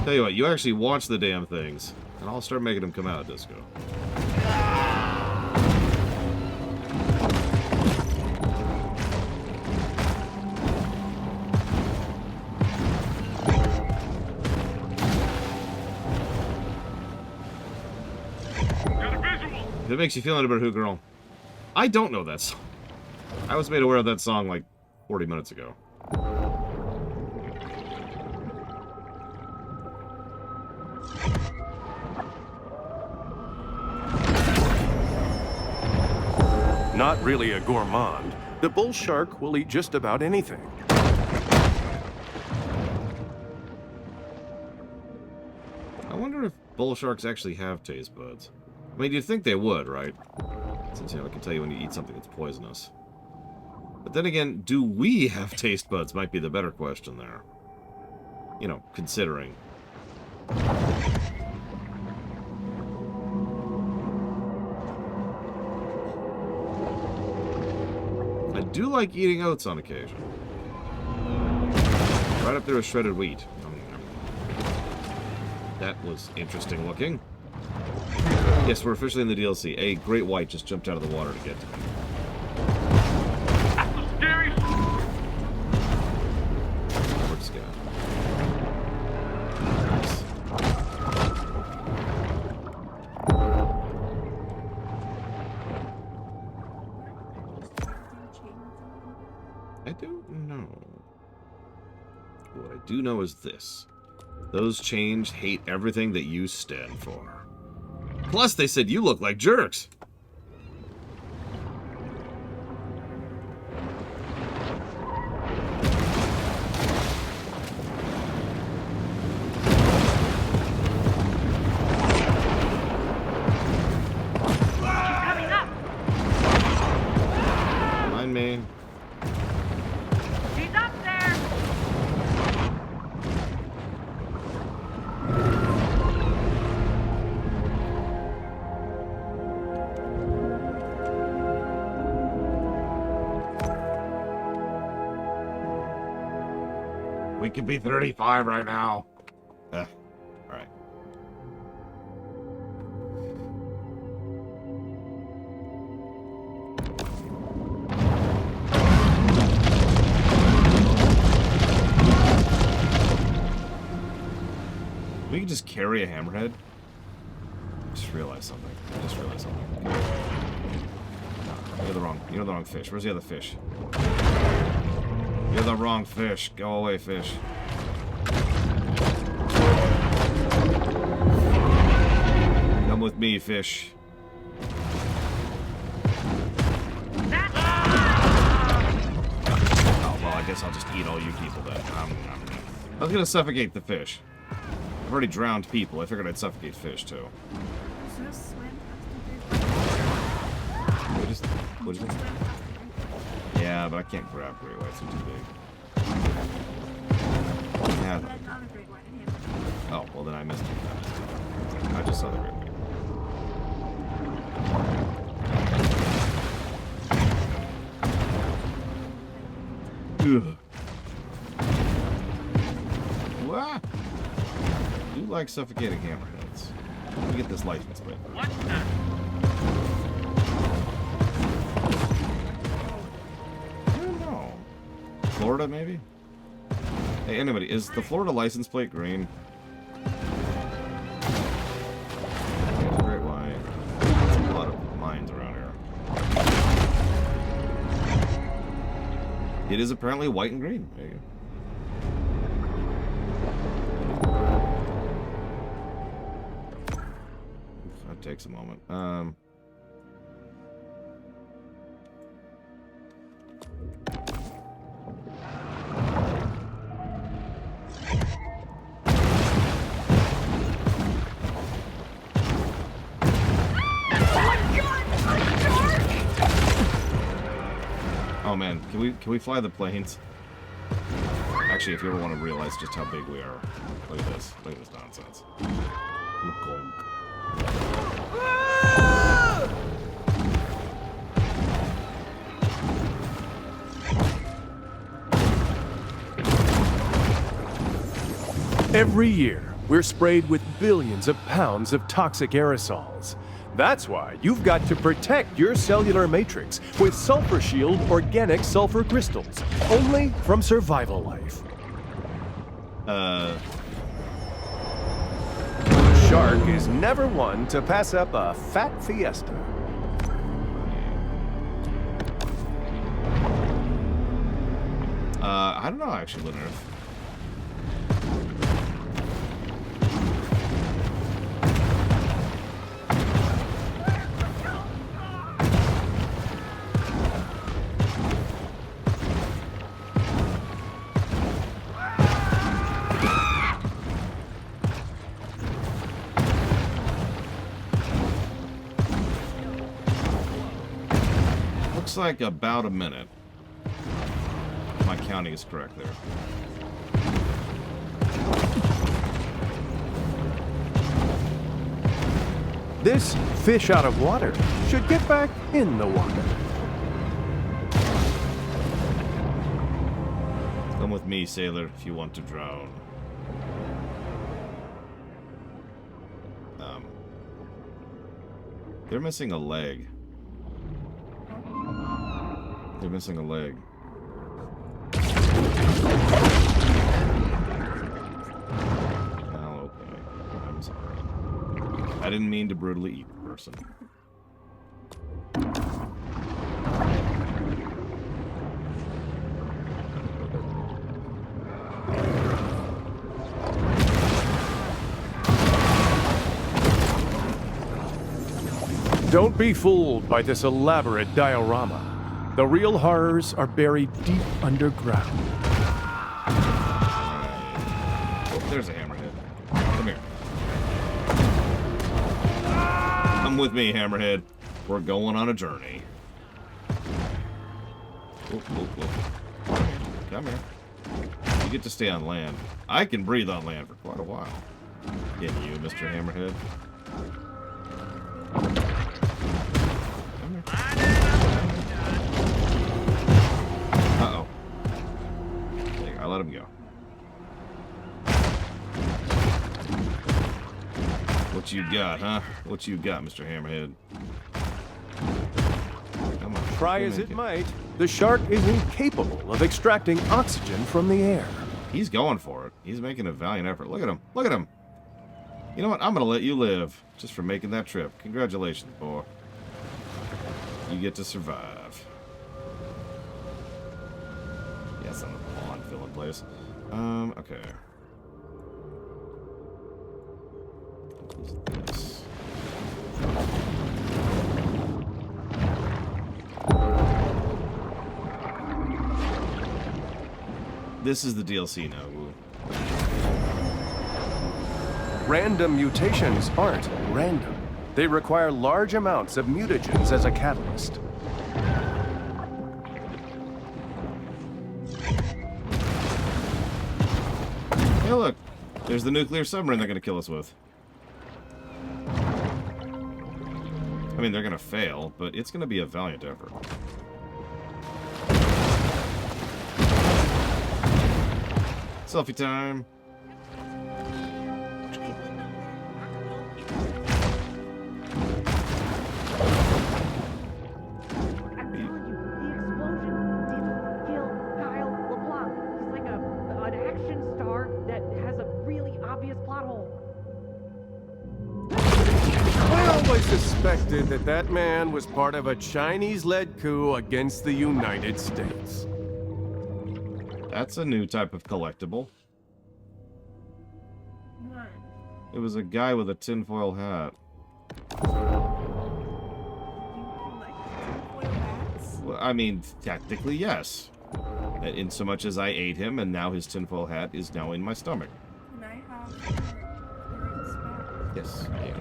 Tell you what, you actually watch the damn things, and I'll start making them come out, Disco. Got a visual! If it makes you feel any better, Who Girl, I don't know that song. I was made aware of that song like 40 minutes ago. Not really a gourmand, the bull shark will eat just about anything. I wonder if bull sharks actually have taste buds. I mean, you'd think they would, right? Since, you know, I can tell you when you eat something that's poisonous. But then again, do we have taste buds might be the better question there. You know, considering. I do like eating oats on occasion. Right up there with shredded wheat. That was interesting looking. Yes, we're officially in the DLC. A great white just jumped out of the water to get to me. That's so scary! this guy. I don't know. What I do know is this. Those changed hate everything that you stand for. Plus, they said you look like jerks. Coming up! Mind me. He's up there! We could be 35 right now. Alright. We can just carry a hammerhead. Just realized something. You're the wrong fish. Where's the other fish? You're the wrong fish. Go away, fish. Come with me, fish. Oh, well, I guess I'll just eat all you people then. I was gonna suffocate the fish. I've already drowned people. I figured I'd suffocate fish, too. Just swim What is it? Yeah, but I can't grab great whites. They're too big. Yeah. That's not a great one in him. Oh, well then I missed it. I just saw the great white. Ugh. What? You like suffocating hammerheads. Let me get this license plate. What the? I don't know. Florida, maybe? Hey, anybody, is the Florida license plate green? There's a great white. There's a lot of mines around here. It is apparently white and green. There you go. That takes a moment. Oh man, can we fly the planes? Actually, if you ever want to realize just how big we are, look at this. Look at this nonsense. Every year, we're sprayed with billions of pounds of toxic aerosols. That's why you've got to protect your cellular matrix with Sulfur Shield organic sulfur crystals, only from Survival Life. A shark is never one to pass up a fat fiesta. I don't know, actually, Linear. Looks like about a minute. My counting is correct there. This fish out of water should get back in the water. Come with me, sailor, if you want to drown. They're missing a leg. They're missing a leg. I didn't mean to brutally eat the person. Don't be fooled by this elaborate diorama. The real horrors are buried deep underground. Oh, there's a hammerhead. Come here. Come with me, hammerhead. We're going on a journey. Whoop, whoop, whoop. Come here. You get to stay on land. I can breathe on land for quite a while. Getting you, Mr. Hammerhead. Uh-oh. There, I let him go. What you got, huh? What you got, Mr. Hammerhead? Come on. Try as it might, the shark is incapable of extracting oxygen from the air. He's going for it. He's making a valiant effort. Look at him. Look at him. You know what? I'm going to let you live just for making that trip. Congratulations, boy. You get to survive. Yes, I'm a pond filling place. Okay. What is this? This is the DLC now. Woo. Random mutations aren't random. They require large amounts of mutagens as a catalyst. Hey, look. There's the nuclear submarine they're going to kill us with. I mean, they're going to fail, but it's going to be a valiant effort. Selfie time. Suspected that man was part of a Chinese-led coup against the United States. That's a new type of collectible. What? It was a guy with a tinfoil hat. You collect tinfoil hats? Well, I mean, technically, yes. In so much as I ate him, and now his tinfoil hat is now in my stomach. Can I have clearance back? Yes, yeah.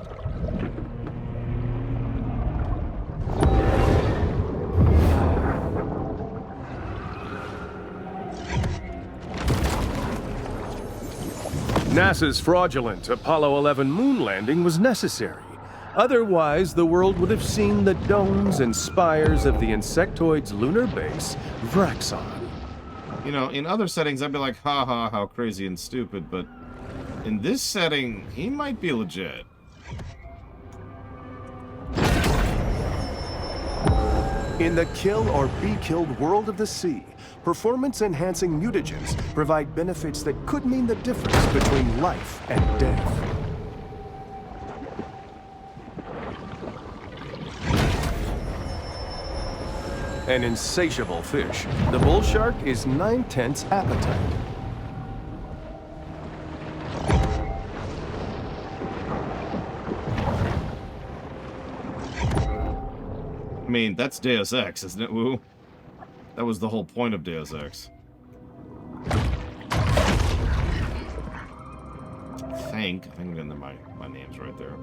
NASA's fraudulent Apollo 11 moon landing was necessary. Otherwise, the world would have seen the domes and spires of the insectoid's lunar base, Vraxon. You know, in other settings, I'd be like, ha ha, how crazy and stupid, but in this setting, he might be legit. In the kill or be killed world of the sea, performance-enhancing mutagens provide benefits that could mean the difference between life and death. An insatiable fish, the bull shark is 9/10 appetite. I mean, that's Deus Ex, isn't it, Woo? That was the whole point of Deus Ex. I think I'm getting my name's right there.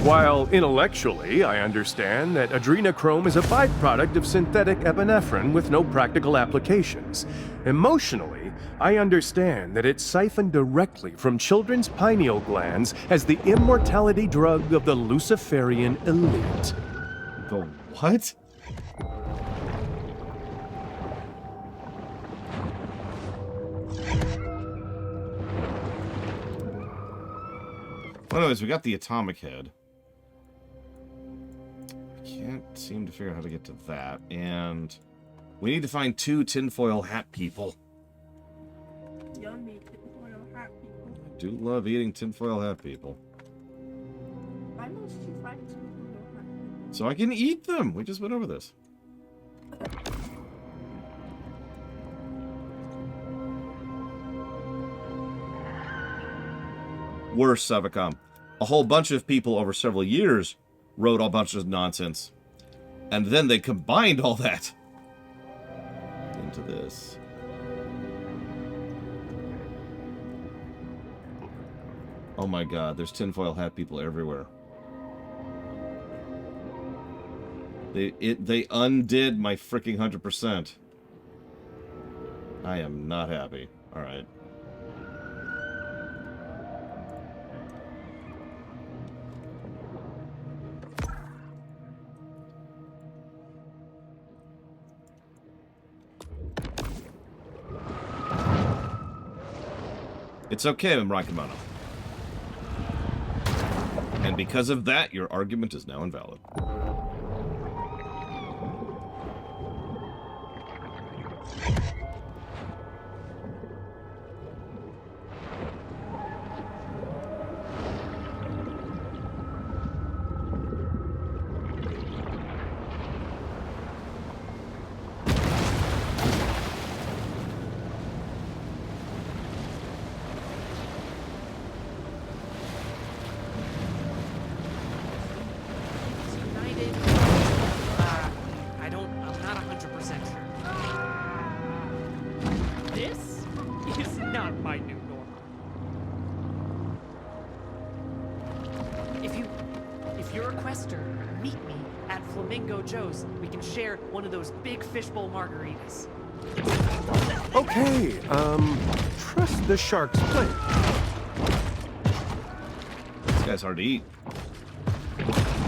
While intellectually, I understand that adrenochrome is a byproduct of synthetic epinephrine with no practical applications. Emotionally, I understand that it's siphoned directly from children's pineal glands as the immortality drug of the Luciferian elite. The what? Well, anyways, we got the atomic head. I can't seem to figure out how to get to that, and We need to find 2 tinfoil hat people. Yummy tinfoil hat people. I do love eating tinfoil hat people. Why must you find tinfoil hat people? So I can eat them. We just went over this. Worse, Savicom. A whole bunch of people over several years wrote a bunch of nonsense. And then they combined all that into this. Oh my god, there's tinfoil hat people everywhere. They undid my freaking 100%. I am not happy. Alright. It's okay, Mrakimono. And because of that, your argument is now invalid. United. I'm not 100% sure. This is not my new normal. If you're a quester, meet me at Flamingo Joe's. We can share one of those big fishbowl margaritas. Okay, trust the shark's plan. This guy's hard to eat.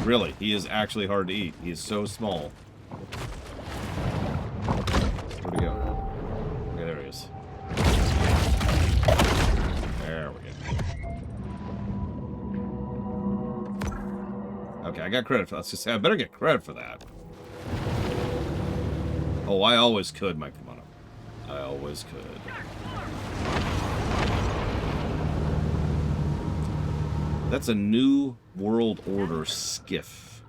Really, he is actually hard to eat. He is so small. Where'd he go? Okay, there he is. There we go. Okay, I got credit for that. Let's just say I better get credit for that. Oh, I always could, Mike Kimono. I always could. That's a New World Order skiff.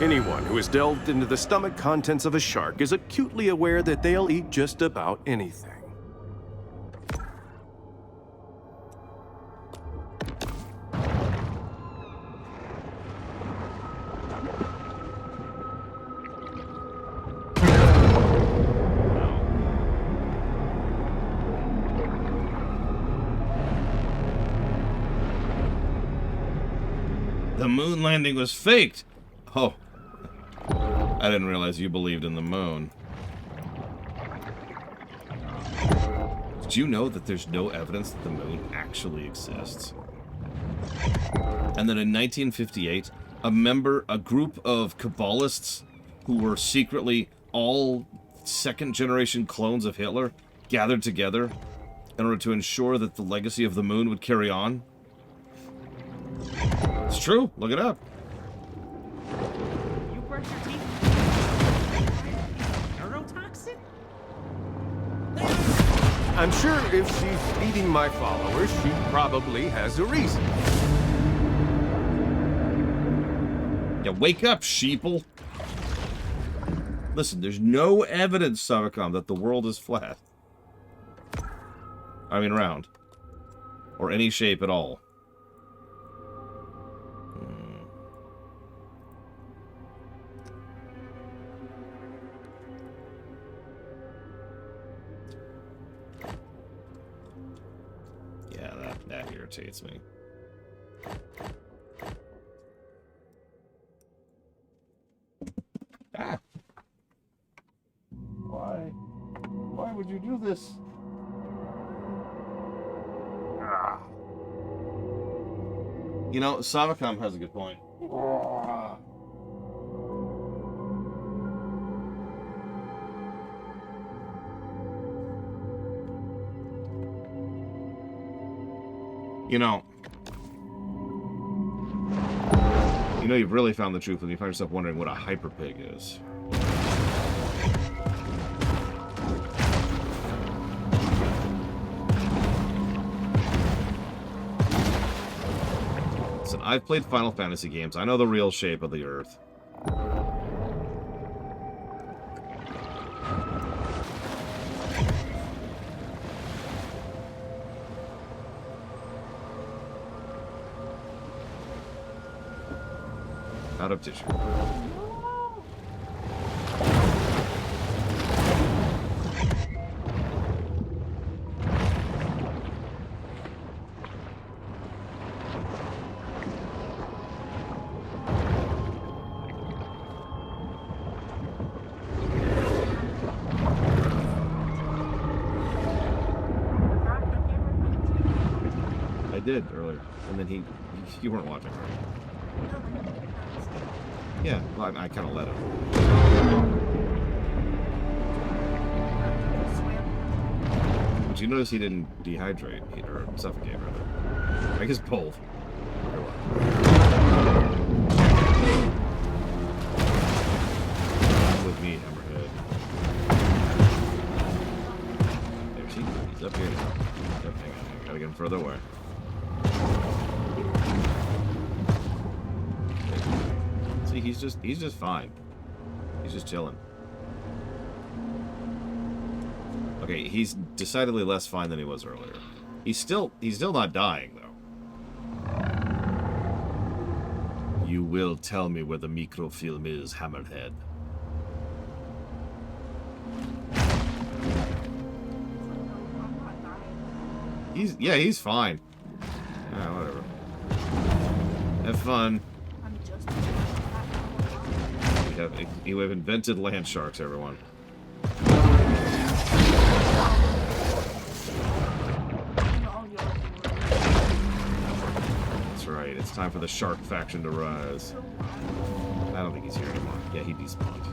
Anyone who has delved into the stomach contents of a shark is acutely aware that they'll eat just about anything. The moon landing was faked. Oh. I didn't realize you believed in the moon. Did you know that there's no evidence that the moon actually exists? And that in 1958, a group of Kabbalists who were secretly all second-generation clones of Hitler gathered together in order to ensure that the legacy of the moon would carry on? It's true. Look it up. You brush your teeth? Neurotoxin? I'm sure if she's feeding my followers, she probably has a reason. Yeah, wake up, sheeple. Listen, there's no evidence, Savicom, that the world is flat. I mean round. Or any shape at all. Yeah, that irritates me. Ah! Why? Why would you do this? Ah. You know, Savicom has a good point. Ah. You know, know you've really found the truth when you find yourself wondering what a hyperpig is. Listen, I've played Final Fantasy games. I know the real shape of the Earth. Out of tissue. I did earlier, and then you weren't watching, right? Yeah, well, I kind of let him. But you notice he didn't dehydrate, or suffocate, rather. I guess both. With me, Hammerhead. There's he's up here now. Oh, hang on, I gotta get him further away. See, he's just fine. He's just chilling. Okay, he's decidedly less fine than he was earlier. He's still not dying though. You will tell me where the microfilm is, Hammerhead. He's fine. Yeah, whatever. Have fun. We have invented land sharks, everyone. That's right. It's time for the shark faction to rise. I don't think he's here anymore. Yeah, he despawned.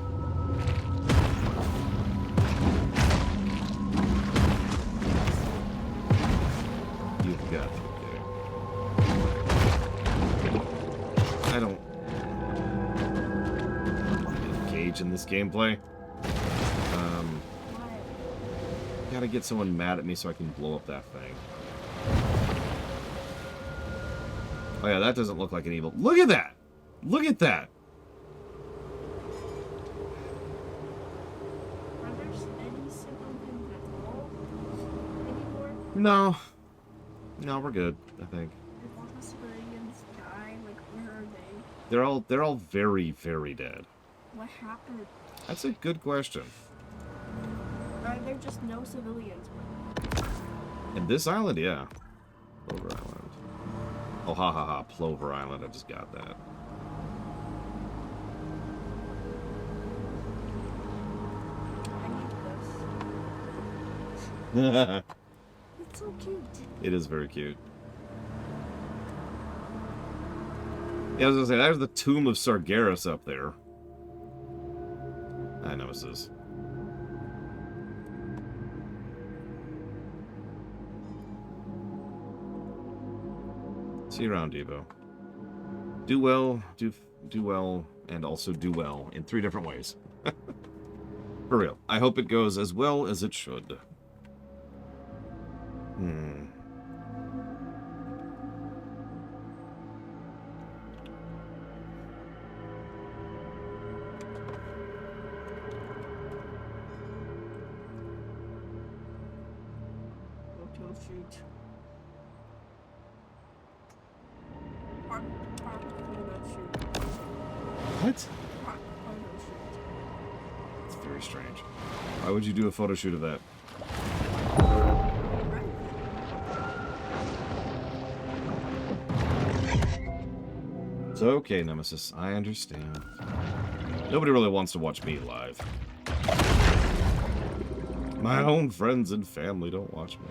You've got to be kidding. I don't engage in this gameplay. Gotta get someone mad at me so I can blow up that thing. Oh yeah, that doesn't look like an evil. Look at that! Look at that! Are there any civilians at all anymore? No. No, we're good, I think. If all the civilians die, like where are they? They're all very, very dead. What happened? That's a good question. Are there just no civilians? In this island, yeah. Plover Island. Oh, ha ha ha, Plover Island, I just got that. I need this. It's so cute. It is very cute. Yeah, I was gonna say, there's the tomb of Sargeras up there. I know this is. See you around, Devo. Do well, do well, and also do well in 3 different ways. For real. I hope it goes as well as it should. Photo shoot. What? Photo shoot. It's very strange. Why would you do a photo shoot of that? It's okay, Nemesis. I understand. Nobody really wants to watch me live. My own friends and family don't watch me.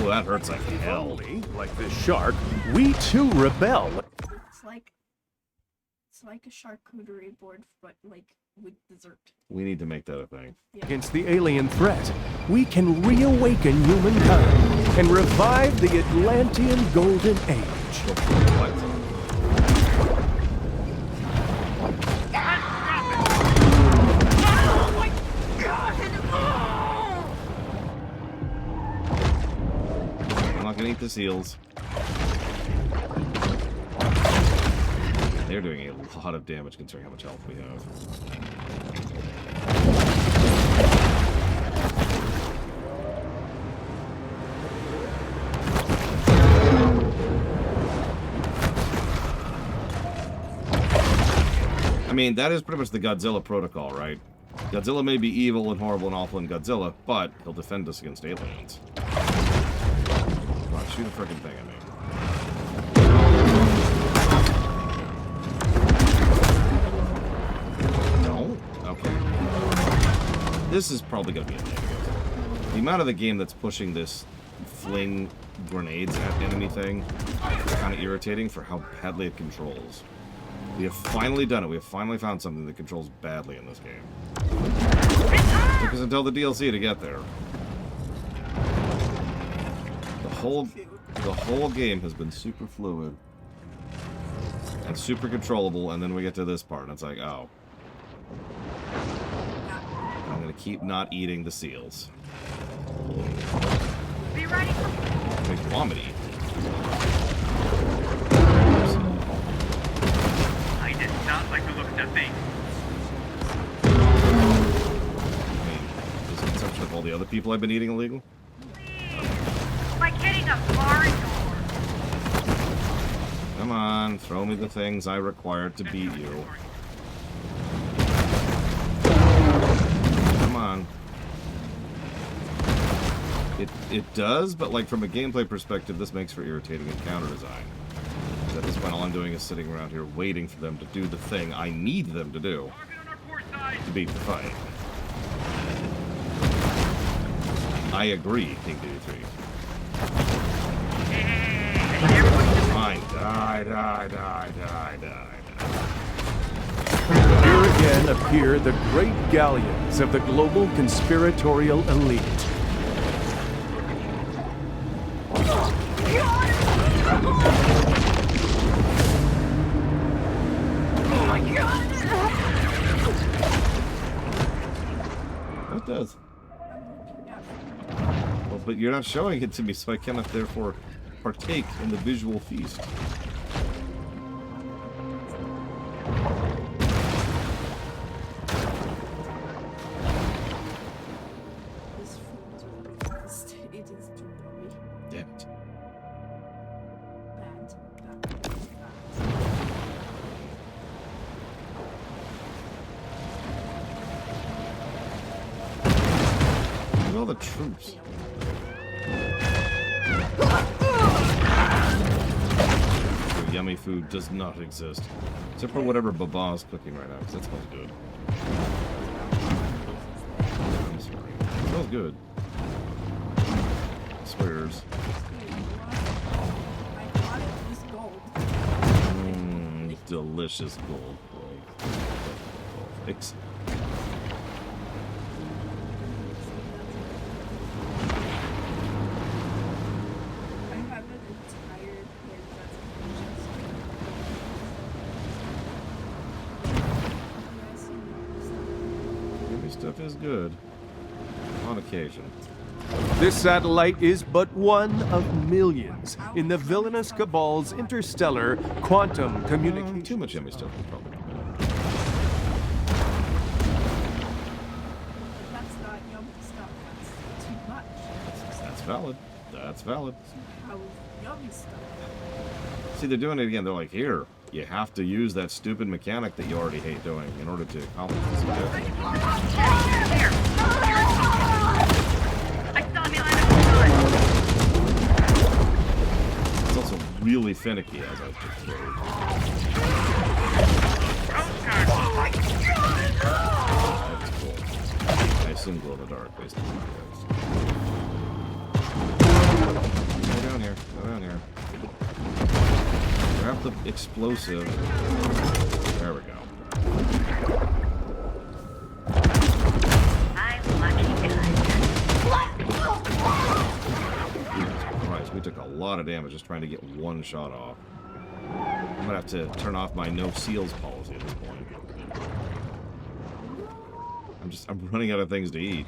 Well, that hurts like hell. Like this shark, we too rebel. It's like a charcuterie board, but like with dessert. We need to make that a thing. Against the alien threat, we can reawaken humankind and revive the Atlantean Golden Age. What? I'm not gonna eat the seals. They're doing a lot of damage considering how much health we have. I mean, that is pretty much the Godzilla protocol, right? Godzilla may be evil and horrible and awful in Godzilla, but he'll defend us against aliens. Come on, shoot a freaking thing at me. No? Okay. This is probably going to be a negative. The amount of the game that's pushing this fling grenades at enemy thing is kind of irritating for how badly it controls. We have finally done it. We have finally found something that controls badly in this game. It took us until the DLC to get there. The whole game has been super fluid and super controllable, and then we get to this part, and it's like, oh. I'm gonna keep not eating the seals. Be ready for... Make vomit eat. I did not like the look of that thing. I mean, is the consumption of all the other people I've been eating illegal? Like hitting a barn door. Come on, throw me the things I require to beat you. Come on. It does, but like from a gameplay perspective, this makes for irritating encounter design. Because at this point, all I'm doing is sitting around here waiting for them to do the thing I need them to do to beat the fight. I agree, King Duty 3. Fine. Die. Here again appear the great galleons of the global conspiratorial elite. Oh my god! It does. Well, but you're not showing it to me, so I cannot therefore partake in the visual feast. This food it is too yummy. Damn it. Bad. Look at all the troops. Yummy food does not exist. Except for whatever Baba's cooking right now, because that smells good. I'm sorry. It smells good. Swears. I thought it was gold. Delicious gold. Fix it. I have an entire pan that's Yummy stuff is good. On occasion. This satellite is but one of millions in the villainous cabal's interstellar quantum communication. Too much yummy stuff is probably not bad. That's not yummy stuff. That's too much. That's valid. That's valid. How is yummy stuff? See, they're doing it again. They're like, here, you have to use that stupid mechanic that you already hate doing in order to accomplish this objective. Here. I saw me line up It's also really finicky, as I prefer. That's cool. I assume glow in the dark based on my Go down here. Go down here. Grab the explosive. There we go. took a lot of damage just trying to get one shot off. I'm gonna have to turn off my no seals policy at this point. I'm running out of things to eat.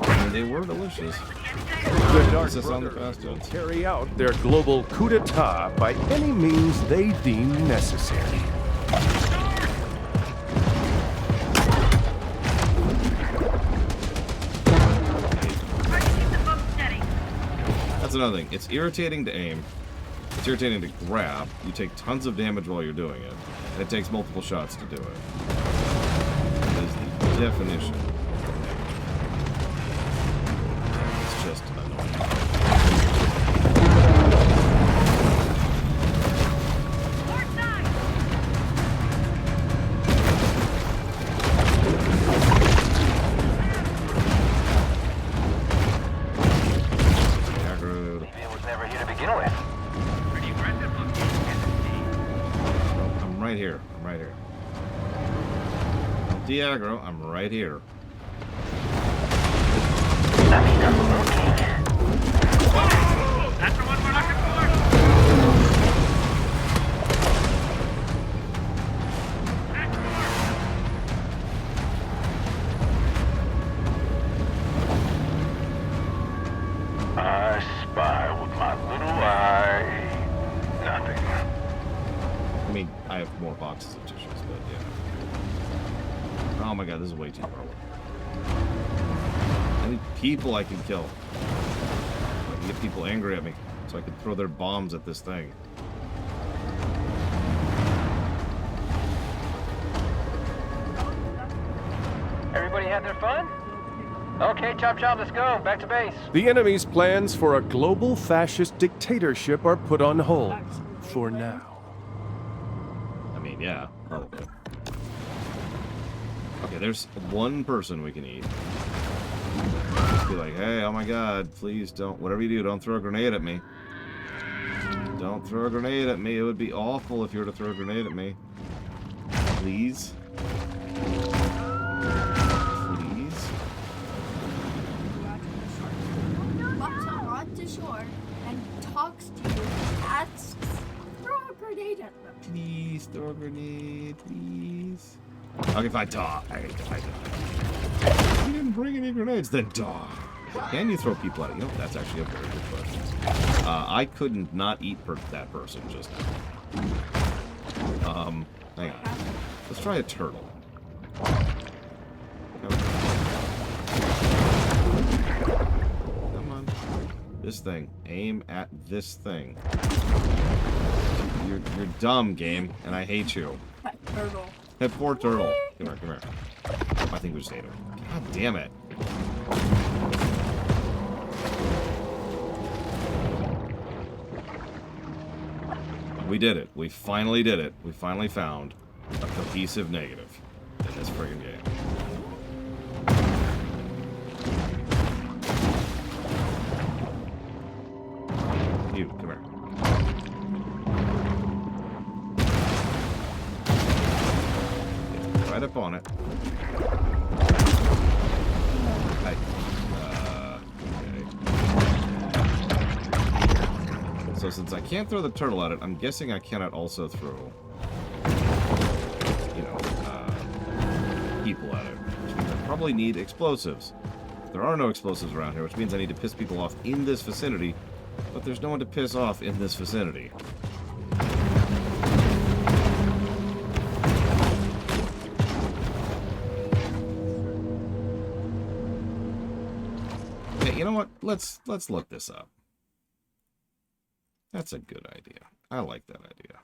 And they were delicious. The Dark This is on the Brothers fast will ones. carry out their global coup d'etat by any means they deem necessary. That's another thing. It's irritating to aim. It's irritating to grab. You take tons of damage while you're doing it. And it takes multiple shots to do it. That is the definition. It's just annoying. Aggroed. Maybe it was never here to begin with. Pretty aggressive looking, as you see. Nope, I'm right here. I'm right here. Don't de-aggro. I'm right here. Whoa! That's the one we're looking for! I spy with my little eye. Nothing. I mean, I have more boxes of tissues, but yeah. Oh my god, this is way too far away. I need people I can kill. I can get people angry at me, so I can throw their bombs at this thing. Everybody had their fun? Okay, chop chop, let's go. Back to base. The enemy's plans for a global fascist dictatorship are put on hold for now. I mean, yeah, probably. Okay, there's one person we can eat. Be like, hey, oh my god, please don't, whatever you do, don't throw a grenade at me. Don't throw a grenade at me. It would be awful if you were to throw a grenade at me. Please. Please. Walks onto shore and talks to you, asks, throw a grenade at them. Please throw a grenade, please. Okay, fine, die. You didn't bring any grenades, then die. Can you throw people at it? You know, that's actually a very good question. I couldn't not eat that person just now. Hang on. Let's try a turtle. Come on. This thing. Aim at this thing. You're dumb, game, and I hate you. That turtle. That poor turtle. Come here, come here. I think we just ate him. God damn it. We did it. We finally did it. We finally found a cohesive negative in this friggin' game. You, come here. Right up on it. Hey. Okay. So since I can't throw the turtle at it, I'm guessing I cannot also throw, you know, people at it. Which means I probably need explosives. There are no explosives around here, which means I need to piss people off in this vicinity, but there's no one to piss off in this vicinity. You know what? Let's look this up. That's a good idea. I like that idea.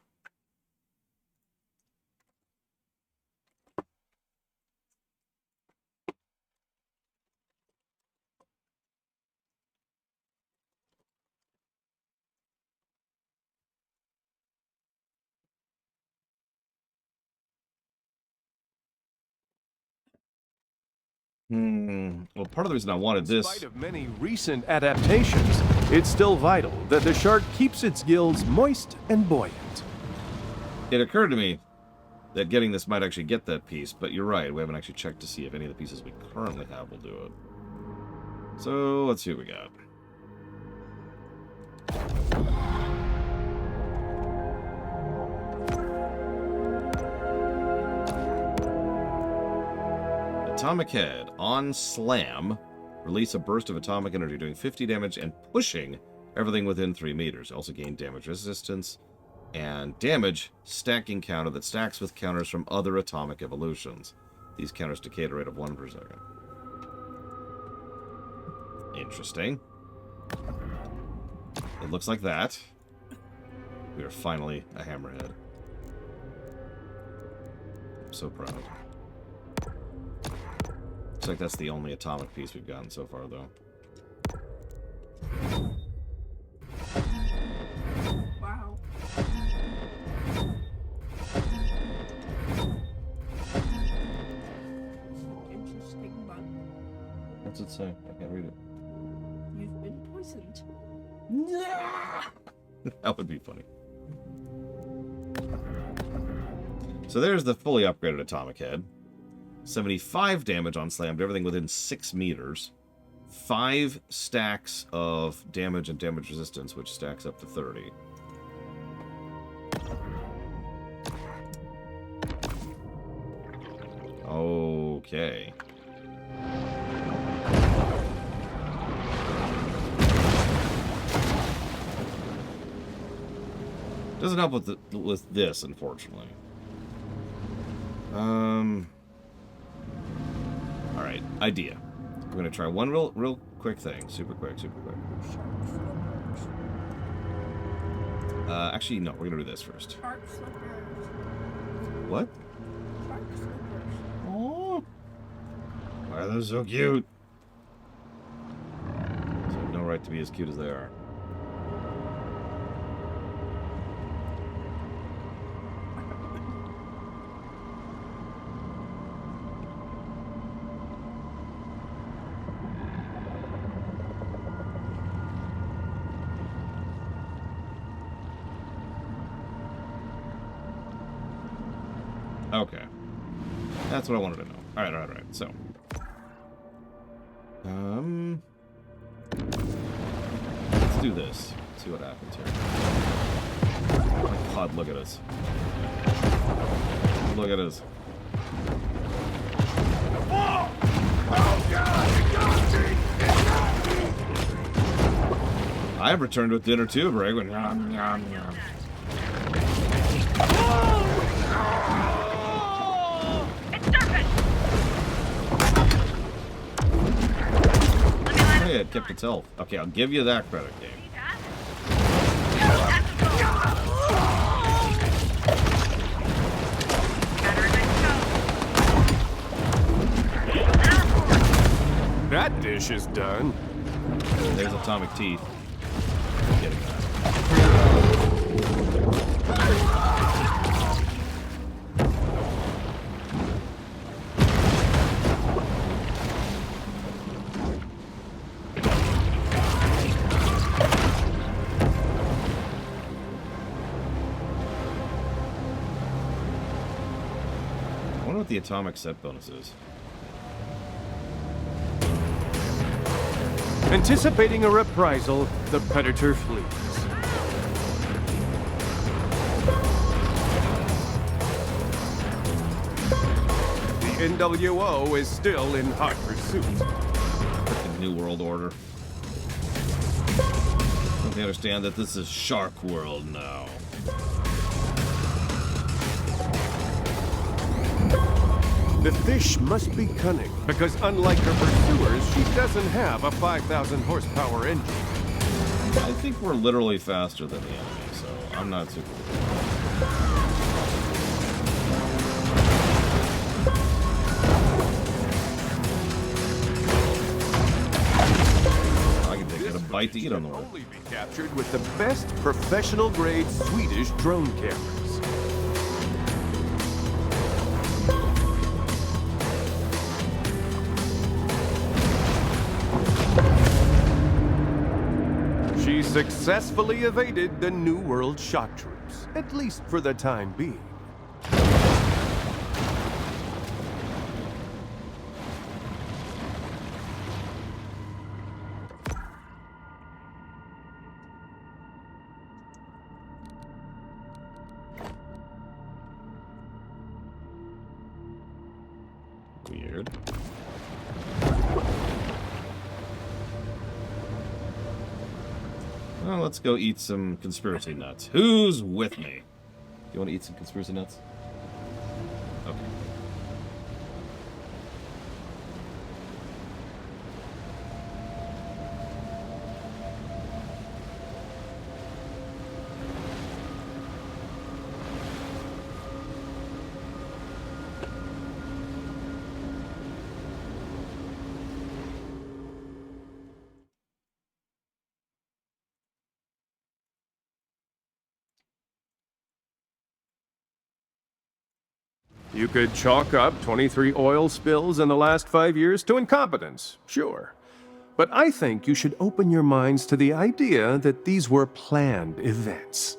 Well, part of the reason I wanted In this... spite of many recent adaptations, it's still vital that the shark keeps its gills moist and buoyant. It occurred to me that getting this might actually get that piece, but you're right. We haven't actually checked to see if any of the pieces we currently have will do it. So, let's see what we got. Atomic Head. On slam, release a burst of atomic energy doing 50 damage and pushing everything within 3 meters. Also gain damage resistance and damage stacking counter that stacks with counters from other atomic evolutions. These counters decay at a rate of 1 per second. Interesting. It looks like that. We are finally a hammerhead. I'm so proud. Looks like that's the only atomic piece we've gotten so far, though. Wow. Interesting bug. What's it say? I can't read it. You've been poisoned. That would be funny. So there's the fully upgraded atomic head. 75 damage on slam to everything within 6 meters. 5 stacks of damage and damage resistance, which stacks up to 30. Okay. Doesn't help with this, unfortunately. Alright, idea. We're gonna try one real quick thing. Super quick. Actually, no, we're gonna do this first. Shark flippers. What? Shark flippers. Oh, why are those so cute? They have no right to be as cute as they are. Okay. That's what I wanted to know. Alright. So. Let's do this. See what happens here. Oh my god, look at us. Look at us. Oh God! It got me! I returned with dinner too, Brig. Yum, yum, yum. Oh, yeah, it kept its health. Okay, I'll give you that credit, game. That dish is done. There's atomic teeth. Getting that. I wonder what the atomic set bonus is. Anticipating a reprisal, the predator flees. The NWO is still in hot pursuit. The New World Order. Don't they understand that this is Shark World now? The fish must be cunning, because unlike her pursuers, she doesn't have a 5,000 horsepower engine. I think we're literally faster than the enemy, so I'm not super I can get a bite to eat on the way. Only be captured with the best professional-grade Swedish drone cameras. She successfully evaded the New World shock troops, at least for the time being. weird. Well, let's go eat some conspiracy nuts. Who's with me? You want to eat some conspiracy nuts? Okay. You could chalk up 23 oil spills in the last 5 years to incompetence, sure. But I think you should open your minds to the idea that these were planned events.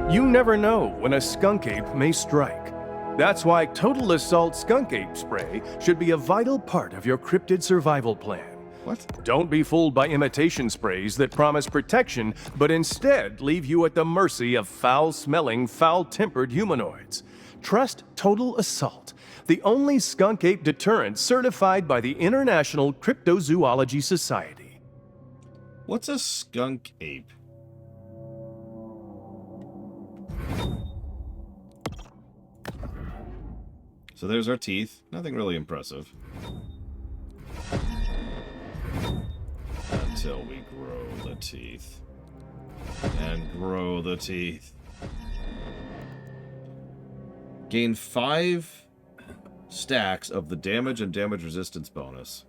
You never know when a skunk ape may strike. That's why Total Assault Skunk Ape Spray should be a vital part of your cryptid survival plan. What? Don't be fooled by imitation sprays that promise protection, but instead leave you at the mercy of foul-smelling, foul-tempered humanoids. Trust Total Assault, the only skunk ape deterrent certified by the International Cryptozoology Society. What's a skunk ape? So there's our teeth. Nothing really impressive. Until we grow the teeth. And grow the teeth. Gain 5 stacks of the damage and damage resistance bonus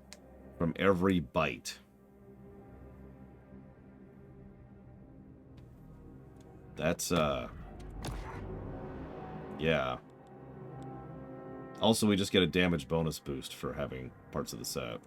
from every bite. That's, yeah. Also, we just get a damage bonus boost for having parts of the set.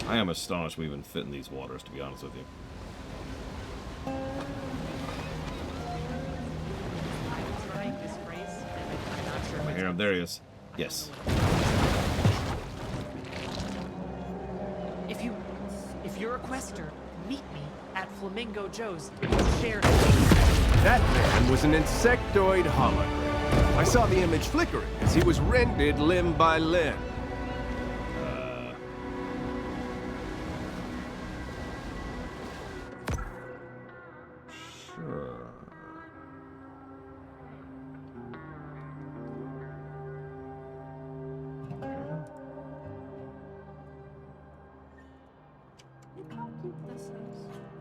I am astonished we even fit in these waters, to be honest with you. I hear him. There he is. Yes. If you're a quester, meet me at Flamingo Joe's. Share. That man was an insectoid hologram. I saw the image flickering as he was rended limb by limb.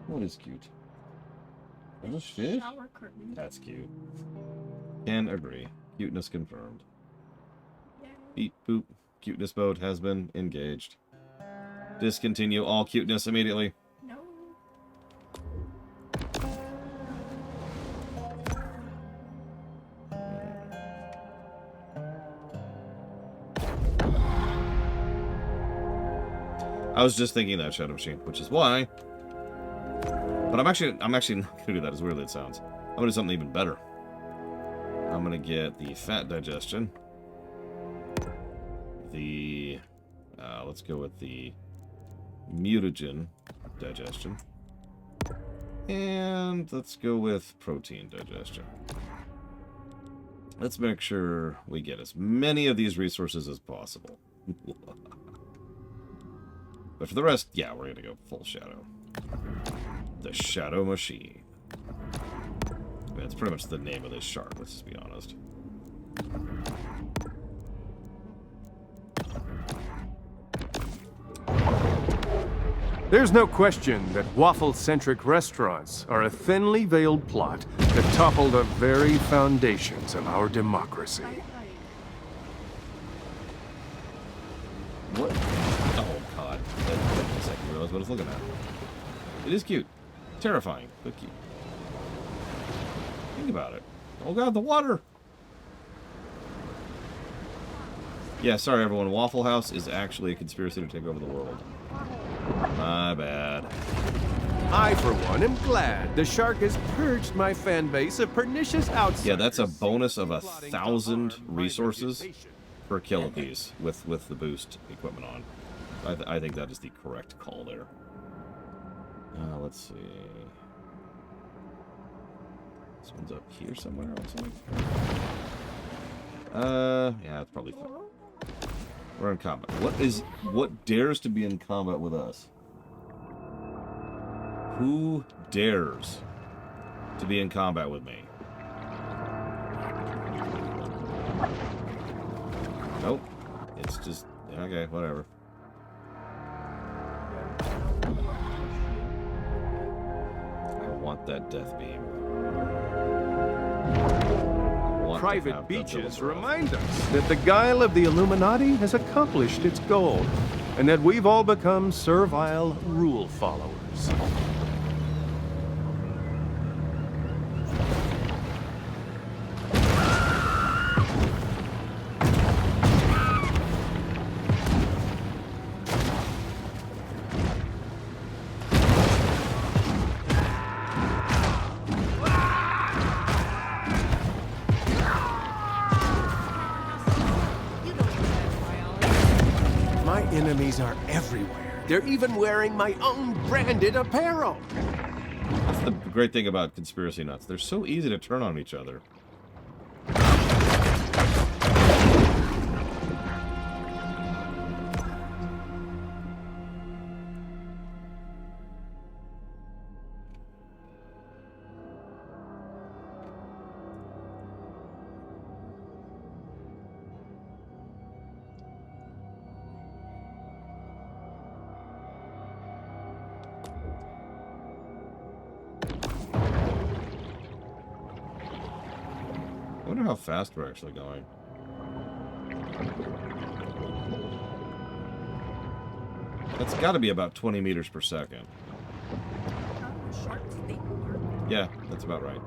What is cute? Is this fish? Shower curtain. That's cute. Can agree. Cuteness confirmed. Beep boop. Cuteness mode has been engaged. Discontinue all cuteness immediately. No. I was just thinking that, Shadow Machine, which is why. But I'm actually not gonna do that, as weirdly it sounds. I'm gonna do something even better. I'm gonna get the fat digestion. The let's go with the mutagen digestion. And let's go with protein digestion. Let's make sure we get as many of these resources as possible. But for the rest, yeah, we're gonna go full shadow. The Shadow Machine. That's pretty much the name of this shark, let's just be honest. There's no question that waffle-centric restaurants are a thinly veiled plot that topple the very foundations of our democracy. What? Oh, God. That second realize what I was looking at. It is cute. Terrifying, but cute. Think about it. Oh, God, the water! Yeah, sorry everyone. Waffle House is actually a conspiracy to take over the world. My bad. I, for one, am glad the shark has purged my fan base of pernicious outsiders. Yeah, that's a bonus of 1,000 resources per kill apiece with the boost equipment on. I think that is the correct call there. Let's see. This one's up here somewhere. Yeah, it's probably fine. We're in combat. What dares to be in combat with us? Who dares to be in combat with me? Nope. It's just okay, whatever. I want that death beam. Private beaches remind us that the guile of the Illuminati has accomplished its goal, and that we've all become servile rule followers. Enemies are everywhere. They're even wearing my own branded apparel. That's the great thing about conspiracy nuts. They're so easy to turn on each other. I wonder how fast we're actually going. That's got to be about 20 meters per second. Yeah, that's about right.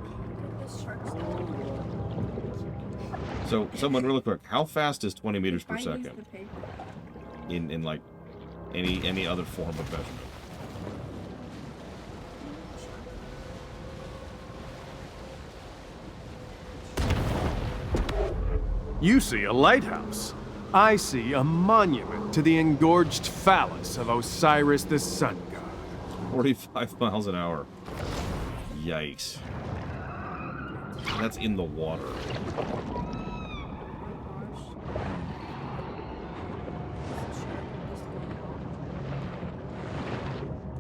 So, someone really quick, how fast is 20 meters per second? In like any other form of measurement? You see a lighthouse. I see a monument to the engorged phallus of Osiris the sun god. 45 miles an hour. Yikes. That's in the water.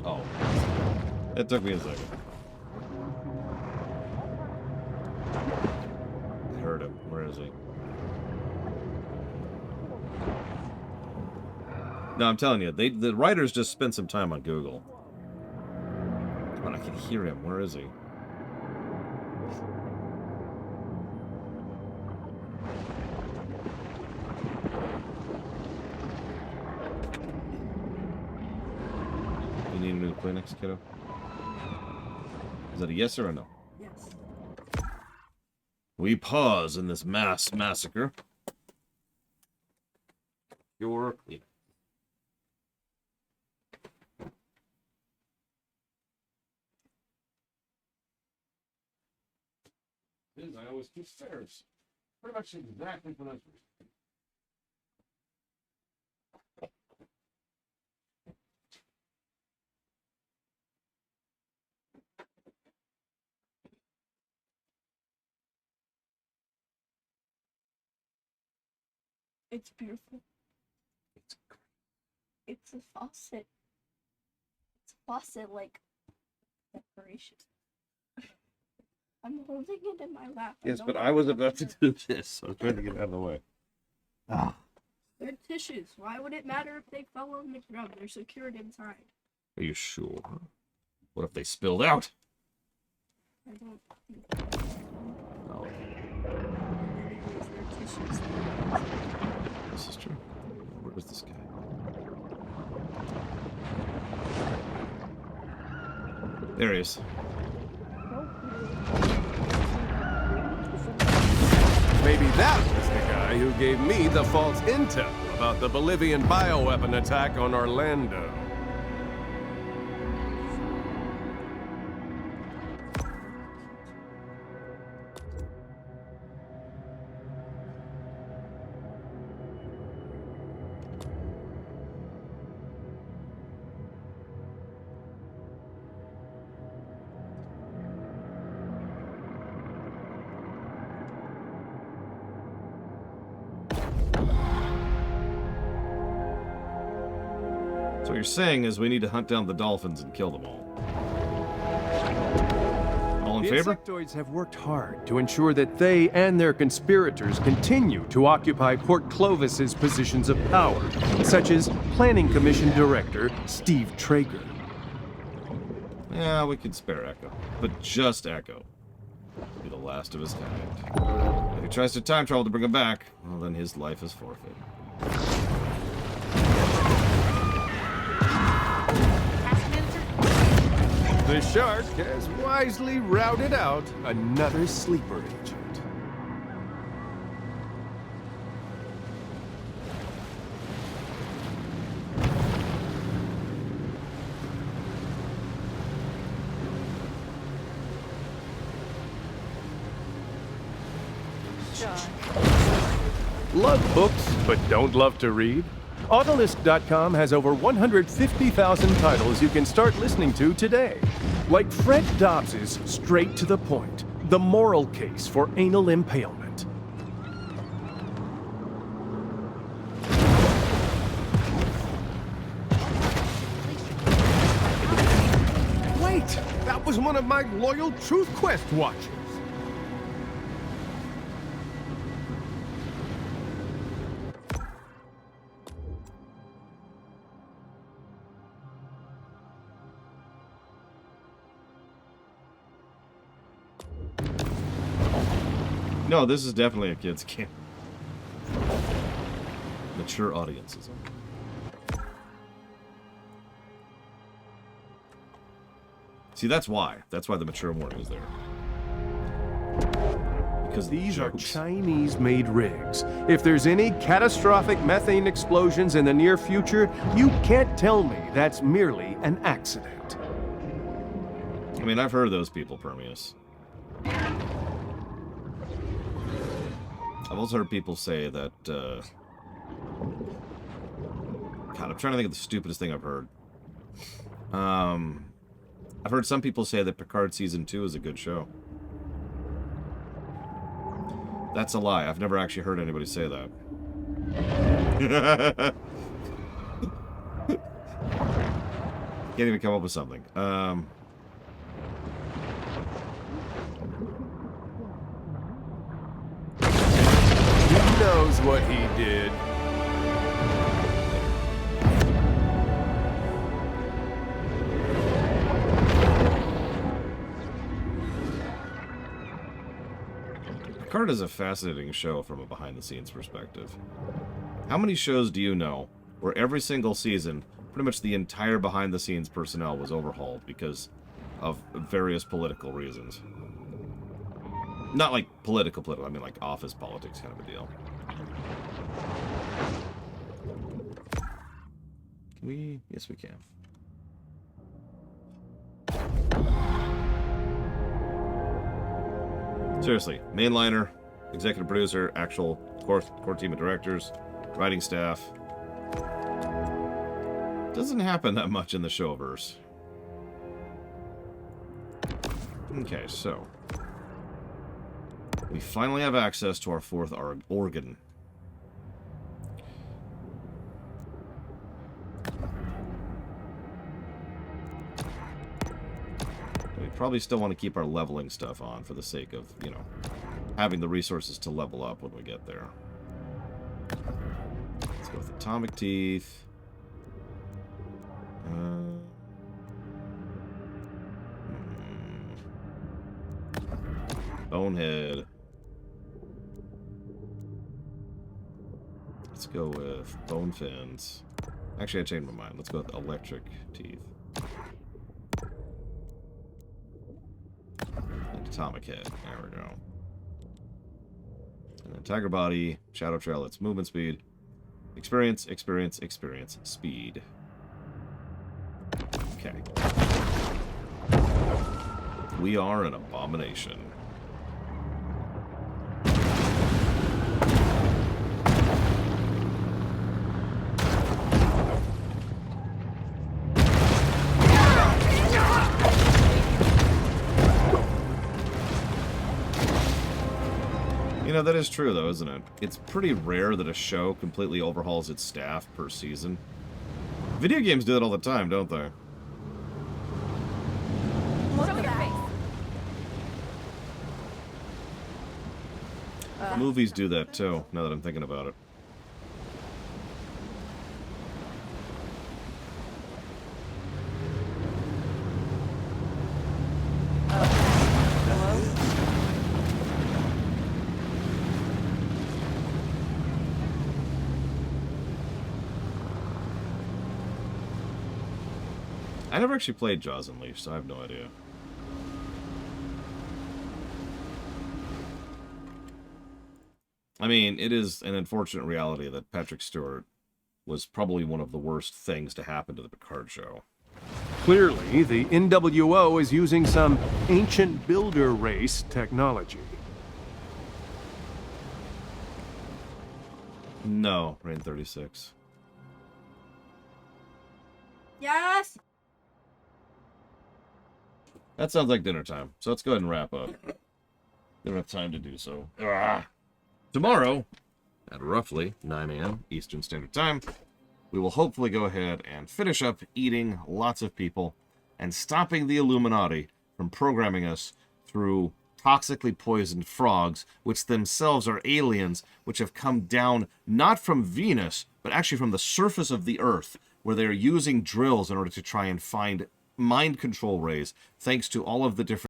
Oh. It took me a second. I heard him. Where is he? No, I'm telling you, the writers just spent some time on Google. Come on, I can hear him. Where is he? You need a new Kleenex, kiddo? Is that a yes or a no? Yes. We pause in this mass massacre. Your Kleenex. I always keep spares. Pretty much exactly for those reasons. It's beautiful. It's great. It's a faucet. It's a faucet like decoration. I'm holding it in my lap. Yes, but I was about to do this. I was trying to get out of the way. Ah. They're tissues. Why would it matter if they fell on the ground? They're secured inside. Are you sure? What if they spilled out? I don't think. No. Anyways, they're tissues. This is true. Where is this guy? There he is. Maybe that was the guy guy who gave me the false intel about the Bolivian bioweapon attack on Orlando. So what you're saying is we need to hunt down the dolphins and kill them all. All in The favor? insectoids have worked hard to ensure that they and their conspirators continue to occupy Port Clovis's positions of power, such as Planning Commission Director Steve Traeger. Yeah, we could spare Echo. But just Echo. He'll be the last of his kind. If he tries to time travel to bring him back, well, then his life is forfeit. The shark has wisely routed out another sleeper agent. Love books, but don't love to read? Autolist.com has over 150,000 titles you can start listening to today. Like Fred Dobbs's Straight to the Point, The Moral Case for Anal Impalement. Wait, that was one of my loyal Truth Quest watchers. No, this is definitely a kid's game. Mature audiences. See, that's why. That's why the mature warning is there. Because these are Chinese-made rigs. If there's any catastrophic methane explosions in the near future, you can't tell me that's merely an accident. I mean, I've heard of those people, Permeus. I've also heard people say that, God, I'm trying to think of the stupidest thing I've heard. I've heard some people say that Picard Season 2 is a good show. That's a lie. I've never actually heard anybody say that. Can't even come up with something. He knows what he did. Picard is a fascinating show from a behind-the-scenes perspective. How many shows do you know where every single season, pretty much the entire behind-the-scenes personnel was overhauled because of various political reasons? Not like political, I mean like office politics kind of a deal. Can we? Yes, we can. Seriously, mainliner, executive producer, actual core team of directors, writing staff. Doesn't happen that much in the showverse. Okay, so we finally have access to our fourth organ. We probably still want to keep our leveling stuff on for the sake of, you know, having the resources to level up when we get there. Let's go with atomic teeth. Bonehead. Let's go with bone fins. Actually, I changed my mind. Let's go with electric teeth. And atomic head. There we go. And then Tiger Body, Shadow Trail, it's movement speed. Experience, speed. Okay. We are an abomination. You know, that is true, though, isn't it? It's pretty rare that a show completely overhauls its staff per season. Video games do that all the time, don't they? Movies do that, too, now that I'm thinking about it. I never actually played Jaws Unleashed, so I have no idea. I mean, it is an unfortunate reality that Patrick Stewart was probably one of the worst things to happen to the Picard show. Clearly, the NWO is using some ancient builder race technology. No, Rain 36. Yes. That sounds like dinner time, so let's go ahead and wrap up. We don't have time to do so. Tomorrow, at roughly 9 a.m. Eastern Standard Time, we will hopefully go ahead and finish up eating lots of people and stopping the Illuminati from programming us through toxically poisoned frogs, which themselves are aliens, which have come down not from Venus, but actually from the surface of the Earth, where they are using drills in order to try and find mind control rays, thanks to all of the different